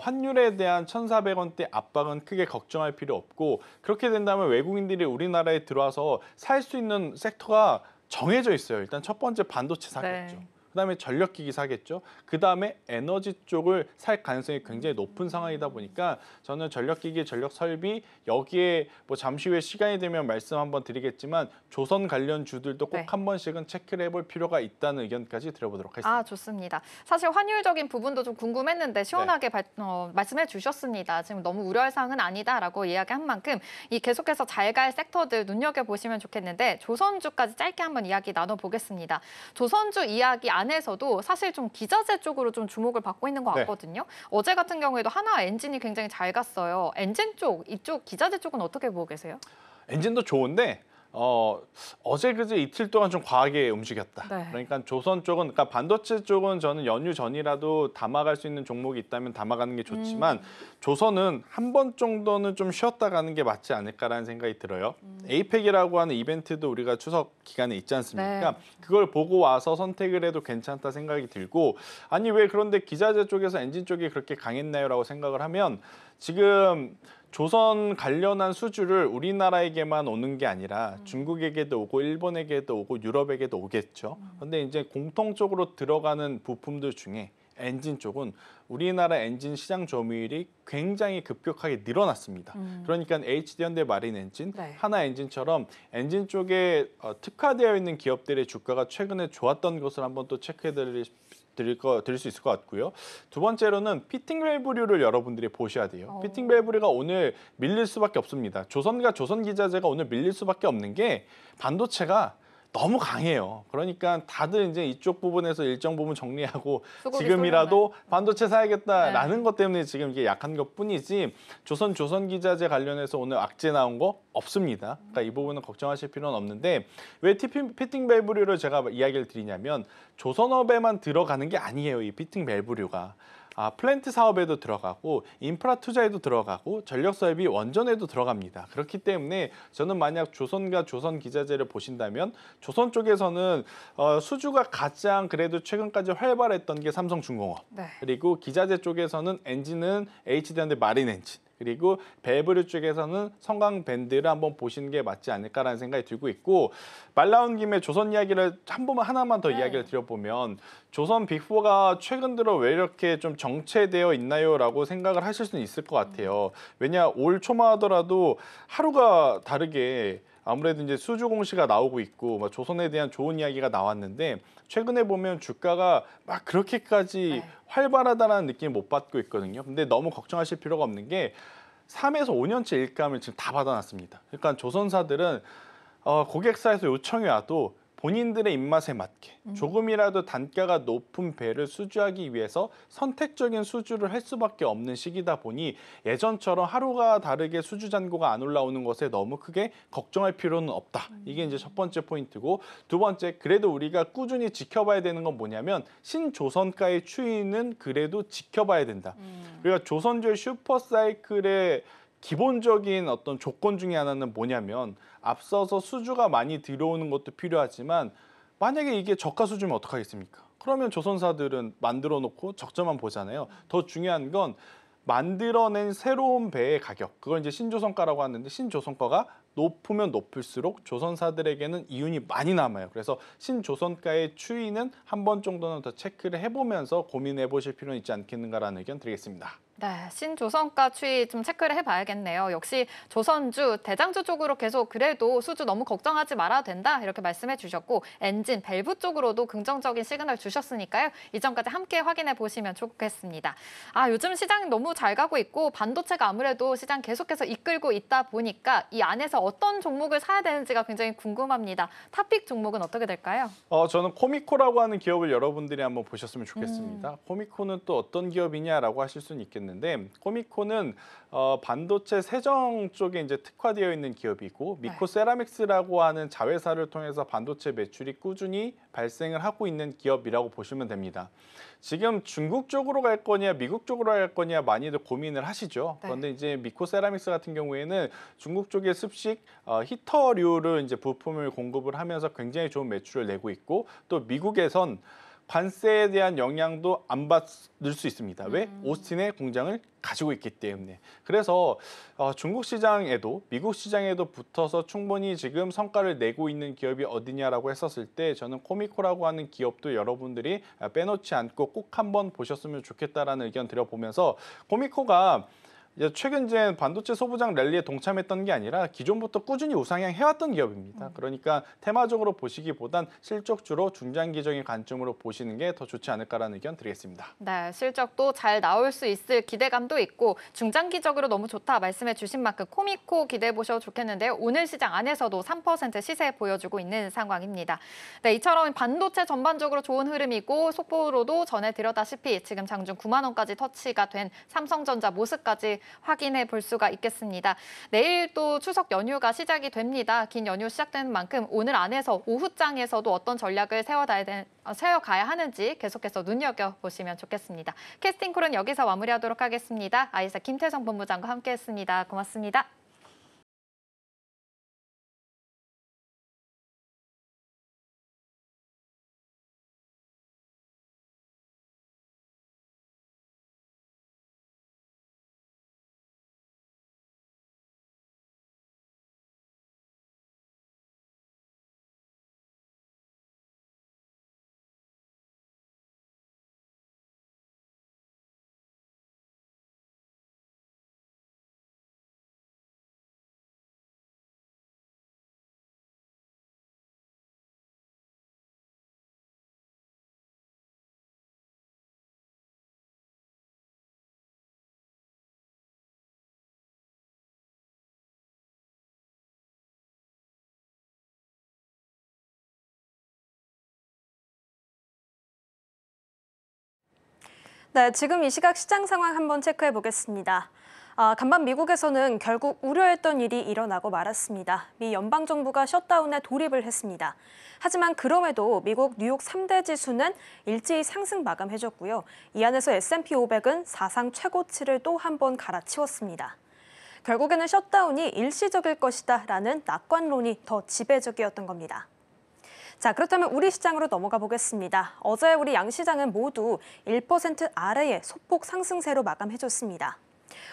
환율에 대한 1,400원대 압박은 크게 걱정할 필요 없고, 그렇게 된다면 외국인들이 우리나라에 들어와서 살 수 있는 섹터가 정해져 있어요. 일단 첫 번째 반도체 사겠죠.
네.
그다음에 전력기기 사겠죠. 그다음에 에너지 쪽을 살 가능성이 굉장히 높은 상황이다 보니까 저는 전력기기, 전력설비 여기에 뭐 잠시 후에 시간이 되면 말씀 한번 드리겠지만 조선 관련 주들도 꼭
네.
한 번씩은 체크를 해볼 필요가 있다는 의견까지 드려보도록 하겠습니다.
아, 좋습니다. 사실 환율적인 부분도 좀 궁금했는데 시원하게 말씀해 주셨습니다. 지금 너무 우려할 사항은 아니다라고 이야기한 만큼 이 계속해서 잘 갈 섹터들 눈여겨보시면 좋겠는데, 조선주까지 짧게 한번 이야기 나눠보겠습니다. 조선주 이야기 안에서도 사실 좀 기자재 쪽으로 좀 주목을 받고 있는 것
네.
같거든요. 어제 같은 경우에도 하나 엔진이 굉장히 잘 갔어요. 엔진 쪽, 이쪽 기자재 쪽은 어떻게 보고 계세요?
엔진도 좋은데 어제 그제 이틀 동안 좀 과하게 움직였다.
네.
그러니까 조선 쪽은, 그러니까 반도체 쪽은 저는 연휴 전이라도 담아갈 수 있는 종목이 있다면 담아가는 게 좋지만 조선은 한 번 정도는 좀 쉬었다 가는 게 맞지 않을까라는 생각이 들어요. 에이펙이라고 하는 이벤트도 우리가 추석 기간에 있지 않습니까?
네.
그걸 보고 와서 선택을 해도 괜찮다 생각이 들고, 아니 왜 그런데 기자재 쪽에서 엔진 쪽이 그렇게 강했나요라고 생각을 하면, 지금 조선 관련한 수주를 우리나라에게만 오는 게 아니라 중국에게도 오고 일본에게도 오고 유럽에게도 오겠죠. 그런데 이제 공통적으로 들어가는 부품들 중에 엔진 쪽은 우리나라 엔진 시장 점유율이 굉장히 급격하게 늘어났습니다. 그러니까 HD 현대 마린 엔진,
네.
하나 엔진처럼 엔진 쪽에 특화되어 있는 기업들의 주가가 최근에 좋았던 것을 한번 또 체크해 드릴 수 있을 것 같고요. 두 번째로는 피팅 밸브류를 여러분들이 보셔야 돼요. 피팅 밸브류가 오늘 밀릴 수밖에 없습니다. 조선과 조선 기자재가 오늘 밀릴 수밖에 없는 게 반도체가 너무 강해요. 그러니까 다들 이제 이쪽 부분에서 일정 부분 정리하고
수급이
지금이라도 반도체 사야겠다라는
네.
것 때문에 지금 이게 약한 것뿐이지, 조선 기자재 관련해서 오늘 악재 나온 거 없습니다. 그러니까 이 부분은 걱정하실 필요는 없는데, 왜 피팅 밸브류를 제가 이야기를 드리냐면 조선업에만 들어가는 게 아니에요. 이 피팅 밸브류가. 플랜트 사업에도 들어가고 인프라 투자에도 들어가고 전력 설비 원전에도 들어갑니다. 그렇기 때문에 저는 만약 조선과 조선 기자재를 보신다면 조선 쪽에서는 수주가 가장 그래도 최근까지 활발했던 게 삼성중공업.
네.
그리고 기자재 쪽에서는 엔진은 HD한테 마린 엔진. 그리고 벨브류 쪽에서는 성강 밴드를 한번 보시는 게 맞지 않을까라는 생각이 들고 있고, 말 나온 김에 조선 이야기를 하나만 더 이야기를 드려보면, 조선 빅4가 최근 들어 왜 이렇게 좀 정체되어 있나요?라고 생각을 하실 수는 있을 것 같아요. 왜냐, 올 초만 하더라도 하루가 다르게 아무래도 이제 수주 공시가 나오고 있고 조선에 대한 좋은 이야기가 나왔는데, 최근에 보면 주가가 막 그렇게까지 활발하다는 느낌을 못 받고 있거든요. 근데 너무 걱정하실 필요가 없는 게 3에서 5년째 일감을 지금 다 받아놨습니다. 그러니까 조선사들은 고객사에서 요청이 와도 본인들의 입맛에 맞게 조금이라도 단가가 높은 배를 수주하기 위해서 선택적인 수주를 할 수밖에 없는 시기다 보니, 예전처럼 하루가 다르게 수주 잔고가 안 올라오는 것에 너무 크게 걱정할 필요는 없다. 이게 이제 첫 번째 포인트고, 두 번째, 그래도 우리가 꾸준히 지켜봐야 되는 건 뭐냐면 신조선가의 추이는 그래도 지켜봐야 된다. 우리가 조선주의 슈퍼사이클의 기본적인 어떤 조건 중에 하나는 뭐냐면, 앞서서 수주가 많이 들어오는 것도 필요하지만 만약에 이게 저가 수주면 어떡하겠습니까? 그러면 조선사들은 만들어 놓고 적자만 보잖아요. 더 중요한 건 만들어낸 새로운 배의 가격, 그걸 이제 신조선가라고 하는데, 신조선가가 높으면 높을수록 조선사들에게는 이윤이 많이 남아요. 그래서 신조선가의 추이는 한 번 정도는 더 체크를 해보면서 고민해 보실 필요는 있지 않겠는가라는 의견 드리겠습니다.
네, 신조선가 추이 좀 체크를 해봐야겠네요. 역시 조선주, 대장주 쪽으로 계속 그래도 수주 너무 걱정하지 말아도 된다 이렇게 말씀해 주셨고, 엔진, 밸브 쪽으로도 긍정적인 시그널 주셨으니까요. 이 점까지 함께 확인해 보시면 좋겠습니다. 요즘 시장이 너무 잘 가고 있고 반도체가 아무래도 시장 계속해서 이끌고 있다 보니까 이 안에서 어떤 종목을 사야 되는지가 굉장히 궁금합니다. 탑픽 종목은 어떻게 될까요?
저는 코미코라고 하는 기업을 여러분들이 한번 보셨으면 좋겠습니다. 코미코는 또 어떤 기업이냐라고 하실 수는 있겠는데, 코미코는 반도체 세정 쪽에 이제 특화되어 있는 기업이고, 미코세라믹스라고 하는 자회사를 통해서 반도체 매출이 꾸준히 발생을 하고 있는 기업이라고 보시면 됩니다. 지금 중국 쪽으로 갈 거냐 미국 쪽으로 갈 거냐 많이들 고민을 하시죠. 그런데 이제 미코세라믹스 같은 경우에는 중국 쪽의 습식 히터류를 이제 부품을 공급을 하면서 굉장히 좋은 매출을 내고 있고, 또 미국에선 관세에 대한 영향도 안 받을 수 있습니다. 왜? 오스틴에 공장을 가지고 있기 때문에. 그래서 중국 시장에도 미국 시장에도 붙어서 충분히 지금 성과를 내고 있는 기업이 어디냐라고 했었을 때, 저는 코미코라고 하는 기업도 여러분들이 빼놓지 않고 꼭 한번 보셨으면 좋겠다라는 의견 드려보면서, 코미코가 최근 이제 반도체 소부장 랠리에 동참했던 게 아니라 기존부터 꾸준히 우상향 해왔던 기업입니다. 그러니까 테마적으로 보시기보단 실적주로 중장기적인 관점으로 보시는 게 더 좋지 않을까라는 의견 드리겠습니다.
네, 실적도 잘 나올 수 있을 기대감도 있고 중장기적으로 너무 좋다 말씀해 주신 만큼 코미코 기대해 보셔도 좋겠는데요. 오늘 시장 안에서도 3% 시세 보여주고 있는 상황입니다. 네, 이처럼 반도체 전반적으로 좋은 흐름이고, 속보로도 전해드렸다시피 지금 장중 9만 원까지 터치가 된 삼성전자 모습까지 확인해 볼 수가 있겠습니다. 내일 또 추석 연휴가 시작이 됩니다. 긴 연휴 시작되는 만큼 오늘 안에서 오후장에서도 어떤 전략을 세워가야 하는지 계속해서 눈여겨보시면 좋겠습니다. 캐스팅콜은 여기서 마무리하도록 하겠습니다. 아이사 김태성 본부장과 함께했습니다. 고맙습니다.
네, 지금 이 시각 시장 상황 한번 체크해 보겠습니다. 간밤 미국에서는 결국 우려했던 일이 일어나고 말았습니다. 미 연방정부가 셧다운에 돌입을 했습니다. 하지만 그럼에도 미국 뉴욕 3대 지수는 일제히 상승 마감해줬고요. 이 안에서 S&P 500은 사상 최고치를 또 한 번 갈아치웠습니다. 결국에는 셧다운이 일시적일 것이다 라는 낙관론이 더 지배적이었던 겁니다. 자, 그렇다면 우리 시장으로 넘어가 보겠습니다. 어제 우리 양시장은 모두 1% 아래의 소폭 상승세로 마감해줬습니다.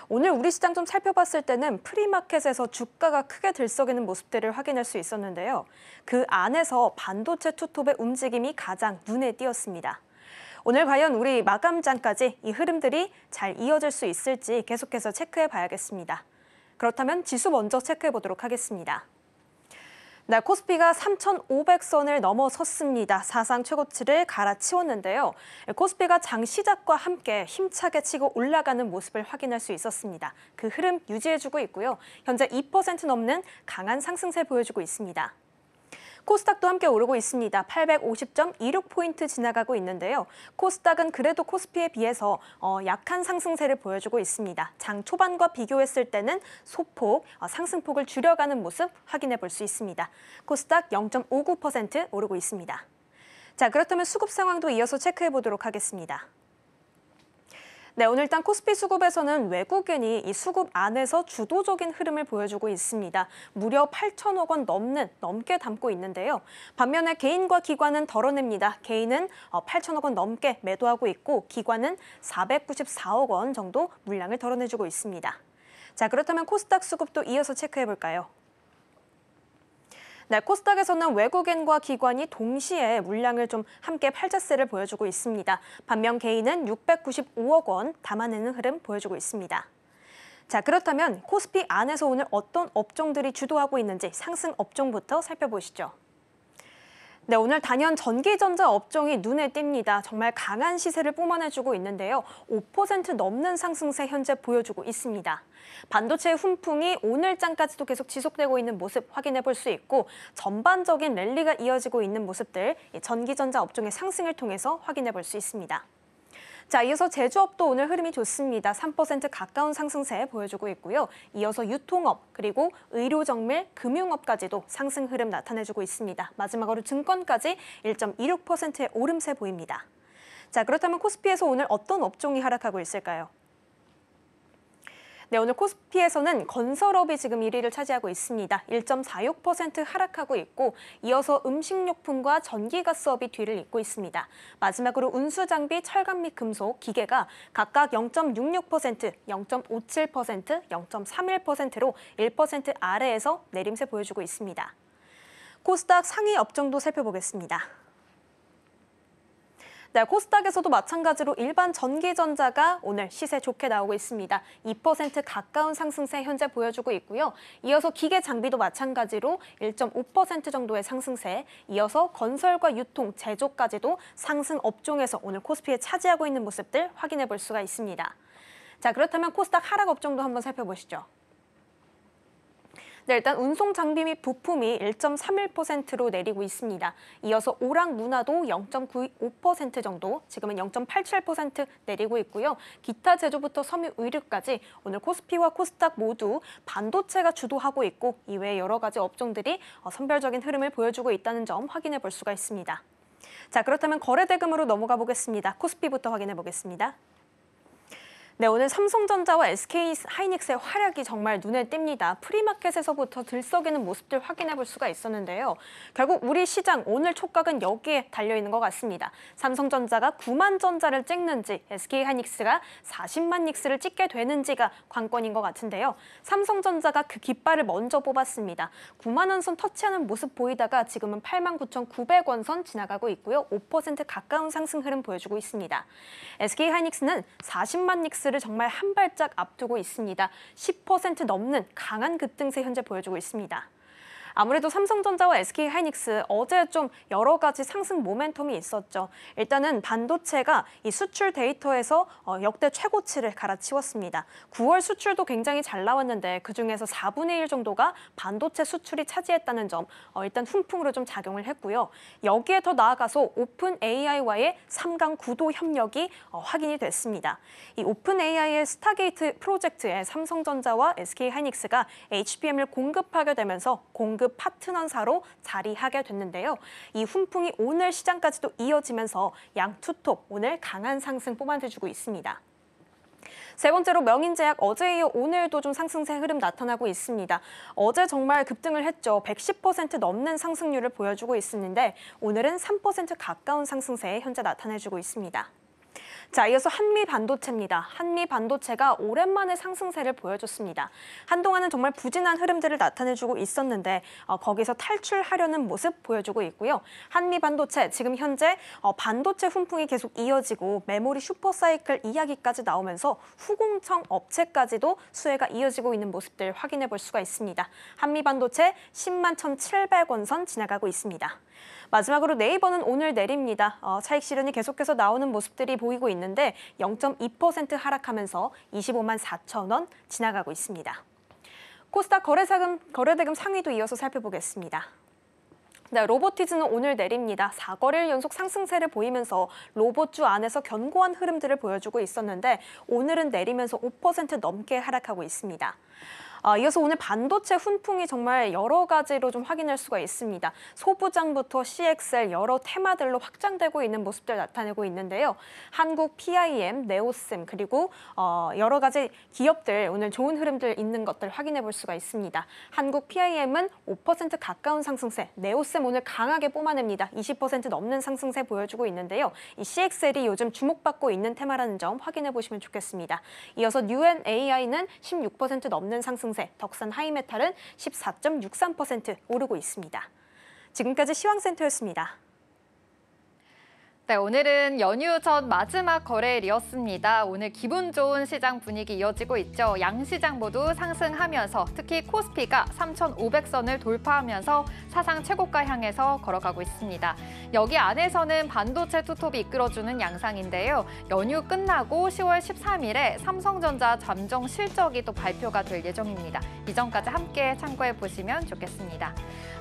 오늘 우리 시장 좀 살펴봤을 때는 프리마켓에서 주가가 크게 들썩이는 모습들을 확인할 수 있었는데요. 그 안에서 반도체 투톱의 움직임이 가장 눈에 띄었습니다. 오늘 과연 우리 마감장까지 이 흐름들이 잘 이어질 수 있을지 계속해서 체크해 봐야겠습니다. 그렇다면 지수 먼저 체크해 보도록 하겠습니다. 네, 코스피가 3,500선을 넘어섰습니다. 사상 최고치를 갈아치웠는데요. 코스피가 장 시작과 함께 힘차게 치고 올라가는 모습을 확인할 수 있었습니다. 그 흐름 유지해주고 있고요. 현재 2% 넘는 강한 상승세 보여주고 있습니다. 코스닥도 함께 오르고 있습니다. 850.26포인트 지나가고 있는데요. 코스닥은 그래도 코스피에 비해서 약한 상승세를 보여주고 있습니다. 장 초반과 비교했을 때는 소폭, 상승폭을 줄여가는 모습 확인해 볼 수 있습니다. 코스닥 0.59% 오르고 있습니다. 자, 그렇다면 수급 상황도 이어서 체크해 보도록 하겠습니다. 네, 오늘 일단 코스피 수급에서는 외국인이 이 수급 안에서 주도적인 흐름을 보여주고 있습니다. 무려 8천억 원 넘게 담고 있는데요. 반면에 개인과 기관은 덜어냅니다. 개인은 8천억 원 넘게 매도하고 있고 기관은 494억 원 정도 물량을 덜어내주고 있습니다. 자, 그렇다면 코스닥 수급도 이어서 체크해 볼까요? 네, 코스닥에서는 외국인과 기관이 동시에 물량을 좀 함께 팔자세를 보여주고 있습니다. 반면 개인은 695억 원 담아내는 흐름 보여주고 있습니다. 자, 그렇다면 코스피 안에서 오늘 어떤 업종들이 주도하고 있는지 상승 업종부터 살펴보시죠. 네, 오늘 단연 전기전자 업종이 눈에 띕니다. 정말 강한 시세를 뿜어내주고 있는데요. 5% 넘는 상승세 현재 보여주고 있습니다. 반도체 훈풍이 오늘장까지도 계속 지속되고 있는 모습 확인해 볼 수 있고 전반적인 랠리가 이어지고 있는 모습들 전기전자 업종의 상승을 통해서 확인해 볼 수 있습니다. 자, 이어서 제조업도 오늘 흐름이 좋습니다. 3% 가까운 상승세 보여주고 있고요. 이어서 유통업, 그리고 의료정밀, 금융업까지도 상승 흐름 나타내주고 있습니다. 마지막으로 증권까지 1.26%의 오름세 보입니다. 자, 그렇다면 코스피에서 오늘 어떤 업종이 하락하고 있을까요? 네, 오늘 코스피에서는 건설업이 지금 1위를 차지하고 있습니다. 1.46% 하락하고 있고 이어서 음식료품과 전기가스업이 뒤를 잇고 있습니다. 마지막으로 운수장비, 철강 및 금속, 기계가 각각 0.66%, 0.57%, 0.31%로 1% 아래에서 내림세 보여주고 있습니다. 코스닥 상위 업종도 살펴보겠습니다. 네, 코스닥에서도 마찬가지로 일반 전기전자가 오늘 시세 좋게 나오고 있습니다. 2% 가까운 상승세 현재 보여주고 있고요. 이어서 기계 장비도 마찬가지로 1.5% 정도의 상승세, 이어서 건설과 유통, 제조까지도 상승 업종에서 오늘 코스피에 차지하고 있는 모습들 확인해 볼 수가 있습니다. 자, 그렇다면 코스닥 하락 업종도 한번 살펴보시죠. 네, 일단 운송 장비 및 부품이 1.31%로 내리고 있습니다. 이어서 오락 문화도 0.95% 정도, 지금은 0.87% 내리고 있고요. 기타 제조부터 섬유 의류까지 오늘 코스피와 코스닥 모두 반도체가 주도하고 있고 이외에 여러 가지 업종들이 선별적인 흐름을 보여주고 있다는 점 확인해 볼 수가 있습니다. 자, 그렇다면 거래대금으로 넘어가 보겠습니다. 코스피부터 확인해 보겠습니다. 네, 오늘 삼성전자와 SK하이닉스의 활약이 정말 눈에 띕니다. 프리마켓에서부터 들썩이는 모습들 확인해 볼 수가 있었는데요. 결국 우리 시장 오늘 촉각은 여기에 달려있는 것 같습니다. 삼성전자가 9만 전자를 찍는지 SK하이닉스가 40만 닉스를 찍게 되는지가 관건인 것 같은데요. 삼성전자가 그 깃발을 먼저 뽑았습니다. 9만 원 선 터치하는 모습 보이다가 지금은 89,900원 선 지나가고 있고요. 5% 가까운 상승 흐름 보여주고 있습니다. SK하이닉스는 40만 닉스를 정말 한 발짝 앞두고 있습니다. 10% 넘는 강한 급등세 현재 보여주고 있습니다. 아무래도 삼성전자와 SK하이닉스 어제 좀 여러 가지 상승 모멘텀이 있었죠. 일단은 반도체가 이 수출 데이터에서 역대 최고치를 갈아치웠습니다. 9월 수출도 굉장히 잘 나왔는데 그중에서 4분의 1 정도가 반도체 수출이 차지했다는 점 일단 훈풍으로 좀 작용을 했고요. 여기에 더 나아가서 오픈 AI와의 3강 구도 협력이 확인이 됐습니다. 이 오픈 AI의 스타게이트 프로젝트에 삼성전자와 SK하이닉스가 HBM을 공급하게 되면서 공급 파트너사로 자리하게 됐는데요. 이 훈풍이 오늘 시장까지도 이어지면서 양 투톱 오늘 강한 상승 뿜어내주고 있습니다. 세 번째로 명인제약 어제에 이어 오늘도 좀 상승세 흐름 나타나고 있습니다. 어제 정말 급등을 했죠. 110% 넘는 상승률을 보여주고 있었는데 오늘은 3% 가까운 상승세 현재 나타내주고 있습니다. 자, 이어서 한미반도체입니다. 한미반도체가 오랜만에 상승세를 보여줬습니다. 한동안은 정말 부진한 흐름들을 나타내주고 있었는데 거기서 탈출하려는 모습 보여주고 있고요. 한미반도체 지금 현재 반도체 훈풍이 계속 이어지고 메모리 슈퍼사이클 이야기까지 나오면서 후공청 업체까지도 수혜가 이어지고 있는 모습들 확인해 볼 수가 있습니다. 한미반도체 10만 1,700원 선 지나가고 있습니다. 마지막으로 네이버는 오늘 내립니다. 차익 실현이 계속해서 나오는 모습들이 보이고 있는데 0.2% 하락하면서 25만 4천 원 지나가고 있습니다. 코스닥 거래대금 상위도 이어서 살펴보겠습니다. 네, 로보티즈는 오늘 내립니다. 4거래일 연속 상승세를 보이면서 로봇주 안에서 견고한 흐름들을 보여주고 있었는데 오늘은 내리면서 5% 넘게 하락하고 있습니다. 이어서 오늘 반도체 훈풍이 정말 여러 가지로 좀 확인할 수가 있습니다. 소부장부터 CXL 여러 테마들로 확장되고 있는 모습들 나타내고 있는데요. 한국 PIM, 네오셈 그리고 여러 가지 기업들 오늘 좋은 흐름들 있는 것들 확인해 볼 수가 있습니다. 한국 PIM은 5% 가까운 상승세, 네오셈 오늘 강하게 뿜어냅니다. 20% 넘는 상승세 보여주고 있는데요. 이 CXL이 요즘 주목받고 있는 테마라는 점 확인해 보시면 좋겠습니다. 이어서 UNAI는 16% 넘는 상승세, 덕산 하이메탈은 14.63% 오르고 있습니다. 지금까지 시황센터였습니다.
네, 오늘은 연휴 전 마지막 거래일이었습니다. 오늘 기분 좋은 시장 분위기 이어지고 있죠. 양시장 모두 상승하면서 특히 코스피가 3,500선을 돌파하면서 사상 최고가 향해서 걸어가고 있습니다. 여기 안에서는 반도체 투톱이 이끌어주는 양상인데요. 연휴 끝나고 10월 13일에 삼성전자 잠정 실적이 또 발표가 될 예정입니다. 이전까지 함께 참고해 보시면 좋겠습니다.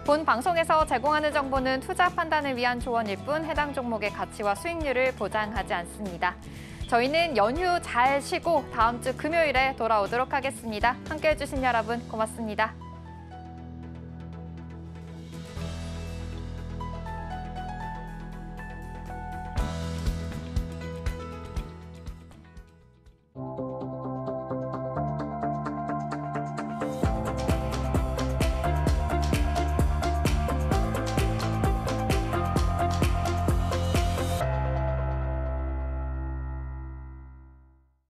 본 방송에서 제공하는 정보는 투자 판단을 위한 조언일 뿐 해당 종목의 가치와 수익률을 보장하지 않습니다. 저희는 연휴 잘 쉬고 다음 주 금요일에 돌아오도록 하겠습니다. 함께해 주신 여러분 고맙습니다.